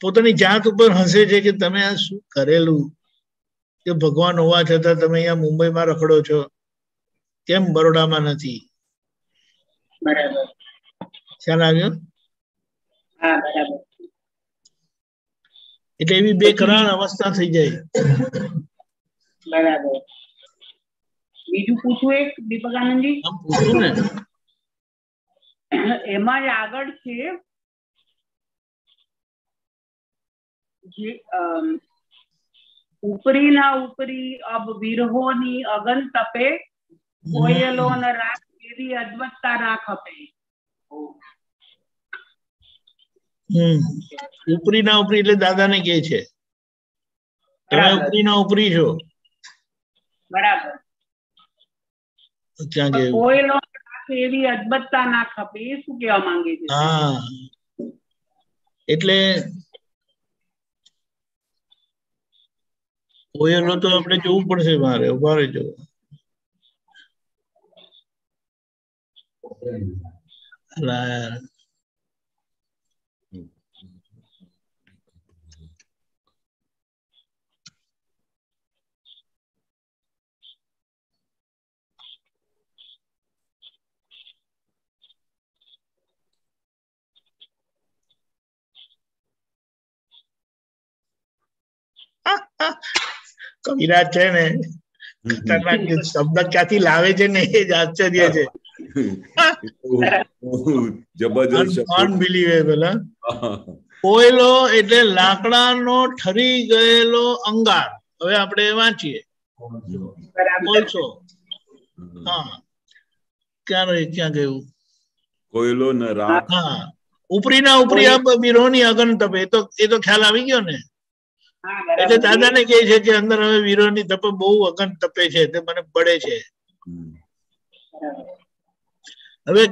પોતાની જાત ઉપર હસે છે કે તમે આ શું કરેલું, કે ભગવાન હોવા છતાં તમે અહીંયા મુંબઈમાં રખડો છો, કેમ બરોડામાં નથી? બરાબર. ખ્યાલ આવ્યો? હા બરાબર. એટલે એવી બેકરાર અવસ્થા થઈ જાય. બરાબર. બીજું પૂછું એક દીપક આનંદજી? પૂછું ને. એમાં જ આગળ છે ઉપરીના ઉપરી અબ વિરહોની અગન તપે કોયલો ન રાખ એવી અદ્ભુતતા ના ખપે. ઉપરી ના ઉપરી એટલે દાદા ને કે છે તમે ઉપરી ના ઉપરી છો. બરાબર. ક્યાં ગયું? કોયલો એવી અદ્ભુતતા ના ખપે એ શું કહેવા માંગે છે? હા એટલે કોયલો તો આપણે જોવું પડશે. મારે ઉભા રહેજો. કવિરાજ છે ને ખતરનાક શબ્દ ક્યાંથી લાવે છે ને એ જ આશ્ચર્ય છે. અનબિલીવેબલ. કોયલો એટલે લાકડાનો ઠરી ગયેલો અંગાર. હવે આપણે વાંચીએ કોલસો. હા ક્યાં ગયું? કોયલો ન રાખ. હા ઉપરી ના ઉપરી અબ વિરોહની અગન તપે. એ તો ખ્યાલ આવી ગયો ને. એટલે દાદા ને કહે છે કે અંદર હવે વિરોહની તપે બહુ અગન તપે છે તે મને બળે છે. હવે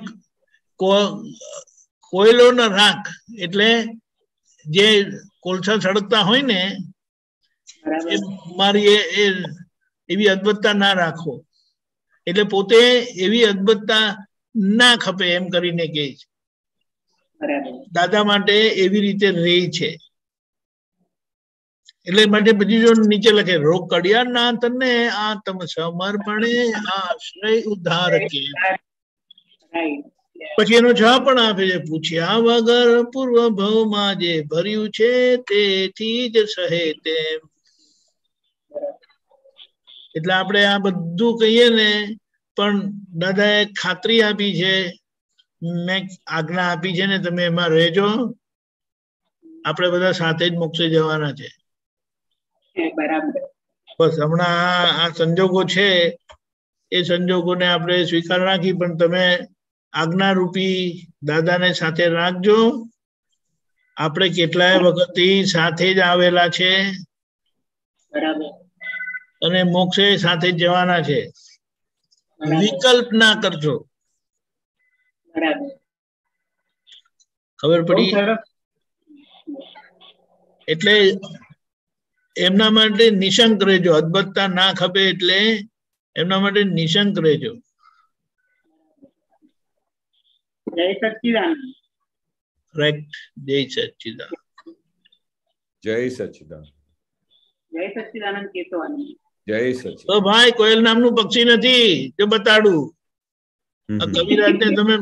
કોયલો ના રાખ એટલે જે કોલસા સળગતા હોય ને એ મારી એવી અદ્ભુતતા ના રાખો. એટલે પોતે એવી અદ્ભુતતા ના ખપે એમ કરીને કહે છે. દાદા માટે એવી રીતે રહી છે. એટલે માટે બધી જો નીચે લખે રોકડિયા નાથ ને આત્મ સમર્પણે આશ્રય ઉદ્ધાર કે. પછી એનો જવાબ પણ આપે છે પૂછ્યા વગર પૂર્વ ભવમાં જે ભર્યું છે તેથી જ સહે તેમ. એટલે આપણે આ બધું કહીએ ને પણ દાદાએ ખાતરી આપી છે, મેં આજ્ઞા આપી છે ને તમે એમાં રહેજો. આપણે બધા સાથે જ મોક્ષે જવાના છે. બસ હમણાં આ સંજોગો છે એ સંજોગોને આપણે સ્વીકાર રાખી, પણ તમે આજ્ઞા રૂપી દાદાને સાથે રાખજો. આપણે કેટલાય વખતથી સાથે જ આવેલા છે અને મોક્ષે સાથે જ જવાના છે. વિકલ્પ ના કરજો. ખબર પડી? એટલે એમના માટે નિશંક રહેજો. અદ્ભુતતા ના ખપે એટલે એમના માટે નિશંક રહેજો. જય સચ્ચિદાનંદ. રાઈટ. જય સચ્ચિદાનંદ. જય સચ્ચિદાનંદ. જય સચ્ચિદાનંદ કેશવાનંદ. જય સચ્ચિદાનંદ. તો ભાઈ કોયલ નામનું પક્ષી નથી જો બતાડું. કવિરાજ ને તમે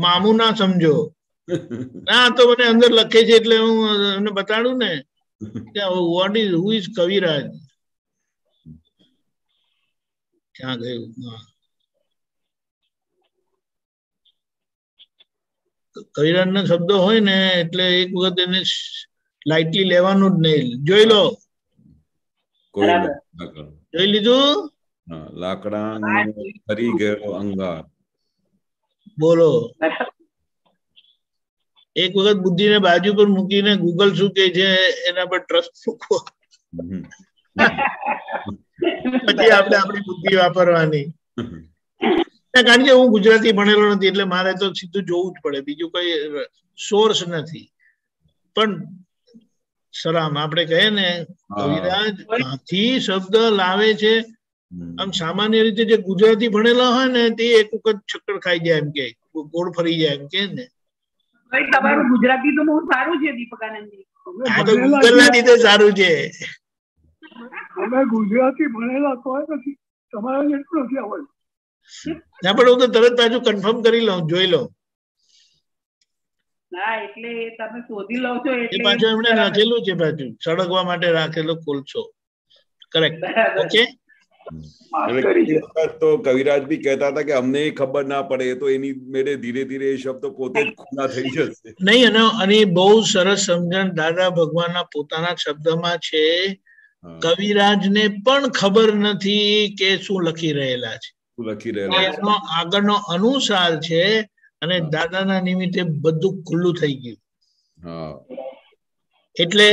મામું ના સમજો. ના તો મને અંદર લખે છે એટલે હું એમને બતાડું ને વોટ ઇઝ હુ ઇઝ કવિરાજ. ક્યાં ગયું? કવિરાજ ના શબ્દો હોય ને એટલે એક વખત એને લાઇટલી લેવાનું જ નહીં. જોઈ લો. જોઈ લીધું? લાકડા ફરી ગયો અંગાર. બોલો. એક વખત બુદ્ધિ ને બાજુ પર મૂકીને ગૂગલ શું કે છે એના પર ટ્રસ્ટ મૂકવો. પછી આપણે આપણી બુદ્ધિ વાપરવાની. કારણ કે હું ગુજરાતી ભણેલો નથી એટલે મારે તો સીધું જોવું જ પડે, બીજું કઈ સોર્સ નથી. પણ સલામ આપણે કહીએ ને કવિરાજ હાથી શબ્દ લાવે છે. આમ સામાન્ય રીતે જે ગુજરાતી ભણેલા હોય ને તે એક વખત ચક્કર ખાઈ જાય એમ કે ગોળ ફરી જાય એમ કે ને. તમારું ગુજરાતી તો બહુ સારું છે દીપકાનંદજી. આ તો ગૂગલ ના લીધે સારું છે. અમે ગુજરાતી ભણેલા કોઈ નથી, તમારે એટલું નથી આવડતું. ના પણ હું તો તરત પાછું કન્ફર્મ કરી લઉં, જોઈ લઉં. ના એટલે તમે શોધી લો છો એટલે પાછું એમણે લખેલું છે પાછું સળગવા માટે રાખેલો કોલસો. કરેક્ટ. ઓકે तो कविराज भी कहता था कि अમને ખબર ના પડે તો એની મેળે ધીરે ધીરે એ શબ્દ પોતે જ ખુલ્લા થઈ જશે. નહીં, અને બહુ સરસ સમજણ દાદા ભગવાનના પોતાના શબ્દમાં છે. કવિરાજને પણ ખબર નથી કે શું લખી રહેલા છે. એનો આગળનો અનુસાર છે અને દાદાના નિમિત્તે બધું ખુલ્લું થઈ ગયું. એટલે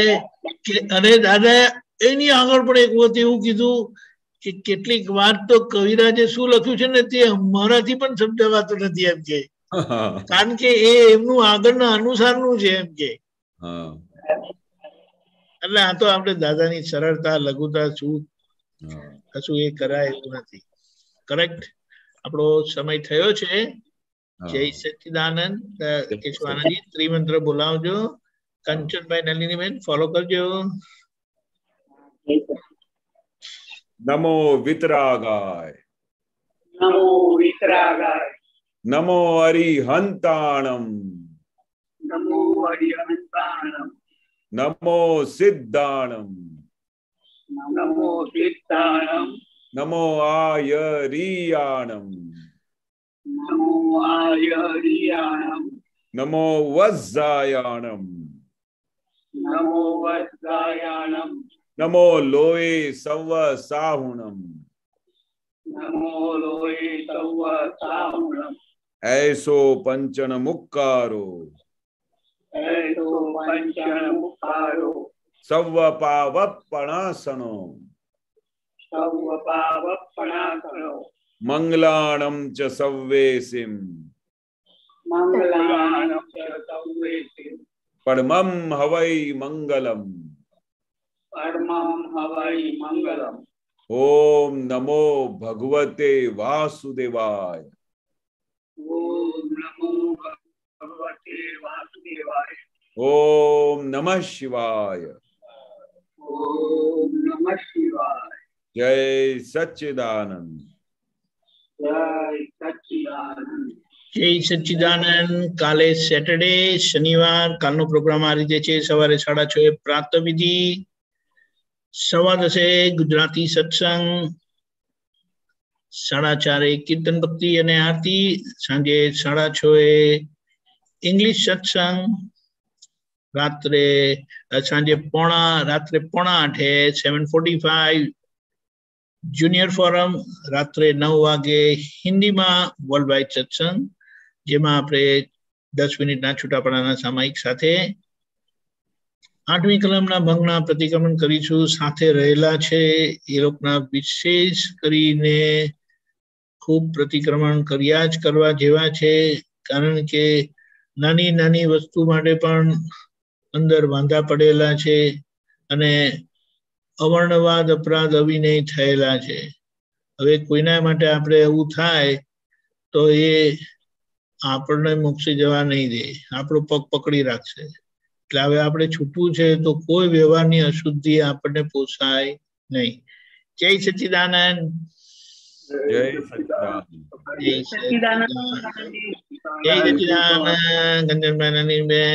અને દાદા એની આગળ પણ એક વખત એવું કીધું કે કેટલીક વાત તો કવિરાજે શું લખ્યું છે ને તે અમારાથી પણ સમજાવાતું નથી એમ કે, કારણ કે એ એમનું આગળના અનુસારનું છે એમ કે. એટલે આ તો આપણે દાદાની સરળતા લઘુતા શું કશું એ કરાય એવું નથી. કરેક્ટ. આપણો સમય થયો છે. જય સચ્ચિદાનંદ. કેશવાનંદજી ત્રિમંત્ર બોલાવજો. કંચનભાઈ, નલિનીબેન ફોલો કરજો. નમો વિતરાગાય, નમો વિતરાગાય, નમો અરિહંતાણમ, નમો અરિહંતાણમ, નમો સિદ્ધાણમ, નમો સિદ્ધાણમ, નમો આયરિયાણમ, નમો આયરિયાણમ, નમો વજ્જાયાણમ, નમો વજ્જાયાણમ, નમો લોએ સવ સાહુણમ, નમો લોએ સવ સાહુણમ, ऐसो पंचन मुक्कारो, ऐसो पंचन मुक्कारो, सव्व पावप्पणासनो, सव्व पावप्पणासनो, मंगलाणं च सव्वेसिं, मंगलाणं च सव्वेसिं, परमं हवै मंगलम, परमं हवै मंगलम. ओम नमो भगवते वासुदेवाय. ओम नमो भगवते वासुदेवाय. ओम नमः शिवाय. ओम नमः शिवाय. जय सच्चिदानंद. जय सच्चिदानंद. જય સચ્ચિદાનંદ. કાલે સેટરડે, શનિવાર, કાલનો પ્રોગ્રામ આ રીતે છે. સવારે 6:30 પ્રાતઃવિધિ, 10:15 ગુજરાતી સત્સંગ, 4:30 કીર્તન ભક્તિ અને આરતી, સાંજે 6:30 ઇંગ્લિશ સત્સંગ, સાંજે રાત્રે 7:45 7:45 જુનિયર ફોરમ, રાત્રે 9 વાગે હિન્દીમાં વર્લ્ડ વાઇડ સત્સંગ, જેમાં આપણે 10 મિનિટના છૂટાપડાના સામાયિક સાથે 8મી કલમના ભંગના પ્રતિક્રમણ કરીશું. સાથે રહેલા છે એ લોકોના વિશેષ કરીને ખૂબ પ્રતિક્રમણ કર્યા જ કરવા જેવા છે, કારણ કે નાની નાની વસ્તુ માટે પણ અંદર વાંધા પડેલા છે અને અવર્ણવાદ અપરાધ અવિનય થયેલા છે. હવે કોઈના માટે આપણે એવું થાય તો એ આપણને મોક્ષે જવા નહીં દે, આપણો પગ પકડી રાખશે. એટલે હવે આપણે છૂટવું છે તો કોઈ વ્યવહારની અશુદ્ધિ આપણને પોસાય નહીં. જય સચ્ચિદાનંદ. જય સચ્ચિદાનંદ. જય સચ્ચિદાનંદ. કંચનભાઈ, નલિનીબેન.